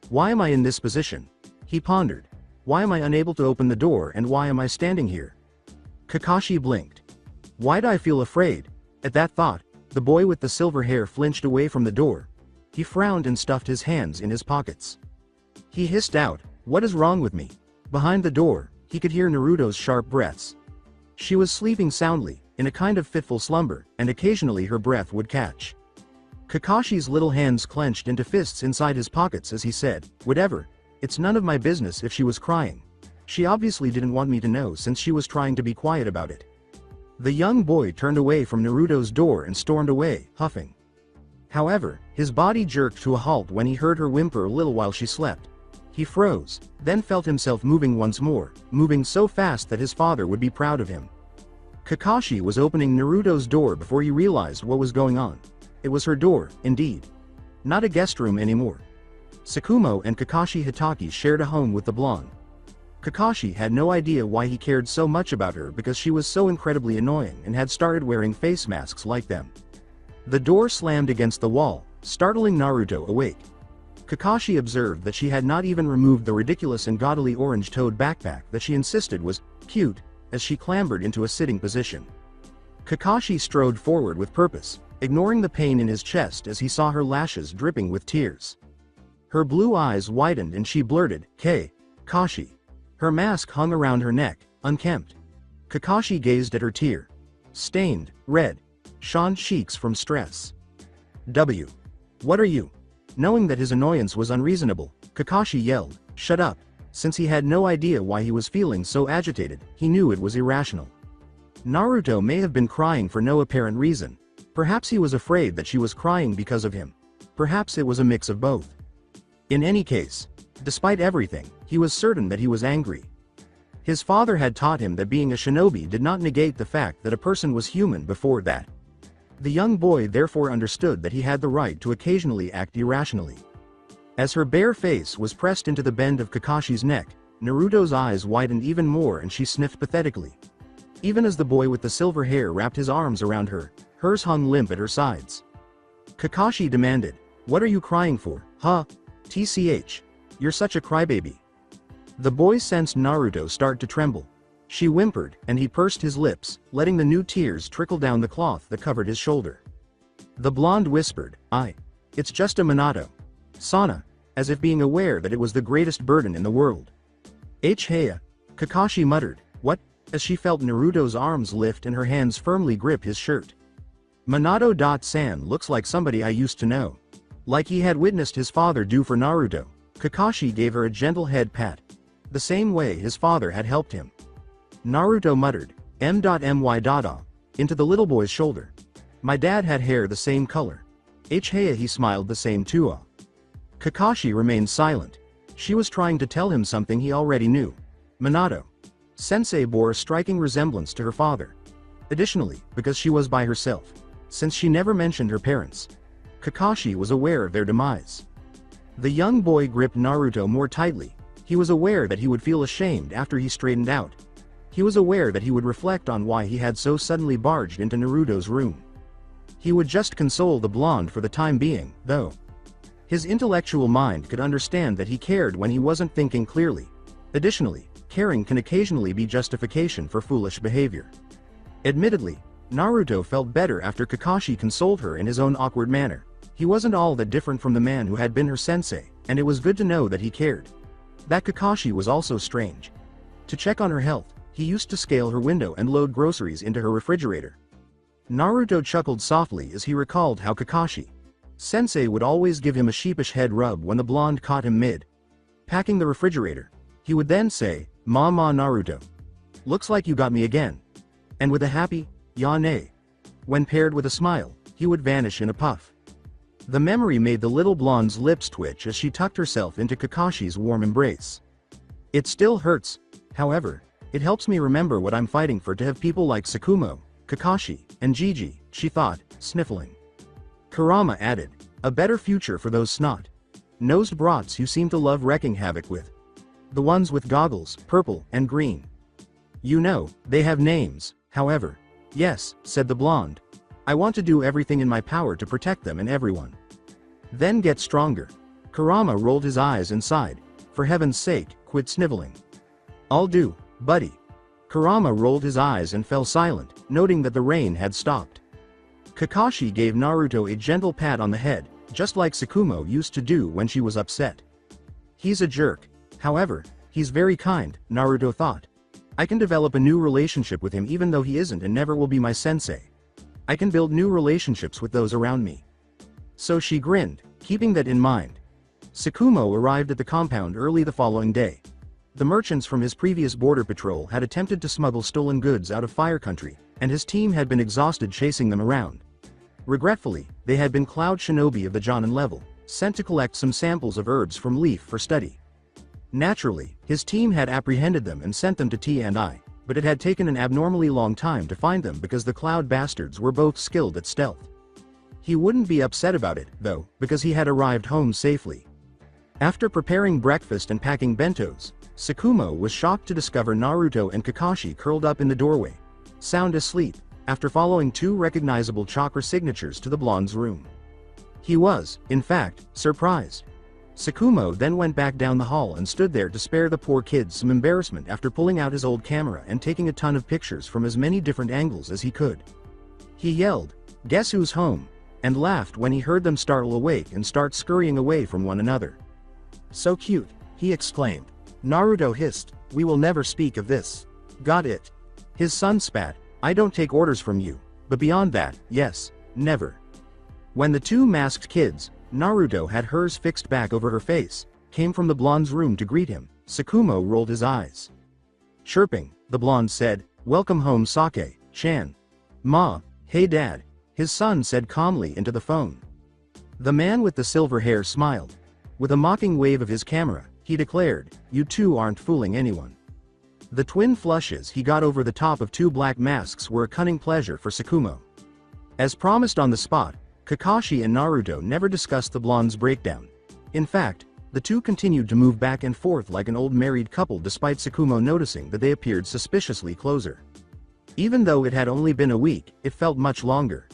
Why am I in this position? He pondered. Why am I unable to open the door and why am I standing here? Kakashi blinked. Why do I feel afraid? At that thought, the boy with the silver hair flinched away from the door. He frowned and stuffed his hands in his pockets. He hissed out, what is wrong with me? Behind the door, he could hear Naruto's sharp breaths. She was sleeping soundly, in a kind of fitful slumber, and occasionally her breath would catch. Kakashi's little hands clenched into fists inside his pockets as he said, whatever, it's none of my business if she was crying. She obviously didn't want me to know since she was trying to be quiet about it. The young boy turned away from Naruto's door and stormed away, huffing. However, his body jerked to a halt when he heard her whimper a little while she slept. He froze, then felt himself moving once more, moving so fast that his father would be proud of him. Kakashi was opening Naruto's door before he realized what was going on. It was her door, indeed. Not a guest room anymore. Tsukumo and Kakashi Hitaki shared a home with the blonde. Kakashi had no idea why he cared so much about her because she was so incredibly annoying and had started wearing face masks like them. The door slammed against the wall, startling Naruto awake. Kakashi observed that she had not even removed the ridiculous and gaudily orange-toed backpack that she insisted was cute, as she clambered into a sitting position. Kakashi strode forward with purpose, ignoring the pain in his chest as he saw her lashes dripping with tears. Her blue eyes widened and she blurted, Kashi. Her mask hung around her neck, unkempt. Kakashi gazed at her tear-stained, red, shone cheeks from stress. What are you? Knowing that his annoyance was unreasonable, Kakashi yelled, shut up. Since he had no idea why he was feeling so agitated, he knew it was irrational. Naruto may have been crying for no apparent reason. Perhaps he was afraid that she was crying because of him. Perhaps it was a mix of both. In any case, despite everything, he was certain that he was angry. His father had taught him that being a shinobi did not negate the fact that a person was human before that. The young boy therefore understood that he had the right to occasionally act irrationally. As her bare face was pressed into the bend of Kakashi's neck, Naruto's eyes widened even more and she sniffed pathetically. Even as the boy with the silver hair wrapped his arms around her, hers hung limp at her sides. Kakashi demanded, what are you crying for, huh? TCH. You're such a crybaby. The boy sensed Naruto start to tremble. She whimpered, and he pursed his lips, letting the new tears trickle down the cloth that covered his shoulder. The blonde whispered, it's just a Minato. Sana, as if being aware that it was the greatest burden in the world. Heya. Kakashi muttered, what? as she felt Naruto's arms lift and her hands firmly grip his shirt. Minato-san looks like somebody I used to know. Like he had witnessed his father do for Naruto, Kakashi gave her a gentle head pat. The same way his father had helped him. Naruto muttered, M.my. into the little boy's shoulder. My dad had hair the same color. Heya he smiled the same too. Kakashi remained silent. She was trying to tell him something he already knew. Minato Sensei bore a striking resemblance to her father. Additionally, because she was by herself, since she never mentioned her parents, Kakashi was aware of their demise. The young boy gripped Naruto more tightly. He was aware that he would feel ashamed after he straightened out. He was aware that he would reflect on why he had so suddenly barged into Naruto's room. He would just console the blonde for the time being, though. His intellectual mind could understand that he cared when he wasn't thinking clearly. Additionally, caring can occasionally be justification for foolish behavior. Admittedly, Naruto felt better after Kakashi consoled her in his own awkward manner. He wasn't all that different from the man who had been her sensei, and it was good to know that he cared. That Kakashi was also strange. To check on her health, he used to scale her window and load groceries into her refrigerator. Naruto chuckled softly as he recalled how Kakashi Sensei would always give him a sheepish head rub when the blonde caught him mid-packing the refrigerator. He would then say, "Ma Naruto. Looks like you got me again." And with a happy, "Ya ne," when paired with a smile, he would vanish in a puff. The memory made the little blonde's lips twitch as she tucked herself into Kakashi's warm embrace. It still hurts, however, it helps me remember what I'm fighting for, to have people like Tsukumo, Kakashi, and Gigi, she thought, sniffling. Kurama added, a better future for those snot-nosed brats you seem to love wrecking havoc with. The ones with goggles, purple and green. You know, they have names, however. Yes, said the blonde. I want to do everything in my power to protect them and everyone. Then get stronger. Kurama rolled his eyes and sighed. For heaven's sake, quit sniveling. I'll do, buddy. Kurama rolled his eyes and fell silent, noting that the rain had stopped. Kakashi gave Naruto a gentle pat on the head, just like Tsukumo used to do when she was upset. He's a jerk. However, he's very kind, Naruto thought. I can develop a new relationship with him even though he isn't and never will be my sensei. I can build new relationships with those around me. So she grinned, keeping that in mind. Tsukumo arrived at the compound early the following day. The merchants from his previous border patrol had attempted to smuggle stolen goods out of Fire Country, and his team had been exhausted chasing them around. Regretfully, they had been Cloud Shinobi of the Jonin level, sent to collect some samples of herbs from Leaf for study. Naturally, his team had apprehended them and sent them to T&I, but it had taken an abnormally long time to find them because the Cloud bastards were both skilled at stealth. He wouldn't be upset about it, though, because he had arrived home safely. After preparing breakfast and packing bentos, Tsukumo was shocked to discover Naruto and Kakashi curled up in the doorway, sound asleep, after following two recognizable chakra signatures to the blonde's room. He was, in fact, surprised. Tsukumo then went back down the hall and stood there to spare the poor kids some embarrassment after pulling out his old camera and taking a ton of pictures from as many different angles as he could. He yelled, "Guess who's home?" and laughed when he heard them startle awake and start scurrying away from one another. "So cute," he exclaimed. Naruto hissed, "We will never speak of this. Got it?" His son spat, "I don't take orders from you, but beyond that, yes, never." When the two masked kids, Naruto had hers fixed back over her face, came from the blonde's room to greet him, Tsukumo rolled his eyes. Chirping, the blonde said, "Welcome home Sake-chan." "Ma, hey dad," his son said calmly into the phone. The man with the silver hair smiled. With a mocking wave of his camera, he declared, "You two aren't fooling anyone." The twin flushes he got over the top of two black masks were a cunning pleasure for Tsukumo. As promised on the spot, Kakashi and Naruto never discussed the blonde's breakdown. In fact, the two continued to move back and forth like an old married couple despite Tsukumo noticing that they appeared suspiciously closer. Even though it had only been a week, it felt much longer.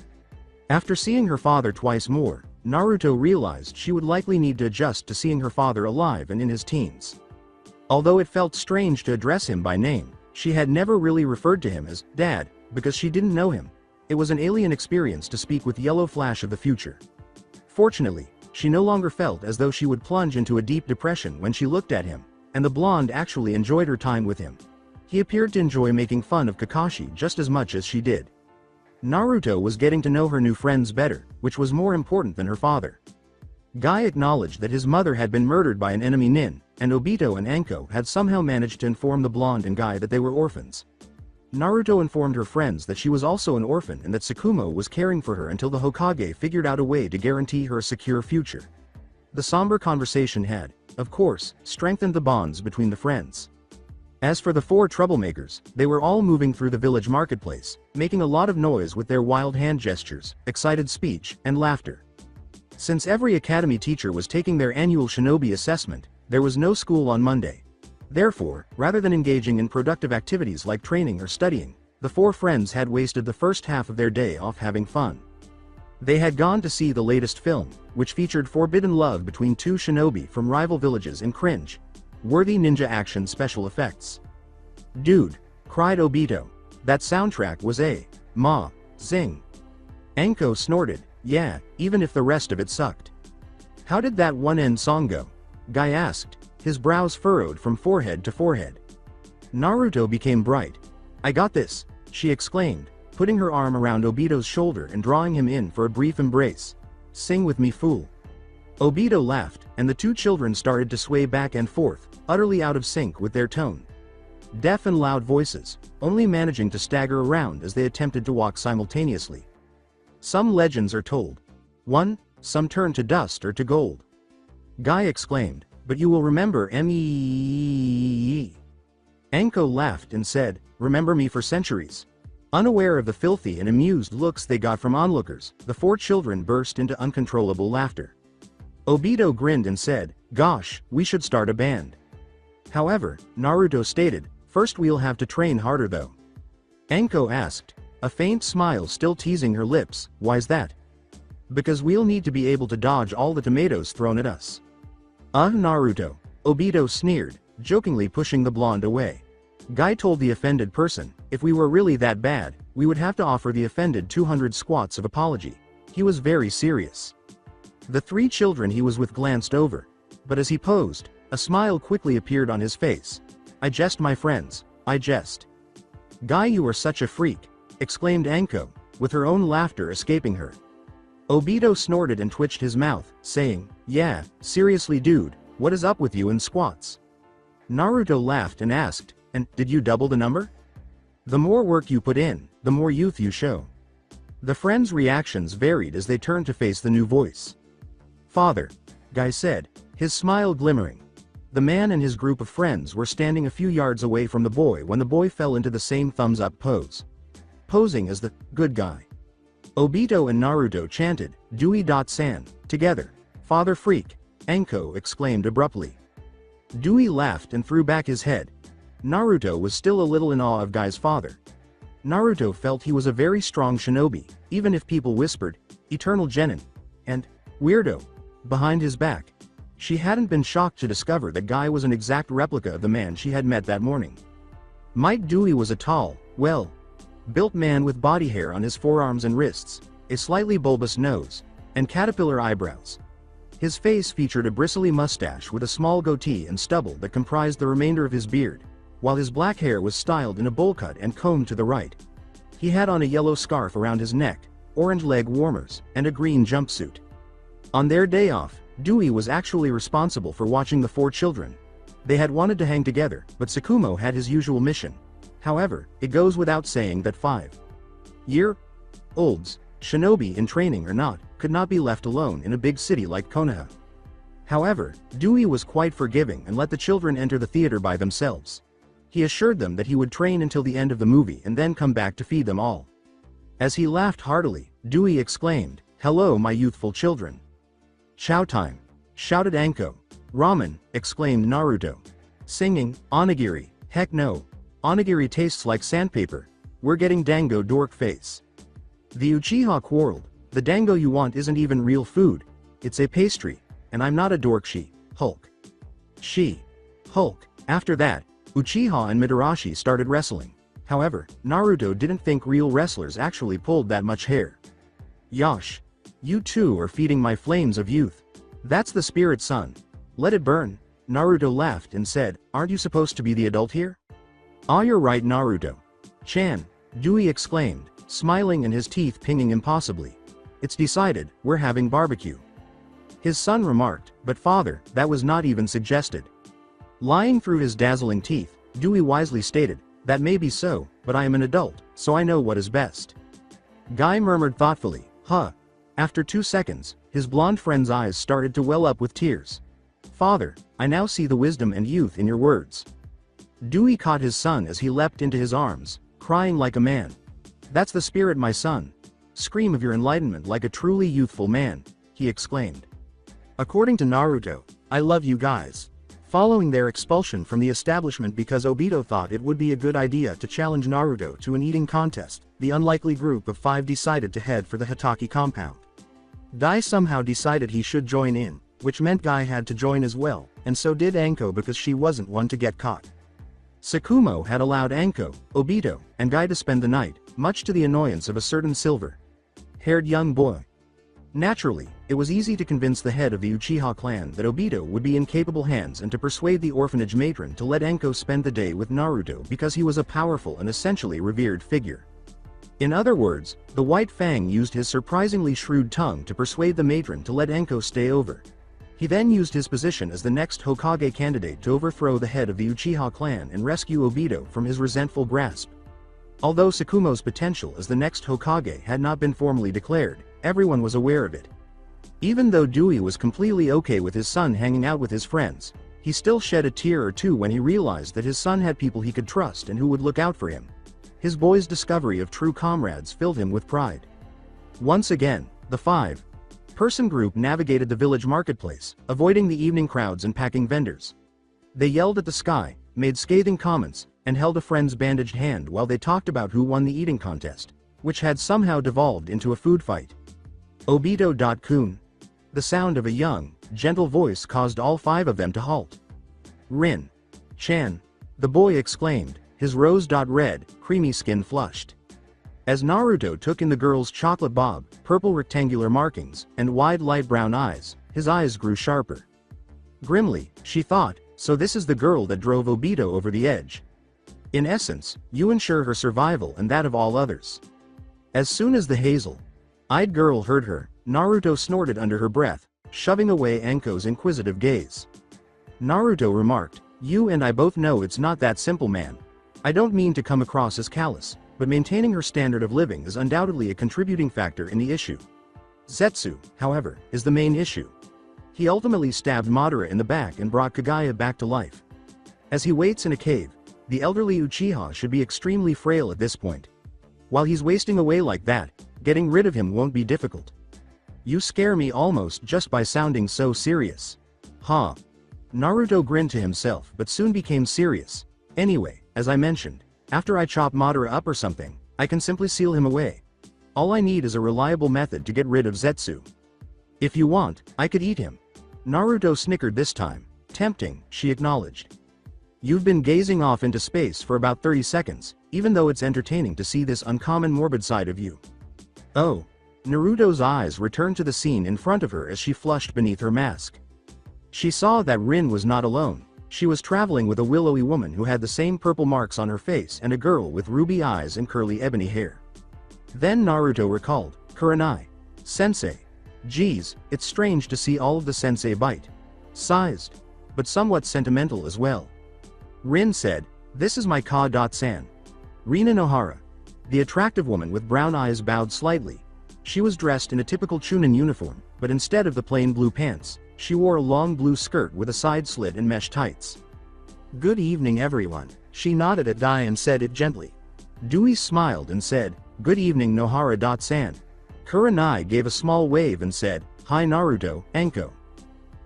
After seeing her father twice more, Naruto realized she would likely need to adjust to seeing her father alive and in his teens. Although it felt strange to address him by name, she had never really referred to him as Dad, because she didn't know him. It was an alien experience to speak with Yellow Flash of the future. Fortunately, she no longer felt as though she would plunge into a deep depression when she looked at him, and the blonde actually enjoyed her time with him. He appeared to enjoy making fun of Kakashi just as much as she did. Naruto was getting to know her new friends better, which was more important than her father. Guy acknowledged that his mother had been murdered by an enemy nin, and Obito and Anko had somehow managed to inform the blonde and Guy that they were orphans. Naruto informed her friends that she was also an orphan and that Tsukumo was caring for her until the Hokage figured out a way to guarantee her a secure future. The somber conversation had, of course, strengthened the bonds between the friends. As for the four troublemakers, they were all moving through the village marketplace, making a lot of noise with their wild hand gestures, excited speech, and laughter. Since every academy teacher was taking their annual shinobi assessment, there was no school on Monday. Therefore, rather than engaging in productive activities like training or studying, the four friends had wasted the first half of their day off having fun. They had gone to see the latest film, which featured forbidden love between two shinobi from rival villages in cringe-worthy ninja action special effects. "Dude," cried Obito. "That soundtrack was zing." Anko snorted, "Yeah, even if the rest of it sucked." "How did that one end song go?" Guy asked, his brows furrowed from forehead to forehead. Naruto became bright. "I got this," she exclaimed, putting her arm around Obito's shoulder and drawing him in for a brief embrace. "Sing with me, fool." Obito laughed, and the two children started to sway back and forth, utterly out of sync with their tone. Deaf and loud voices, only managing to stagger around as they attempted to walk simultaneously. Some legends are told. 1. Some turn to dust or to gold. Guy exclaimed, "But you will remember me." Anko laughed and said, "Remember me for centuries." Unaware of the filthy and amused looks they got from onlookers, the four children burst into uncontrollable laughter. Obito grinned and said, "Gosh, we should start a band." However, Naruto stated, "First we'll have to train harder though." Anko asked, a faint smile still teasing her lips, "Why's that?" "Because we'll need to be able to dodge all the tomatoes thrown at us." Naruto," Obito sneered, jokingly pushing the blonde away. Guy told the offended person, "If we were really that bad, we would have to offer the offended 200 squats of apology." He was very serious. The three children he was with glanced over. But as he posed, a smile quickly appeared on his face. "I jest, my friends, I jest." "Guy, you are such a freak," exclaimed Anko, with her own laughter escaping her. Obito snorted and twitched his mouth, saying, "Yeah, seriously dude, what is up with you and squats?" Naruto laughed and asked, "And, did you double the number? The more work you put in, the more youth you show." The friends' reactions varied as they turned to face the new voice. "Father," Guy said, his smile glimmering. The man and his group of friends were standing a few yards away from the boy when the boy fell into the same thumbs-up pose. Posing as the good guy. Obito and Naruto chanted, "Dewey.san," together. "Father freak," Anko exclaimed abruptly. Dewey laughed and threw back his head. Naruto was still a little in awe of Guy's father. Naruto felt he was a very strong shinobi, even if people whispered, "Eternal Genin," and "Weirdo," behind his back. She hadn't been shocked to discover that Guy was an exact replica of the man she had met that morning. Mike Dewey was a tall, well-built man with body hair on his forearms and wrists, a slightly bulbous nose, and caterpillar eyebrows. His face featured a bristly mustache with a small goatee and stubble that comprised the remainder of his beard, while his black hair was styled in a bowl cut and combed to the right. He had on a yellow scarf around his neck, orange leg warmers, and a green jumpsuit. On their day off, Dewey was actually responsible for watching the four children. They had wanted to hang together, but Tsukumo had his usual mission. However, it goes without saying that 5-year-olds, shinobi in training or not, could not be left alone in a big city like Konoha. However, Dewey was quite forgiving and let the children enter the theater by themselves. He assured them that he would train until the end of the movie and then come back to feed them all. As he laughed heartily, Dewey exclaimed, "Hello, my youthful children." "Chow time," shouted Anko. "Ramen," exclaimed Naruto. Singing, "Onigiri, heck no. Onigiri tastes like sandpaper. We're getting dango dork face." The Uchiha quarreled. "The dango you want isn't even real food. It's a pastry, and I'm not a dork Hulk. Hulk. After that, Uchiha and Mitarashi started wrestling. However, Naruto didn't think real wrestlers actually pulled that much hair. "Yosh. You two are feeding my flames of youth. That's the spirit, son. Let it burn." Naruto laughed and said, "Aren't you supposed to be the adult here?" Ah, you're right, Naruto. Chan, Dewey exclaimed, smiling and his teeth pinging impossibly. It's decided, we're having barbecue. His son remarked, but father, that was not even suggested. Lying through his dazzling teeth, Dewey wisely stated, that may be so, but I am an adult, so I know what is best. Guy murmured thoughtfully, huh. After 2 seconds, his blonde friend's eyes started to well up with tears. Father, I now see the wisdom and youth in your words. Dewey caught his son as he leapt into his arms, crying like a man. That's the spirit, my son. Scream of your enlightenment like a truly youthful man, he exclaimed. According to Naruto, I love you guys. Following their expulsion from the establishment because Obito thought it would be a good idea to challenge Naruto to an eating contest, the unlikely group of 5 decided to head for the Hatake compound. Dai somehow decided he should join in, which meant Guy had to join as well, and so did Anko because she wasn't one to get caught. Sakumo had allowed Anko, Obito, and Guy to spend the night, much to the annoyance of a certain silver-haired young boy. Naturally, it was easy to convince the head of the Uchiha clan that Obito would be in capable hands and to persuade the orphanage matron to let Anko spend the day with Naruto because he was a powerful and essentially revered figure. In other words, the White Fang used his surprisingly shrewd tongue to persuade the matron to let Anko stay over. He then used his position as the next Hokage candidate to overthrow the head of the Uchiha clan and rescue Obito from his resentful grasp. Although Sakumo's potential as the next Hokage had not been formally declared, everyone was aware of it. Even though Dewey was completely okay with his son hanging out with his friends, he still shed a tear or two when he realized that his son had people he could trust and who would look out for him. His boy's discovery of true comrades filled him with pride. Once again, the 5-person group navigated the village marketplace, avoiding the evening crowds and packing vendors. They yelled at the sky, made scathing comments, and held a friend's bandaged hand while they talked about who won the eating contest, which had somehow devolved into a food fight. Obito-kun. The sound of a young, gentle voice caused all 5 of them to halt. Rin. Chan. The boy exclaimed, his rose-red, creamy skin flushed. As Naruto took in the girl's chocolate bob, purple rectangular markings, and wide light brown eyes, his eyes grew sharper. Grimly, she thought, so this is the girl that drove Obito over the edge. In essence, you ensure her survival and that of all others. As soon as the hazel-eyed girl heard her, Naruto snorted under her breath, shoving away Anko's inquisitive gaze. Naruto remarked, you and I both know it's not that simple, man. I don't mean to come across as callous, but maintaining her standard of living is undoubtedly a contributing factor in the issue. Zetsu, however, is the main issue. He ultimately stabbed Madara in the back and brought Kagaya back to life. As he waits in a cave, the elderly Uchiha should be extremely frail at this point. While he's wasting away like that, getting rid of him won't be difficult. You scare me almost just by sounding so serious. Huh. Naruto grinned to himself but soon became serious. Anyway, as I mentioned, after I chop Madara up or something, I can simply seal him away. All I need is a reliable method to get rid of Zetsu. If you want, I could eat him. Naruto snickered this time. Tempting, she acknowledged. You've been gazing off into space for about 30 seconds, even though it's entertaining to see this uncommon morbid side of you. Oh. Naruto's eyes returned to the scene in front of her as she flushed beneath her mask. She saw that Rin was not alone. She was traveling with a willowy woman who had the same purple marks on her face and a girl with ruby eyes and curly ebony hair. Then Naruto recalled, Kurenai. Sensei. Geez, it's strange to see all of the sensei bite-sized, but somewhat sentimental as well. Rin said, this is my Ka-san. Rina Nohara. The attractive woman with brown eyes bowed slightly. She was dressed in a typical Chunin uniform, but instead of the plain blue pants, she wore a long blue skirt with a side slit and mesh tights. Good evening, everyone. She nodded at Dai and said it gently. Dewey smiled and said, good evening, Nohara-san. Kurenai gave a small wave and said, hi Naruto, Anko.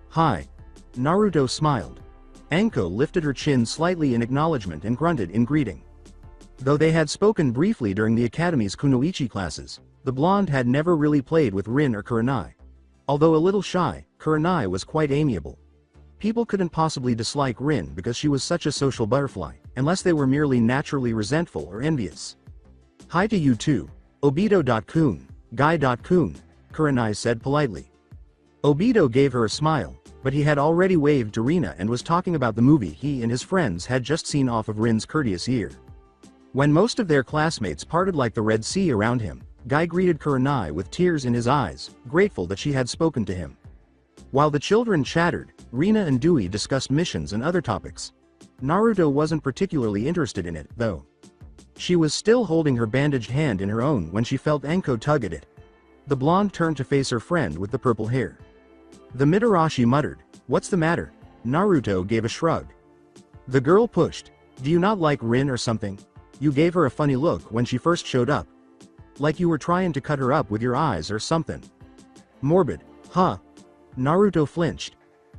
Hi. Naruto smiled. Anko lifted her chin slightly in acknowledgement and grunted in greeting. Though they had spoken briefly during the academy's kunoichi classes, the blonde had never really played with Rin or Kurenai. Although a little shy, Kurenai was quite amiable. People couldn't possibly dislike Rin because she was such a social butterfly, unless they were merely naturally resentful or envious. Hi to you too. Obito-kun, Guy-kun, Kurenai said politely. Obito gave her a smile. but he had already waved to Rina and was talking about the movie he and his friends had just seen off of Rin's courteous ear. When most of their classmates parted like the Red Sea around him, Guy greeted Kurenai with tears in his eyes, grateful that she had spoken to him. While the children chattered, Rina and Dewey discussed missions and other topics. Naruto wasn't particularly interested in it, though. She was still holding her bandaged hand in her own when she felt Anko tug at it. The blonde turned to face her friend with the purple hair. The Mitarashi muttered, "What's the matter?" Naruto gave a shrug. The girl pushed, "Do you not like Rin or something? You gave her a funny look when she first showed up. Like you were trying to cut her up with your eyes or something." Morbid, huh? Naruto flinched.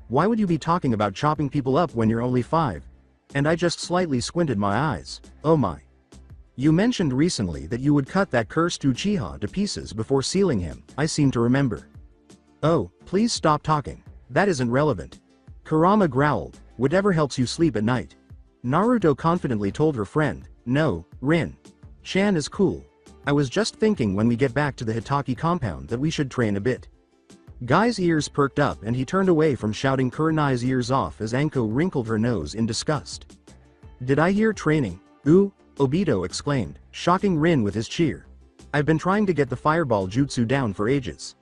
Why would you be talking about chopping people up when you're only 5? And I just slightly squinted my eyes. Oh my. You mentioned recently that you would cut that cursed Uchiha to pieces before sealing him, I seem to remember. Oh, please stop talking. That isn't relevant. Kurama growled, "Whatever helps you sleep at night." Naruto confidently told her friend, "No, Rin. Chan is cool. I was just thinking when we get back to the Hitaki compound that we should train a bit." Guy's ears perked up and he turned away from shouting Kurenai's ears off as Anko wrinkled her nose in disgust. "Did I hear training? Ooh," Obito exclaimed, shocking Rin with his cheer. "I've been trying to get the fireball jutsu down for ages."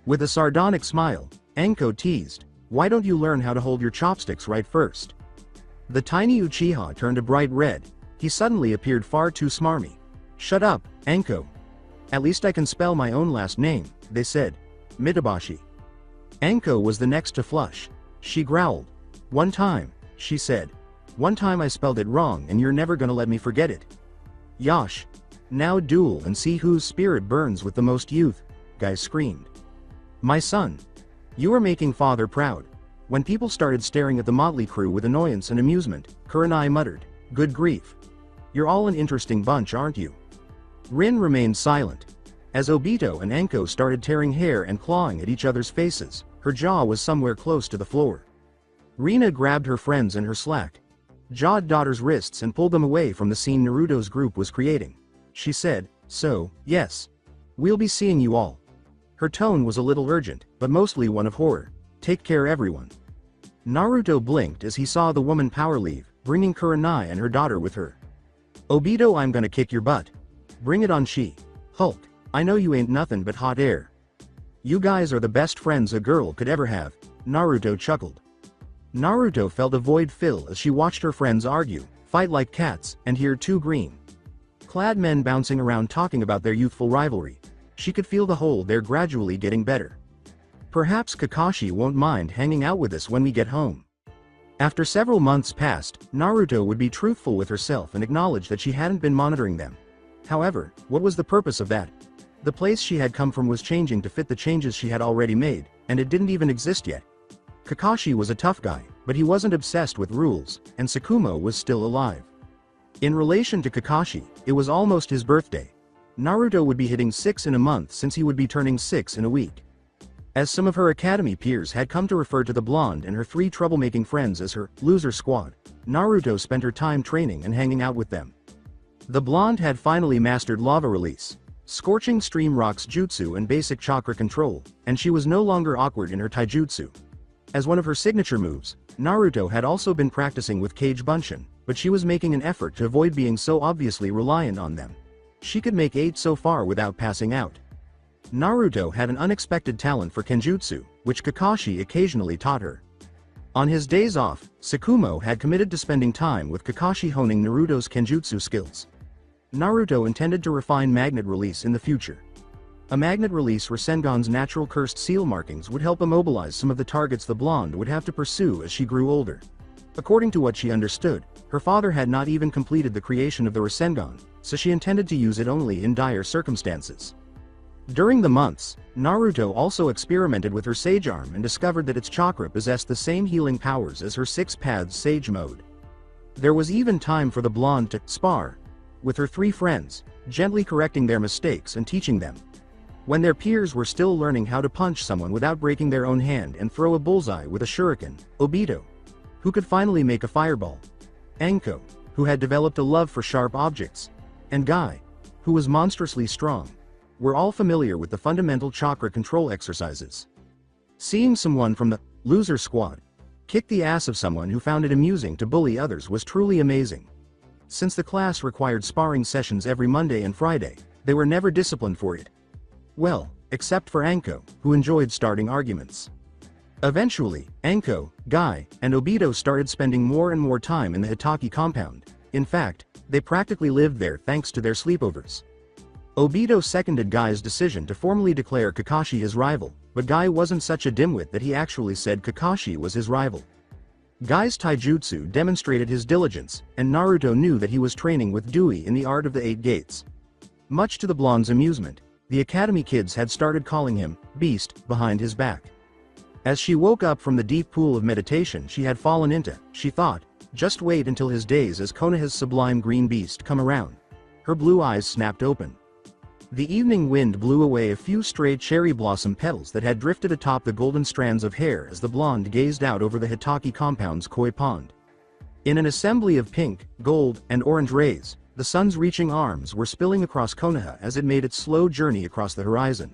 With a sardonic smile, Anko teased, "Why don't you learn how to hold your chopsticks right first?" The tiny Uchiha turned a bright red. He suddenly appeared far too smarmy. "Shut up, Anko. At least I can spell my own last name," they said. Mitabashi. Anko was the next to flush. She growled. "One time," she said. "One time I spelled it wrong and you're never gonna let me forget it." "Yosh. Now duel and see whose spirit burns with the most youth," Guy screamed. "My son. You are making father proud." When people started staring at the motley crew with annoyance and amusement, Kurenai muttered, "Good grief. You're all an interesting bunch, aren't you?" Rin remained silent. As Obito and Anko started tearing hair and clawing at each other's faces, her jaw was somewhere close to the floor. Rina grabbed her friends in her slack-jawed daughter's wrists and pulled them away from the scene Naruto's group was creating. She said, "So, yes. We'll be seeing you all." Her tone was a little urgent, but mostly one of horror. "Take care everyone." Naruto blinked as he saw the woman power leave, bringing Kurenai and her daughter with her. "Obito, I'm gonna kick your butt. Bring it on, Hulk. I know you ain't nothing but hot air. You guys are the best friends a girl could ever have," Naruto chuckled. Naruto felt a void fill as she watched her friends argue, fight like cats, and hear two green-clad men bouncing around talking about their youthful rivalry. She could feel the hole there gradually getting better. "Perhaps Kakashi won't mind hanging out with us when we get home." After several months passed, Naruto would be truthful with herself and acknowledge that she hadn't been monitoring them. However, what was the purpose of that? The place she had come from was changing to fit the changes she had already made, and it didn't even exist yet. Kakashi was a tough guy, but he wasn't obsessed with rules, and Tsukumo was still alive. In relation to Kakashi, it was almost his birthday. Naruto would be hitting 6 in a month since he would be turning 6 in a week. As some of her academy peers had come to refer to the blonde and her 3 troublemaking friends as her loser squad, Naruto spent her time training and hanging out with them. The blonde had finally mastered lava release, scorching stream rocks jutsu and basic chakra control, and she was no longer awkward in her taijutsu. As one of her signature moves, Naruto had also been practicing with Kage Bunshin, but she was making an effort to avoid being so obviously reliant on them. She could make 8 so far without passing out. Naruto had an unexpected talent for kenjutsu, which Kakashi occasionally taught her. On his days off, Tsukumo had committed to spending time with Kakashi honing Naruto's kenjutsu skills. Naruto intended to refine magnet release in the future. A magnet release Rasengan's natural cursed seal markings would help immobilize some of the targets the blonde would have to pursue as she grew older. According to what she understood, her father had not even completed the creation of the Rasengan, so she intended to use it only in dire circumstances. During the months, Naruto also experimented with her Sage Arm and discovered that its chakra possessed the same healing powers as her 6 Paths Sage mode. There was even time for the blonde to spar with her 3 friends, gently correcting their mistakes and teaching them. When their peers were still learning how to punch someone without breaking their own hand and throw a bullseye with a shuriken, Obito, who could finally make a fireball, Anko, who had developed a love for sharp objects, and Guy, who was monstrously strong, were all familiar with the fundamental chakra control exercises. Seeing someone from the loser squad kick the ass of someone who found it amusing to bully others was truly amazing. Since the class required sparring sessions every Monday and Friday, they were never disciplined for it. Well, except for Anko, who enjoyed starting arguments. Eventually, Anko, Guy, and Obito started spending more and more time in the Hotake compound. In fact, they practically lived there thanks to their sleepovers. Obito seconded Guy's decision to formally declare Kakashi his rival, but Guy wasn't such a dimwit that he actually said Kakashi was his rival. Guy's taijutsu demonstrated his diligence, and Naruto knew that he was training with Dewey in the art of the Eight Gates. Much to the blonde's amusement, the academy kids had started calling him Beast behind his back. As she woke up from the deep pool of meditation she had fallen into, she thought, just wait until his days as Konoha's sublime green beast come around. Her blue eyes snapped open. The evening wind blew away a few stray cherry blossom petals that had drifted atop the golden strands of hair as the blonde gazed out over the Hotake compound's koi pond. In an assembly of pink, gold, and orange rays, the sun's reaching arms were spilling across Konoha as it made its slow journey across the horizon.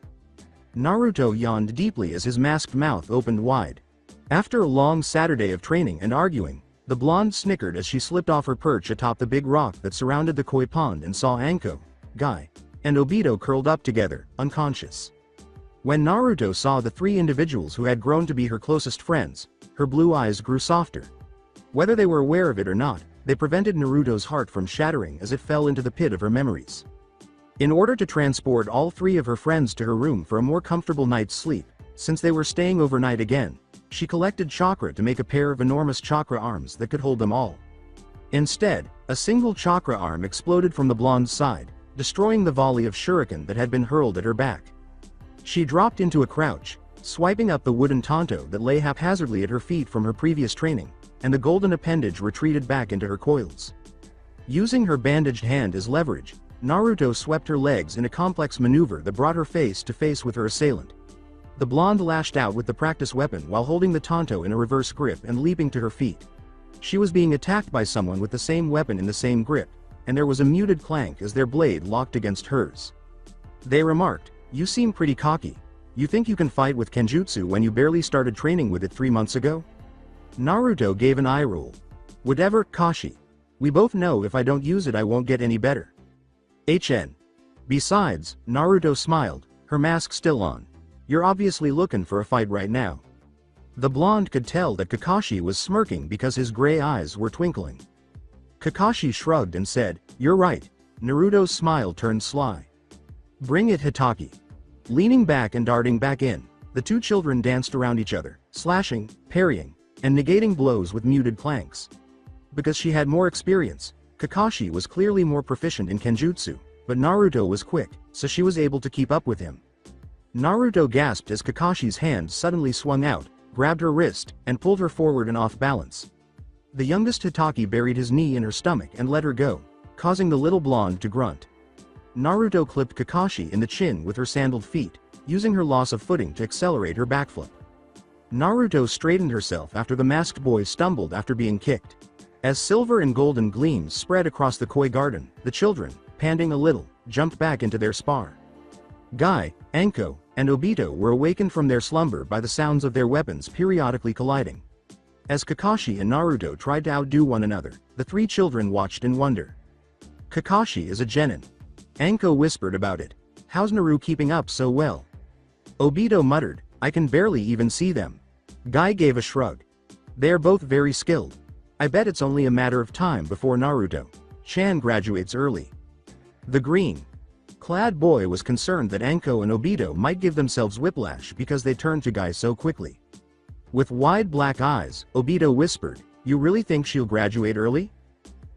Naruto yawned deeply as his masked mouth opened wide. After a long Saturday of training and arguing, the blonde snickered as she slipped off her perch atop the big rock that surrounded the koi pond and saw Anko, Guy, and Obito curled up together, unconscious. When Naruto saw the three individuals who had grown to be her closest friends, her blue eyes grew softer. Whether they were aware of it or not, they prevented Naruto's heart from shattering as it fell into the pit of her memories. In order to transport all three of her friends to her room for a more comfortable night's sleep, since they were staying overnight again, she collected chakra to make a pair of enormous chakra arms that could hold them all. Instead, a single chakra arm exploded from the blonde's side, destroying the volley of shuriken that had been hurled at her back. She dropped into a crouch, swiping up the wooden tanto that lay haphazardly at her feet from her previous training, and the golden appendage retreated back into her coils. Using her bandaged hand as leverage, Naruto swept her legs in a complex maneuver that brought her face to face with her assailant. The blonde lashed out with the practice weapon while holding the tanto in a reverse grip and leaping to her feet. She was being attacked by someone with the same weapon in the same grip, and there was a muted clank as their blade locked against hers. They remarked, "You seem pretty cocky. You think you can fight with Kenjutsu when you barely started training with it 3 months ago?" Naruto gave an eye roll. "Whatever, Kashi. We both know if I don't use it I won't get any better." HN. Besides, Naruto smiled, her mask still on. "You're obviously looking for a fight right now." The blonde could tell that Kakashi was smirking because his gray eyes were twinkling. Kakashi shrugged and said, "You're right." Naruto's smile turned sly. "Bring it, Hotake." Leaning back and darting back in, the two children danced around each other, slashing, parrying, and negating blows with muted clanks. Because she had more experience, Kakashi was clearly more proficient in Kenjutsu, but Naruto was quick, so she was able to keep up with him. Naruto gasped as Kakashi's hand suddenly swung out, grabbed her wrist, and pulled her forward and off balance. The youngest Hotake buried his knee in her stomach and let her go, causing the little blonde to grunt. Naruto clipped Kakashi in the chin with her sandaled feet, using her loss of footing to accelerate her backflip. Naruto straightened herself after the masked boy stumbled after being kicked. As silver and golden gleams spread across the koi garden, the children, panting a little, jumped back into their spar. Guy, Anko, and Obito were awakened from their slumber by the sounds of their weapons periodically colliding. As Kakashi and Naruto tried to outdo one another, the three children watched in wonder. "Kakashi is a genin." Anko whispered about it. "How's Naru keeping up so well?" Obito muttered, "I can barely even see them." Guy gave a shrug. "They are both very skilled. I bet it's only a matter of time before Naruto-chan graduates early." The green-clad boy was concerned that Anko and Obito might give themselves whiplash because they turned to Guy so quickly. With wide black eyes, Obito whispered, "You really think she'll graduate early?"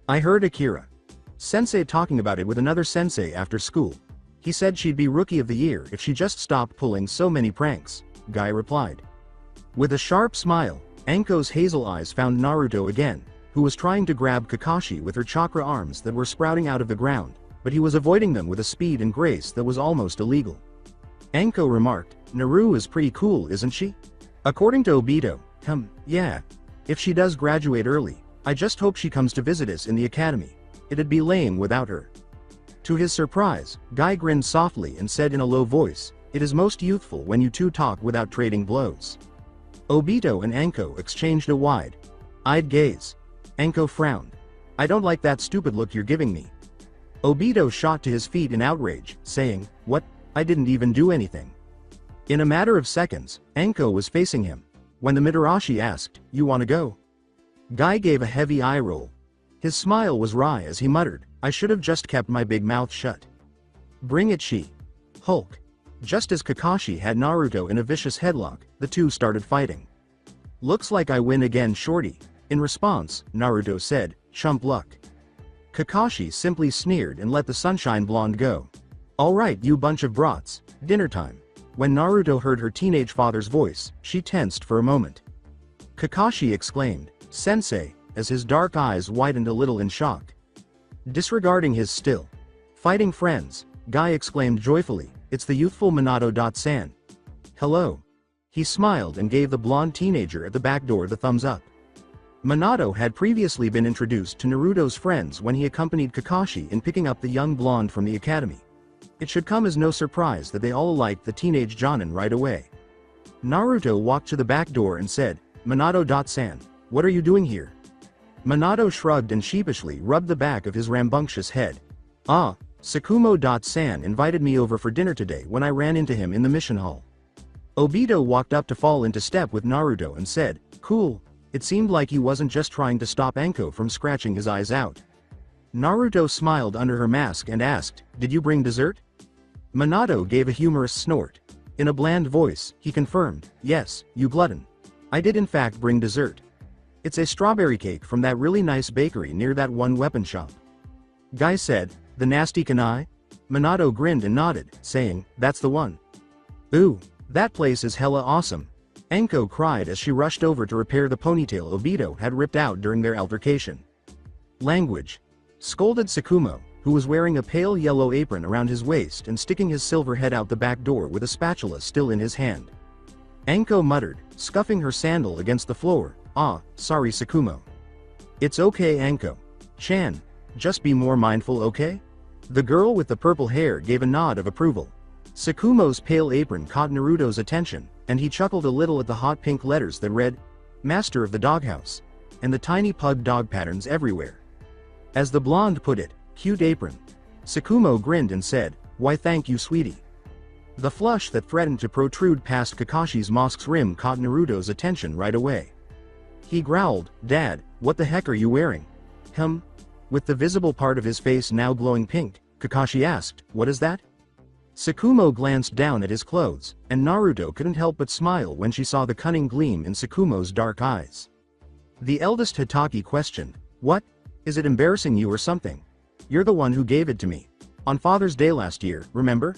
"I heard Akira-sensei talking about it with another sensei after school. He said she'd be Rookie of the Year if she just stopped pulling so many pranks," Guy replied. With a sharp smile, Anko's hazel eyes found Naruto again, who was trying to grab Kakashi with her chakra arms that were sprouting out of the ground, but he was avoiding them with a speed and grace that was almost illegal. Anko remarked, "Naru is pretty cool, isn't she?" According to Obito, yeah. If she does graduate early, I just hope she comes to visit us in the academy. It'd be lame without her." To his surprise, Guy grinned softly and said in a low voice, It is most youthful when you two talk without trading blows. Obito and Anko exchanged a wide-eyed gaze. Anko frowned. I don't like that stupid look you're giving me. Obito shot to his feet in outrage, saying, What? I didn't even do anything. In a matter of seconds, Anko was facing him. When the Mitarashi asked, You wanna go? Guy gave a heavy eye roll. His smile was wry as he muttered, I should have just kept my big mouth shut. Bring it, Hulk. Just as Kakashi had Naruto in a vicious headlock, the two started fighting. Looks like I win again, shorty. In response, Naruto said, Chump luck. Kakashi simply sneered and let the sunshine blonde go. Alright, you bunch of brats, dinner time. When Naruto heard her teenage father's voice, she tensed for a moment. Kakashi exclaimed, Sensei, as his dark eyes widened a little in shock. Disregarding his still fighting friends, Guy exclaimed joyfully, It's the youthful Minato-san. Hello. He smiled and gave the blonde teenager at the back door the thumbs up. Minato had previously been introduced to Naruto's friends when he accompanied Kakashi in picking up the young blonde from the academy. It should come as no surprise that they all liked the teenage Jonin right away. Naruto walked to the back door and said, Minato-san, what are you doing here? Minato shrugged and sheepishly rubbed the back of his rambunctious head. Ah, Sakumo-san invited me over for dinner today when I ran into him in the mission hall. Obito walked up to fall into step with Naruto and said, Cool. It seemed like he wasn't just trying to stop Anko from scratching his eyes out. Naruto smiled under her mask and asked, Did you bring dessert? Minato gave a humorous snort. In a bland voice, he confirmed, Yes, you glutton. I did in fact bring dessert. It's a strawberry cake from that really nice bakery near that one weapon shop. Guy said, The nasty kanai? Minato grinned and nodded, saying, That's the one. Ooh, that place is hella awesome. Anko cried as she rushed over to repair the ponytail Obito had ripped out during their altercation. Language. Scolded Sakumo, who was wearing a pale yellow apron around his waist and sticking his silver head out the back door with a spatula still in his hand. Anko muttered, scuffing her sandal against the floor, Ah, sorry Sakumo. It's okay Anko-chan. Just be more mindful, okay? The girl with the purple hair gave a nod of approval. Sakumo's pale apron caught Naruto's attention, and he chuckled a little at the hot pink letters that read, Master of the Doghouse, and the tiny pug dog patterns everywhere. As the blonde put it, cute apron. Sakumo grinned and said, Why thank you sweetie. The flush that threatened to protrude past Kakashi's mask's rim caught Naruto's attention right away. He growled, Dad, what the heck are you wearing? With the visible part of his face now glowing pink, Kakashi asked, What is that? Sakumo glanced down at his clothes, and Naruto couldn't help but smile when she saw the cunning gleam in Sakumo's dark eyes. The eldest Hitaki questioned, What? Is it embarrassing you or something? You're the one who gave it to me. On Father's Day last year, remember?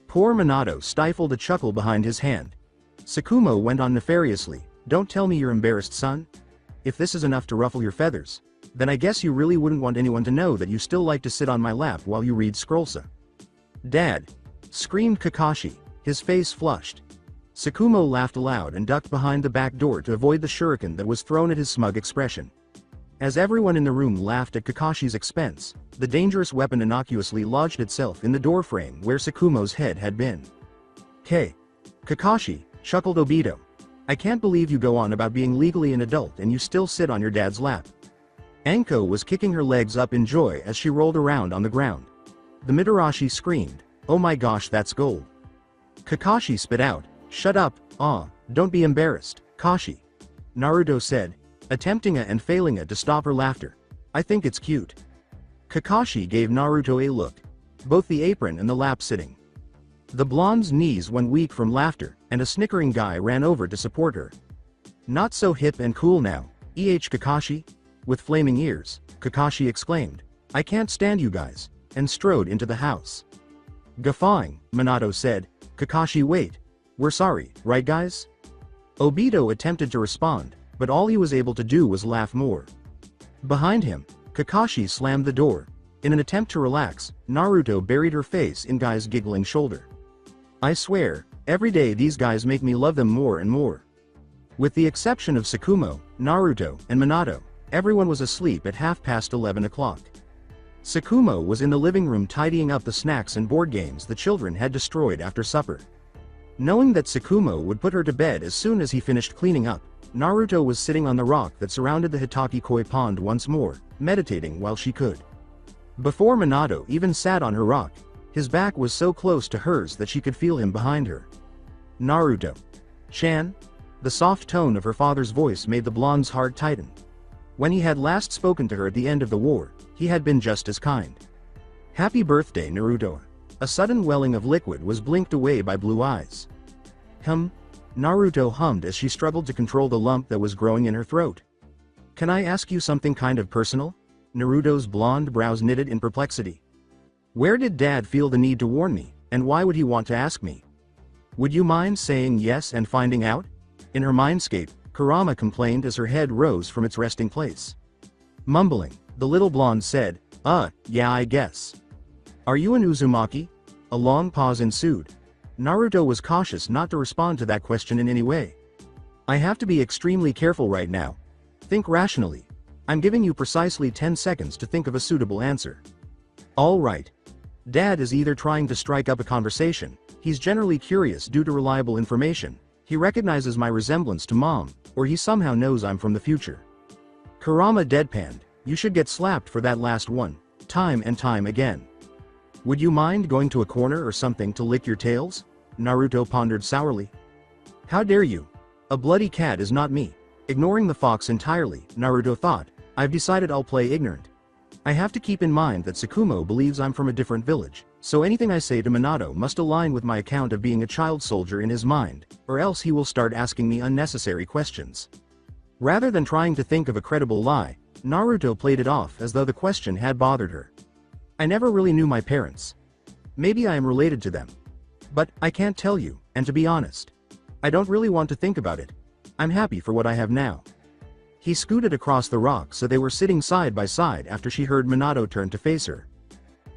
Poor Minato stifled a chuckle behind his hand. Sakumo went on nefariously, Don't tell me you're embarrassed, son. If this is enough to ruffle your feathers, then I guess you really wouldn't want anyone to know that you still like to sit on my lap while you read Scrollsa. Dad! Screamed Kakashi, his face flushed. Sakumo laughed aloud and ducked behind the back door to avoid the shuriken that was thrown at his smug expression. As everyone in the room laughed at Kakashi's expense, the dangerous weapon innocuously lodged itself in the doorframe where Sakumo's head had been. Kakashi, chuckled Obito. I can't believe you go on about being legally an adult and you still sit on your dad's lap. Anko was kicking her legs up in joy as she rolled around on the ground. The Mitarashi screamed, Oh my gosh, that's gold. Kakashi spit out, Shut up, don't be embarrassed, Kashi. Naruto said, attempting and failing to stop her laughter. I think it's cute. Kakashi gave Naruto a look. Both the apron and the lap sitting. The blonde's knees went weak from laughter, and a snickering guy ran over to support her. Not so hip and cool now, Kakashi? With flaming ears, Kakashi exclaimed, I can't stand you guys, and strode into the house. Guffawing, Minato said, Kakashi wait. We're sorry, right guys? Obito attempted to respond, but all he was able to do was laugh more. Behind him, Kakashi slammed the door. In an attempt to relax, Naruto buried her face in Guy's giggling shoulder. I swear, every day these guys make me love them more and more. With the exception of Sakumo, Naruto, and Minato, everyone was asleep at 11:30. Sakumo was in the living room tidying up the snacks and board games the children had destroyed after supper. Knowing that Sakumo would put her to bed as soon as he finished cleaning up, Naruto was sitting on the rock that surrounded the Hitaki Koi pond once more, meditating while she could. Before Minato even sat on her rock, his back was so close to hers that she could feel him behind her. Naruto. Chan? The soft tone of her father's voice made the blonde's heart tighten. When he had last spoken to her at the end of the war, he had been just as kind. Happy birthday, Naruto. A sudden welling of liquid was blinked away by blue eyes. Naruto hummed as she struggled to control the lump that was growing in her throat. Can I ask you something kind of personal? Naruto's blonde brows knitted in perplexity. Where did Dad feel the need to warn me, and why would he want to ask me? Would you mind saying yes and finding out? In her mindscape, Kurama complained as her head rose from its resting place. Mumbling, the little blonde said, yeah I guess. Are you an Uzumaki? A long pause ensued. Naruto was cautious not to respond to that question in any way. I have to be extremely careful right now. Think rationally. I'm giving you precisely 10 seconds to think of a suitable answer. All right. Dad is either trying to strike up a conversation, he's generally curious due to reliable information, he recognizes my resemblance to Mom, or he somehow knows I'm from the future. Kurama deadpanned, you should get slapped for that last one, time and time again. Would you mind going to a corner or something to lick your tails? Naruto pondered sourly. How dare you? A bloody cat is not me. Ignoring the fox entirely, Naruto thought, I've decided I'll play ignorant. I have to keep in mind that Sakumo believes I'm from a different village, so anything I say to Minato must align with my account of being a child soldier in his mind, or else he will start asking me unnecessary questions. Rather than trying to think of a credible lie, Naruto played it off as though the question had bothered her. I never really knew my parents. Maybe I am related to them. But I can't tell you, and to be honest, I don't really want to think about it. I'm happy for what I have now. He scooted across the rock so they were sitting side by side after she heard Minato turn to face her.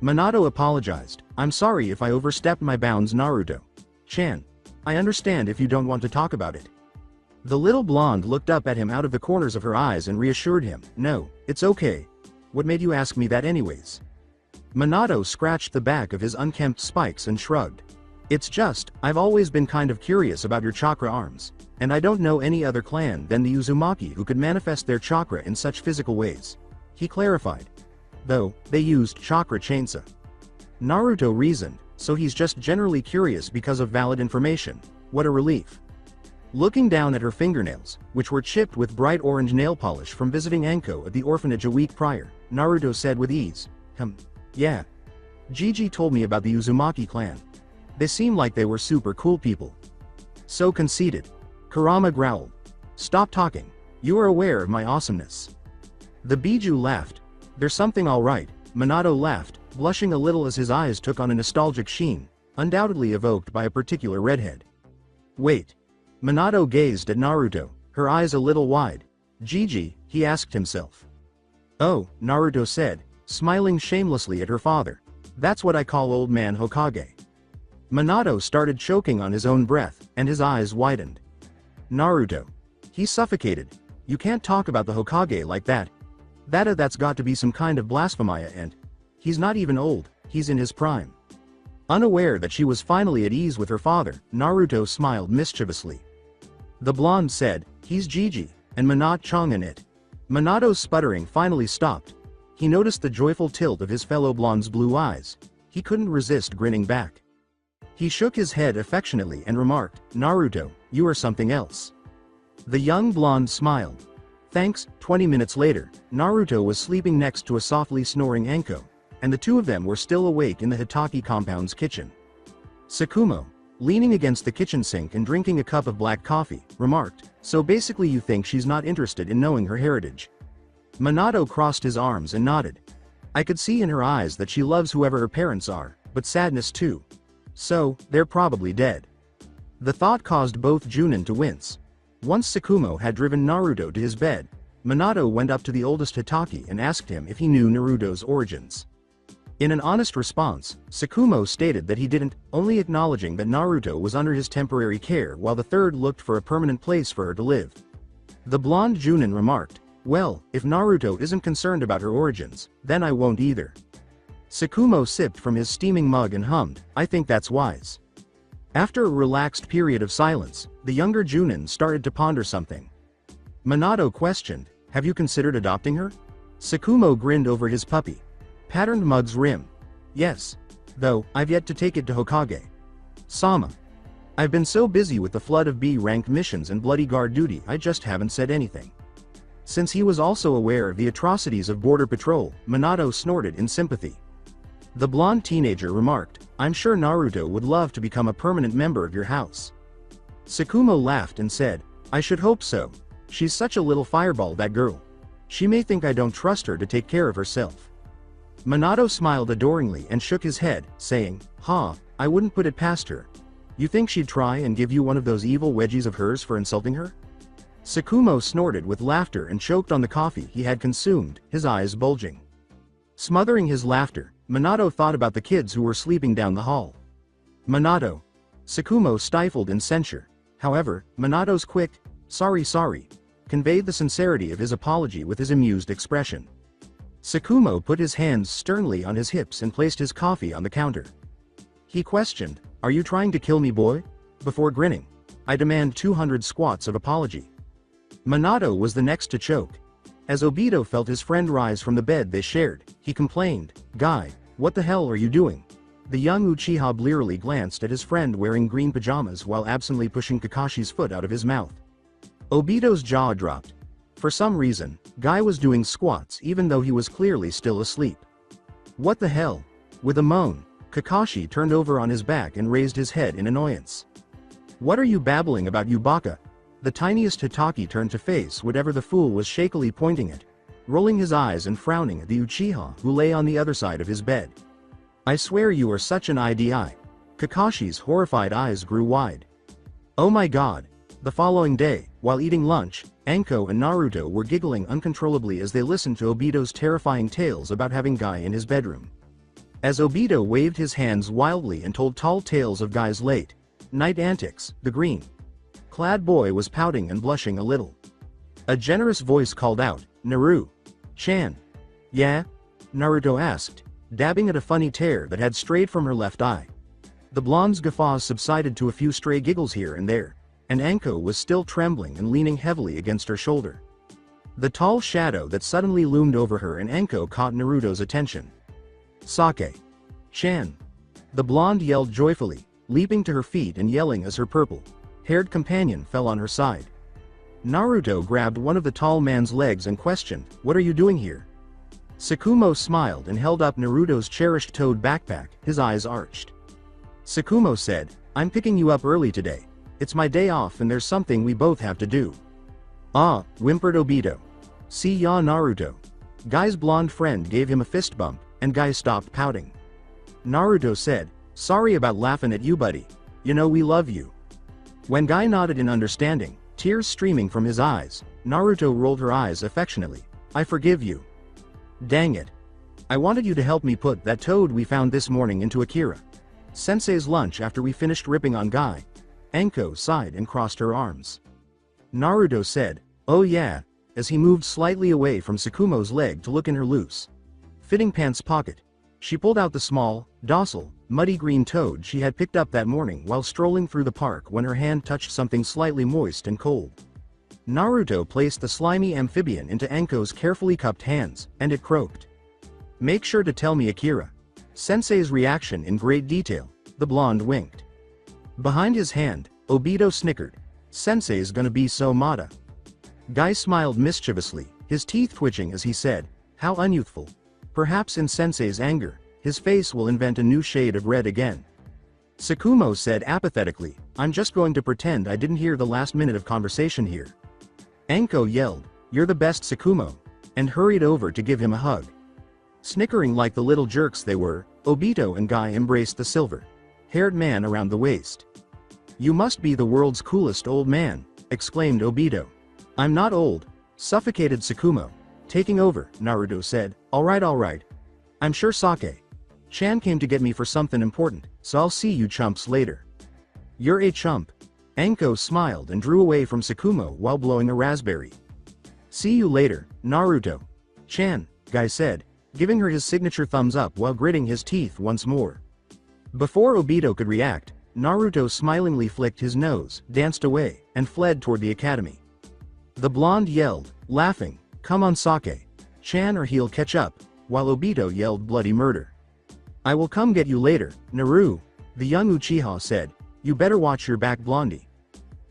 Minato apologized, I'm sorry if I overstepped my bounds, Naruto. Chan. I understand if you don't want to talk about it. The little blonde looked up at him out of the corners of her eyes and reassured him, no, it's okay. What made you ask me that anyways? Minato scratched the back of his unkempt spikes and shrugged. It's just, I've always been kind of curious about your chakra arms, and I don't know any other clan than the Uzumaki who could manifest their chakra in such physical ways. He clarified. Though, they used chakra chainsaw. Naruto reasoned, so he's just generally curious because of valid information. What a relief. Looking down at her fingernails, which were chipped with bright orange nail polish from visiting Anko at the orphanage a week prior, Naruto said with ease, yeah. Gigi told me about the Uzumaki clan. They seem like they were super cool people. So conceited. Kurama growled. Stop talking. You are aware of my awesomeness. The Biju laughed. There's something alright. Minato laughed, blushing a little as his eyes took on a nostalgic sheen, undoubtedly evoked by a particular redhead. Wait. Minato gazed at Naruto, her eyes a little wide. Gigi, he asked himself. Oh, Naruto said, smiling shamelessly at her father. That's what I call old man Hokage. Minato started choking on his own breath, and his eyes widened. Naruto. He suffocated. You can't talk about the Hokage like that. That's got to be some kind of blasphemy, and he's not even old, he's in his prime. Unaware that she was finally at ease with her father, Naruto smiled mischievously. The blonde said, he's Gigi, and Minato Chongan it. Minato's sputtering finally stopped. He noticed the joyful tilt of his fellow blonde's blue eyes. He couldn't resist grinning back. He shook his head affectionately and remarked, Naruto, you are something else. The young blonde smiled. Thanks. 20 minutes later, Naruto was sleeping next to a softly snoring Anko, and the two of them were still awake in the Hitaki compound's kitchen. Sakumo, leaning against the kitchen sink and drinking a cup of black coffee, remarked, so basically you think she's not interested in knowing her heritage. Minato crossed his arms and nodded. I could see in her eyes that she loves whoever her parents are, but sadness too. So, they're probably dead. The thought caused both Junin to wince. Once Sakumo had driven Naruto to his bed, Minato went up to the oldest Hitaki and asked him if he knew Naruto's origins. In an honest response, Sakumo stated that he didn't, only acknowledging that Naruto was under his temporary care while the third looked for a permanent place for her to live. The blonde Junin remarked, Well, if Naruto isn't concerned about her origins, then I won't either. Tsukumo sipped from his steaming mug and hummed, I think that's wise. After a relaxed period of silence, the younger Junin started to ponder something. Minato questioned, have you considered adopting her? Tsukumo grinned over his puppy. Patterned mug's rim. Yes. Though, I've yet to take it to Hokage. Sama. I've been so busy with the flood of B-ranked missions and bloody guard duty I just haven't said anything. Since he was also aware of the atrocities of border patrol, Minato snorted in sympathy. The blonde teenager remarked, I'm sure Naruto would love to become a permanent member of your house. Tsukumo laughed and said, I should hope so. She's such a little fireball, that girl. She may think I don't trust her to take care of herself. Minato smiled adoringly and shook his head, saying, I wouldn't put it past her. You think she'd try and give you one of those evil wedgies of hers for insulting her? Tsukumo snorted with laughter and choked on the coffee he had consumed, his eyes bulging. Smothering his laughter, Minato thought about the kids who were sleeping down the hall. Minato. Tsukumo stifled in censure. However, Minato's quick, sorry, conveyed the sincerity of his apology with his amused expression. Tsukumo put his hands sternly on his hips and placed his coffee on the counter. He questioned, are you trying to kill me, boy? Before grinning, I demand 200 squats of apology. Minato was the next to choke. As Obito felt his friend rise from the bed they shared, he complained, Guy, what the hell are you doing? The young Uchiha blearily glanced at his friend wearing green pajamas while absently pushing Kakashi's foot out of his mouth. Obito's jaw dropped. For some reason, Guy was doing squats even though he was clearly still asleep. What the hell? With a moan, Kakashi turned over on his back and raised his head in annoyance. What are you babbling about, you baka? The tiniest Hitaki turned to face whatever the fool was shakily pointing at, rolling his eyes and frowning at the Uchiha who lay on the other side of his bed. I swear you are such an IDI. Kakashi's horrified eyes grew wide. Oh my god. The following day, while eating lunch, Anko and Naruto were giggling uncontrollably as they listened to Obito's terrifying tales about having Guy in his bedroom. As Obito waved his hands wildly and told tall tales of Guy's late night antics, the green-clad boy was pouting and blushing a little. A generous voice called out, Naru-chan. Yeah? Naruto asked, dabbing at a funny tear that had strayed from her left eye. The blonde's guffaws subsided to a few stray giggles here and there, and Anko was still trembling and leaning heavily against her shoulder. The tall shadow that suddenly loomed over her and Anko caught Naruto's attention. Sake-chan. The blonde yelled joyfully, leaping to her feet and yelling as her purple-haired companion fell on her side. Naruto grabbed one of the tall man's legs and questioned, what are you doing here? Tsukumo smiled and held up Naruto's cherished toad backpack, his eyes arched. Tsukumo said, I'm picking you up early today. It's my day off and there's something we both have to do. Ah, whimpered Obito. See ya, Naruto. Guy's blonde friend gave him a fist bump, and Guy stopped pouting. Naruto said, sorry about laughing at you, buddy. You know we love you. When Guy nodded in understanding, tears streaming from his eyes, Naruto rolled her eyes affectionately. I forgive you. Dang it. I wanted you to help me put that toad we found this morning into Akira-sensei's lunch after we finished ripping on Guy. Anko sighed and crossed her arms. Naruto said, oh yeah, as he moved slightly away from Tsukumo's leg to look in her loose-fitting pants pocket. She pulled out the small, docile, muddy green toad she had picked up that morning while strolling through the park when her hand touched something slightly moist and cold. Naruto placed the slimy amphibian into Anko's carefully cupped hands, and it croaked. Make sure to tell me Akira-sensei's reaction in great detail. The blonde winked. Behind his hand, Obito snickered. Sensei's gonna be so mada. Guy smiled mischievously, his teeth twitching as he said, how unyouthful. Perhaps in Sensei's anger, his face will invent a new shade of red again. Tsukumo said apathetically, I'm just going to pretend I didn't hear the last minute of conversation here. Anko yelled, you're the best, Tsukumo, and hurried over to give him a hug. Snickering like the little jerks they were, Obito and Guy embraced the silver-haired man around the waist. You must be the world's coolest old man, exclaimed Obito. I'm not old, suffocated Tsukumo. Taking over, Naruto said, alright. I'm sure Sake-chan came to get me for something important, so I'll see you chumps later. You're a chump. Anko smiled and drew away from Tsukumo while blowing a raspberry. See you later, Naruto. Chan, Guy said, giving her his signature thumbs up while gritting his teeth once more. Before Obito could react, Naruto smilingly flicked his nose, danced away, and fled toward the academy. The blonde yelled, laughing, "Come on Sake. Chan or he'll catch up," while Obito yelled bloody murder. "I will come get you later, Naru," the young Uchiha said. "You better watch your back, Blondie."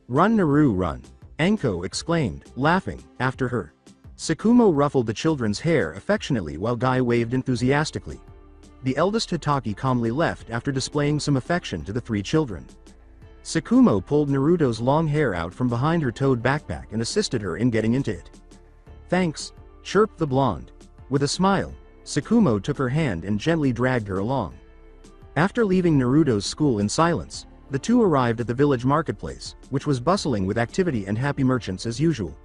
"Run Naru run," Anko exclaimed, laughing, after her. Sakumo ruffled the children's hair affectionately while Guy waved enthusiastically. The eldest Hitaki calmly left after displaying some affection to the three children. Sakumo pulled Naruto's long hair out from behind her toed backpack and assisted her in getting into it. "Thanks," chirped the blonde. With a smile, Sakumo took her hand and gently dragged her along. After leaving Naruto's school in silence, the two arrived at the village marketplace, which was bustling with activity and happy merchants as usual.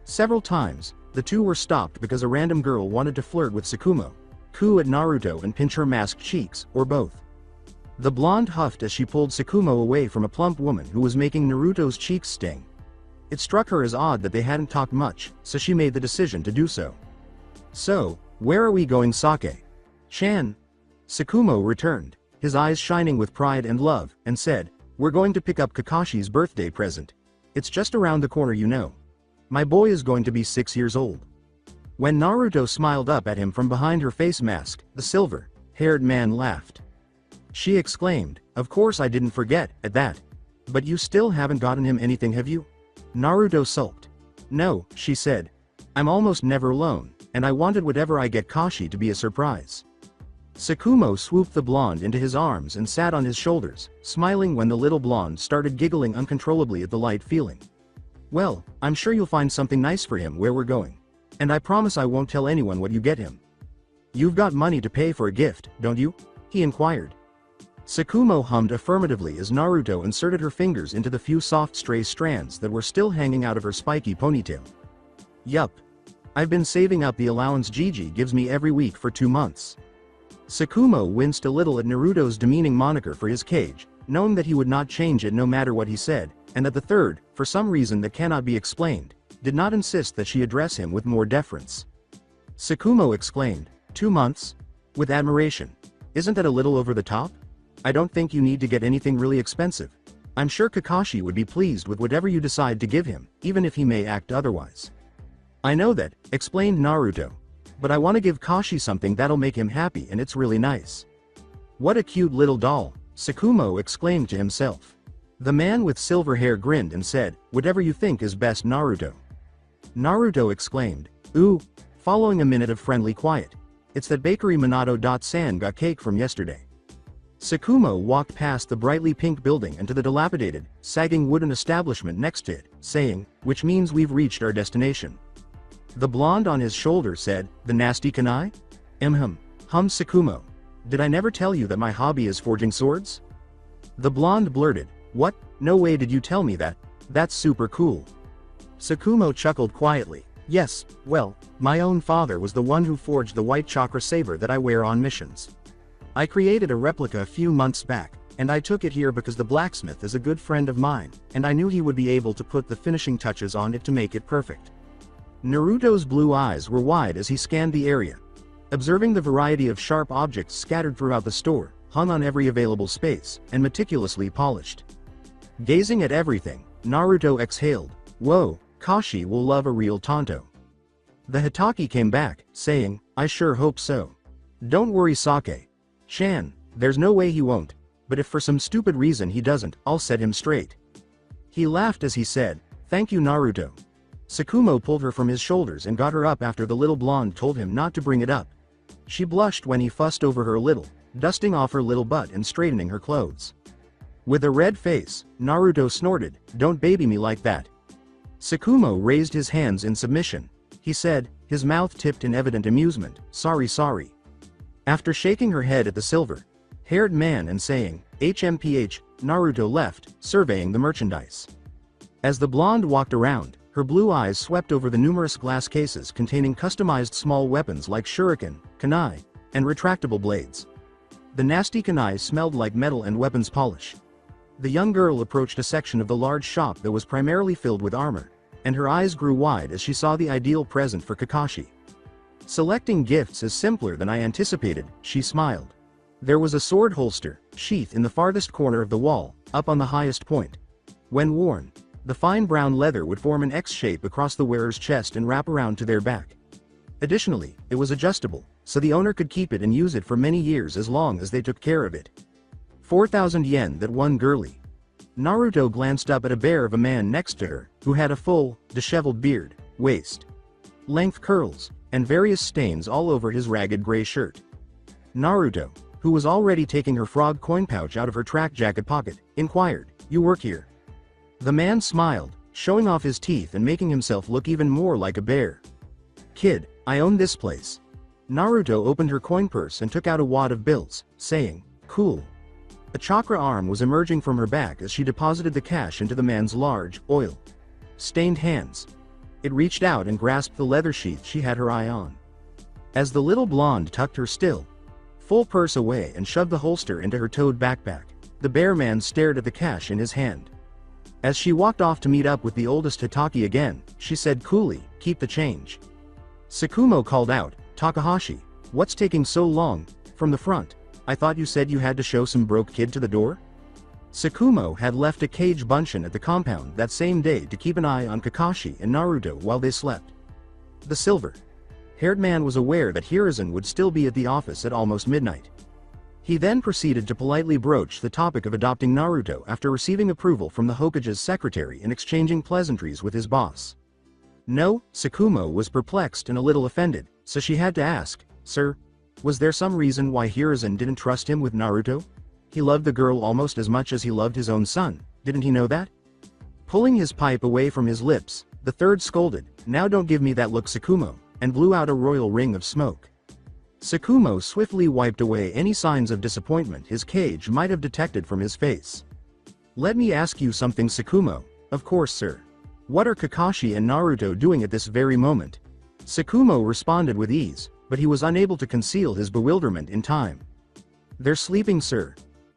Several times, the two were stopped because a random girl wanted to flirt with Sakumo, coo at Naruto and pinch her masked cheeks, or both. The blonde huffed as she pulled Sakumo away from a plump woman who was making Naruto's cheeks sting. It struck her as odd that they hadn't talked much, so she made the decision to do so. "So, where are we going, Sake? Chan?" Sakumo returned, his eyes shining with pride and love, and said, "We're going to pick up Kakashi's birthday present. It's just around the corner, you know. My boy is going to be 6 years old." When Naruto smiled up at him from behind her face mask, the silver-haired man laughed. She exclaimed, "Of course I didn't forget, at that. But you still haven't gotten him anything, have you?" Naruto sulked. "No," she said. "I'm almost never alone, and I wanted whatever I get Kashi to be a surprise." Sakumo swooped the blonde into his arms and sat on his shoulders, smiling when the little blonde started giggling uncontrollably at the light feeling. "Well, I'm sure you'll find something nice for him where we're going. And I promise I won't tell anyone what you get him." "You've got money to pay for a gift, don't you?" he inquired. Sakumo hummed affirmatively as Naruto inserted her fingers into the few soft stray strands that were still hanging out of her spiky ponytail. "Yup. I've been saving up the allowance Gigi gives me every week for 2 months." Sakumo winced a little at Naruto's demeaning moniker for his cage, knowing that he would not change it no matter what he said, and that the third, for some reason that cannot be explained, did not insist that she address him with more deference. Sakumo exclaimed, "2 months?" with admiration. "Isn't that a little over the top? I don't think you need to get anything really expensive. I'm sure Kakashi would be pleased with whatever you decide to give him, even if he may act otherwise." "I know that," explained Naruto. "But I want to give Kashi something that'll make him happy, and it's really nice." "What a cute little doll," Sakumo exclaimed to himself. The man with silver hair grinned and said, "Whatever you think is best, Naruto." Naruto exclaimed, "Ooh," following a minute of friendly quiet. "It's that bakery Minato-san got cake from yesterday." Sakumo walked past the brightly pink building and to the dilapidated, sagging wooden establishment next to it, saying, "Which means we've reached our destination." The blonde on his shoulder said, "The nasty kanai?" Hummed Sakumo. "Did I never tell you that my hobby is forging swords?" The blonde blurted, "What? No way did you tell me that. That's super cool." Sakumo chuckled quietly. "Yes, well, my own father was the one who forged the white chakra saber that I wear on missions. I created a replica a few months back, and I took it here because the blacksmith is a good friend of mine, and I knew he would be able to put the finishing touches on it to make it perfect." Naruto's blue eyes were wide as he scanned the area, observing the variety of sharp objects scattered throughout the store, hung on every available space, and meticulously polished. Gazing at everything, Naruto exhaled, "Whoa, Kashi will love a real Tonto." The Hitaki came back, saying, "I sure hope so. Don't worry, Sake-chan, there's no way he won't, but if for some stupid reason he doesn't, I'll set him straight." He laughed as he said, "Thank you, Naruto." Sakumo pulled her from his shoulders and got her up after the little blonde told him not to bring it up. She blushed when he fussed over her a little, dusting off her little butt and straightening her clothes. With a red face, Naruto snorted, "Don't baby me like that." Sakumo raised his hands in submission. He said, his mouth tipped in evident amusement, sorry. After shaking her head at the silver-haired man and saying, "HMPH, Naruto left, surveying the merchandise. As the blonde walked around, her blue eyes swept over the numerous glass cases containing customized small weapons like shuriken, kunai, and retractable blades. The nasty kunai smelled like metal and weapons polish. The young girl approached a section of the large shop that was primarily filled with armor, and her eyes grew wide as she saw the ideal present for Kakashi. Selecting gifts is simpler than I anticipated, she smiled. There was a sword holster, sheath in the farthest corner of the wall, up on the highest point. When worn, the fine brown leather would form an X shape across the wearer's chest and wrap around to their back. Additionally, it was adjustable, so the owner could keep it and use it for many years as long as they took care of it. 4,000 yen, that one girlie. Naruto glanced up at a bear of a man next to her, who had a full, disheveled beard, waist-length curls, and various stains all over his ragged gray shirt. Naruto, who was already taking her frog coin pouch out of her track jacket pocket, inquired, "You work here?" The man smiled, showing off his teeth and making himself look even more like a bear. "Kid, I own this place." Naruto opened her coin purse and took out a wad of bills, saying, "Cool." A chakra arm was emerging from her back as she deposited the cash into the man's large, oil-stained hands. It reached out and grasped the leather sheath she had her eye on. As the little blonde tucked her still full purse away and shoved the holster into her toed backpack, the bear man stared at the cash in his hand. As she walked off to meet up with the oldest Hitaki again, she said coolly, "Keep the change." Tsukumo called out, "Takahashi, what's taking so long?" From the front, "I thought you said you had to show some broke kid to the door?" Tsukumo had left a cage bunshin at the compound that same day to keep an eye on Kakashi and Naruto while they slept. The silver-haired man was aware that Hiruzen would still be at the office at almost midnight. He then proceeded to politely broach the topic of adopting Naruto after receiving approval from the Hokage's secretary and exchanging pleasantries with his boss. No, Tsukumo was perplexed and a little offended, so she had to ask, "Sir, was there some reason why Hiruzen didn't trust him with Naruto? He loved the girl almost as much as he loved his own son, didn't he know that?" Pulling his pipe away from his lips, the third scolded, "Now don't give me that look, Tsukumo," and blew out a royal ring of smoke. Tsukumo swiftly wiped away any signs of disappointment his cage might have detected from his face. "Let me ask you something, Tsukumo." "Of course, sir." "What are Kakashi and Naruto doing at this very moment?" Tsukumo responded with ease, but he was unable to conceal his bewilderment in time. "They're sleeping, sir."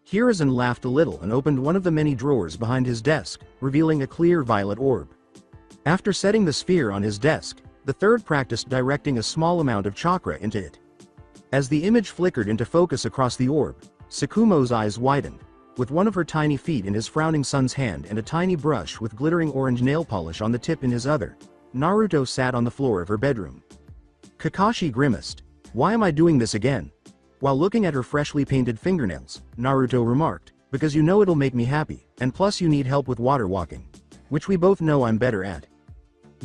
Hiruzen laughed a little and opened one of the many drawers behind his desk, revealing a clear violet orb. After setting the sphere on his desk, the third practiced directing a small amount of chakra into it. As the image flickered into focus across the orb, Tsukumo's eyes widened. With one of her tiny feet in his frowning son's hand and a tiny brush with glittering orange nail polish on the tip in his other, Naruto sat on the floor of her bedroom. Kakashi grimaced. "Why am I doing this again?" While looking at her freshly painted fingernails, Naruto remarked, "Because you know it'll make me happy, and plus you need help with water walking. Which we both know I'm better at."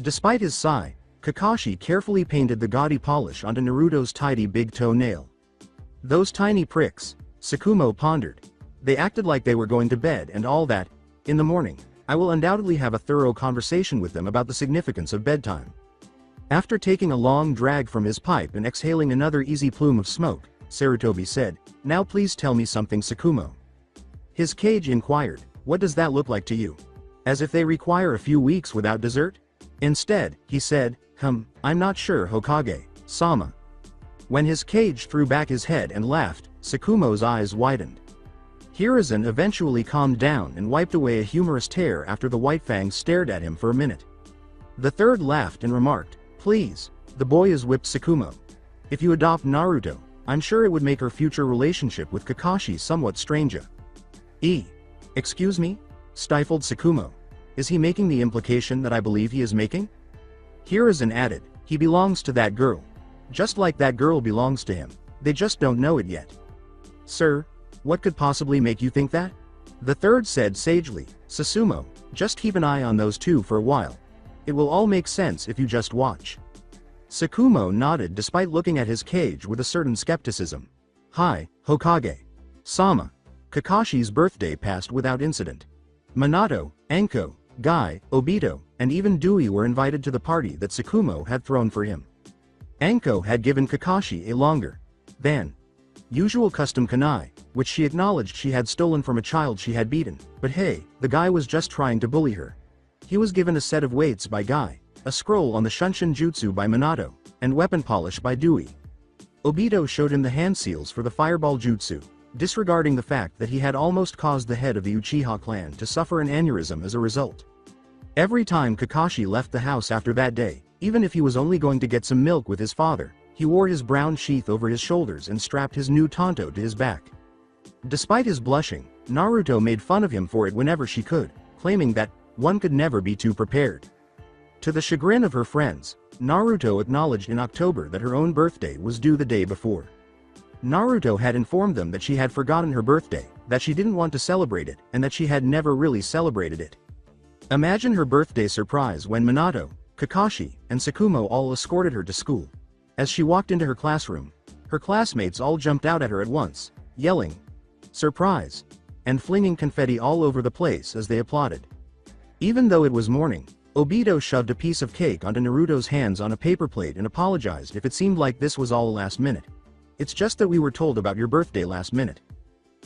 Despite his sigh, Kakashi carefully painted the gaudy polish onto Naruto's tidy big toe nail. "Those tiny pricks," Tsukumo pondered. "They acted like they were going to bed and all that. In the morning, I will undoubtedly have a thorough conversation with them about the significance of bedtime." After taking a long drag from his pipe and exhaling another easy plume of smoke, Sarutobi said, "Now please tell me something, Tsukumo." His cage inquired, "What does that look like to you? As if they require a few weeks without dessert?" Instead, he said, I'm not sure, Hokage-sama." When his cage threw back his head and laughed, Tsukumo's eyes widened. Hiruzen eventually calmed down and wiped away a humorous tear after the White Fang stared at him for a minute. The third laughed and remarked, "Please, the boy is whipped, Tsukumo. If you adopt Naruto, I'm sure it would make her future relationship with Kakashi somewhat stranger." Excuse me?" stifled Tsukumo. "Is he making the implication that I believe he is making?" Hiruzen added, "He belongs to that girl. Just like that girl belongs to him. They just don't know it yet." "Sir, what could possibly make you think that?" The third said sagely, "Susumu, just keep an eye on those two for a while. It will all make sense if you just watch." Tsukumo nodded despite looking at his cage with a certain skepticism. "Hi, Hokage-sama." Kakashi's birthday passed without incident. Minato, Anko, Guy, Obito, and even Dewey were invited to the party that Tsukumo had thrown for him. Anko had given Kakashi a longer than usual custom kunai, which she acknowledged she had stolen from a child she had beaten, but hey, the guy was just trying to bully her. He was given a set of weights by Guy, a scroll on the Shunshin Jutsu by Minato, and weapon polish by Dewey. Obito showed him the hand seals for the Fireball Jutsu, disregarding the fact that he had almost caused the head of the Uchiha clan to suffer an aneurysm as a result. Every time Kakashi left the house after that day, even if he was only going to get some milk with his father, he wore his brown sheath over his shoulders and strapped his new tanto to his back. Despite his blushing, Naruto made fun of him for it whenever she could, claiming that one could never be too prepared. To the chagrin of her friends, Naruto acknowledged in October that her own birthday was due the day before. Naruto had informed them that she had forgotten her birthday, that she didn't want to celebrate it, and that she had never really celebrated it. Imagine her birthday surprise when Minato, Kakashi, and Tsukumo all escorted her to school. As she walked into her classroom, her classmates all jumped out at her at once, yelling, "Surprise!" and flinging confetti all over the place as they applauded. Even though it was morning, Obito shoved a piece of cake onto Naruto's hands on a paper plate and apologized if it seemed like this was all last minute. "It's just that we were told about your birthday last minute."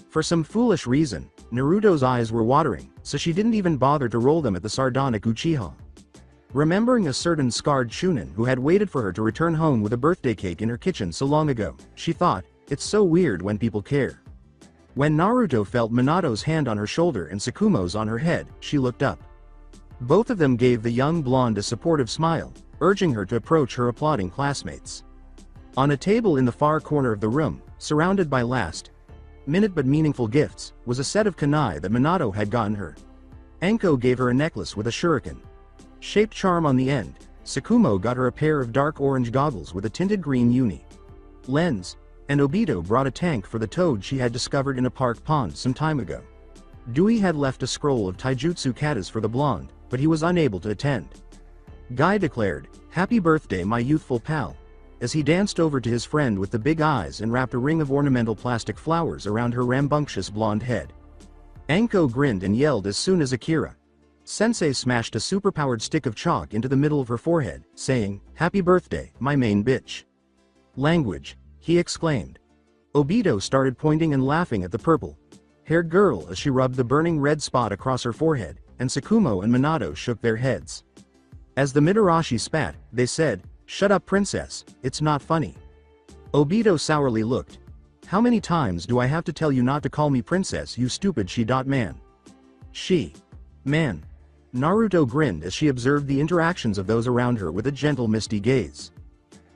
For some foolish reason, Naruto's eyes were watering, so she didn't even bother to roll them at the sardonic Uchiha. Remembering a certain scarred Chunin who had waited for her to return home with a birthday cake in her kitchen so long ago, she thought, it's so weird when people care. When Naruto felt Minato's hand on her shoulder and Tsukumo's on her head, she looked up. Both of them gave the young blonde a supportive smile, urging her to approach her applauding classmates. On a table in the far corner of the room, surrounded by last-minute but meaningful gifts, was a set of kunai that Minato had gotten her. Anko gave her a necklace with a shuriken-shaped charm on the end. Tsukumo got her a pair of dark orange goggles with a tinted green uni-lens, and Obito brought a tank for the toad she had discovered in a park pond some time ago. Dewey had left a scroll of taijutsu katas for the blonde, but he was unable to attend. Guy declared, "Happy birthday my youthful pal," as he danced over to his friend with the big eyes and wrapped a ring of ornamental plastic flowers around her rambunctious blonde head. Anko grinned and yelled as soon as Akira-sensei smashed a superpowered stick of chalk into the middle of her forehead, saying, "Happy birthday, my main bitch." "Language," he exclaimed. Obito started pointing and laughing at the purple-haired girl as she rubbed the burning red spot across her forehead, and Tsukumo and Minato shook their heads. As the Mitarashi spat, they said, "Shut up princess, it's not funny." Obito sourly looked. "How many times do I have to tell you not to call me princess, you stupid she-man?" "Man." Naruto grinned as she observed the interactions of those around her with a gentle misty gaze.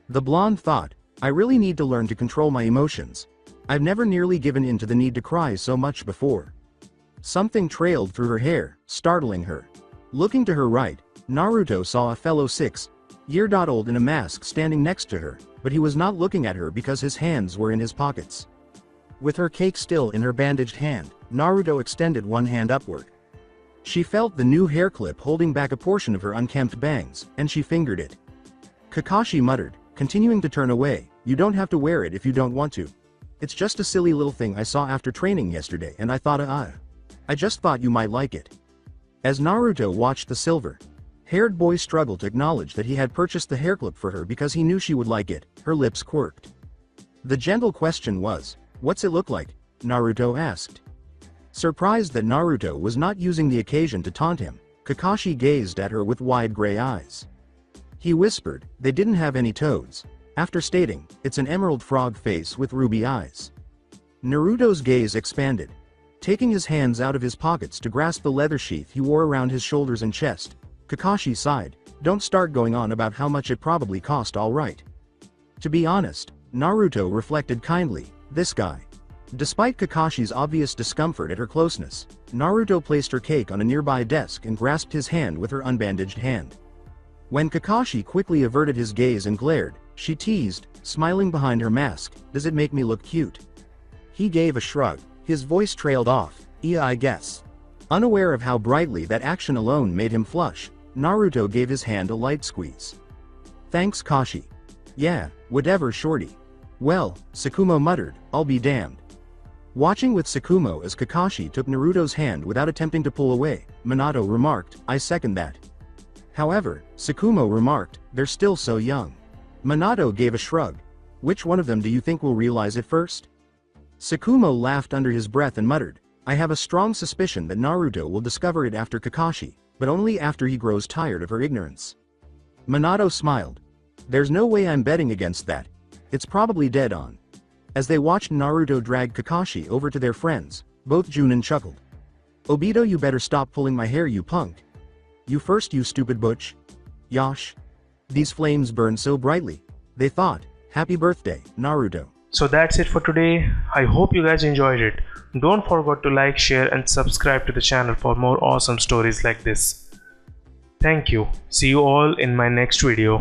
The blonde thought, "I really need to learn to control my emotions. I've never nearly given in to the need to cry so much before." Something trailed through her hair, startling her. Looking to her right, Naruto saw a fellow 6-year-old in a mask standing next to her, but he was not looking at her because his hands were in his pockets. With her cake still in her bandaged hand, Naruto extended one hand upward. She felt the new hair clip holding back a portion of her unkempt bangs, and she fingered it. Kakashi muttered, continuing to turn away, "You don't have to wear it if you don't want to. It's just a silly little thing I saw after training yesterday and I thought I just thought you might like it." As Naruto watched the silver-haired boy struggle to acknowledge that he had purchased the hairclip for her because he knew she would like it, her lips quirked. The gentle question was, "What's it look like?" Naruto asked. Surprised that Naruto was not using the occasion to taunt him, Kakashi gazed at her with wide gray eyes. He whispered, "They didn't have any toads," after stating, "It's an emerald frog face with ruby eyes." Naruto's gaze expanded. Taking his hands out of his pockets to grasp the leather sheath he wore around his shoulders and chest, Kakashi sighed, "Don't start going on about how much it probably cost, all right." To be honest, Naruto reflected kindly, this guy. Despite Kakashi's obvious discomfort at her closeness, Naruto placed her cake on a nearby desk and grasped his hand with her unbandaged hand. When Kakashi quickly averted his gaze and glared, she teased, smiling behind her mask, "Does it make me look cute?" He gave a shrug. His voice trailed off, "Yeah, I guess." Unaware of how brightly that action alone made him flush, Naruto gave his hand a light squeeze. "Thanks, Kashi." "Yeah, whatever, shorty." "Well," Tsukumo muttered, "I'll be damned." Watching with Tsukumo as Kakashi took Naruto's hand without attempting to pull away, Minato remarked, "I second that." However, Tsukumo remarked, "They're still so young." Minato gave a shrug. "Which one of them do you think will realize it first?" Tsukumo laughed under his breath and muttered, "I have a strong suspicion that Naruto will discover it after Kakashi, but only after he grows tired of her ignorance." Minato smiled. "There's no way I'm betting against that. It's probably dead on." As they watched Naruto drag Kakashi over to their friends, both Junin chuckled. "Obito, you better stop pulling my hair, you punk." You first, you stupid butch. Yosh. These flames burn so brightly. They thought, happy birthday, Naruto. So that's it for today. I hope you guys enjoyed it. Don't forget to like, share and subscribe to the channel for more awesome stories like this. Thank you. See you all in my next video.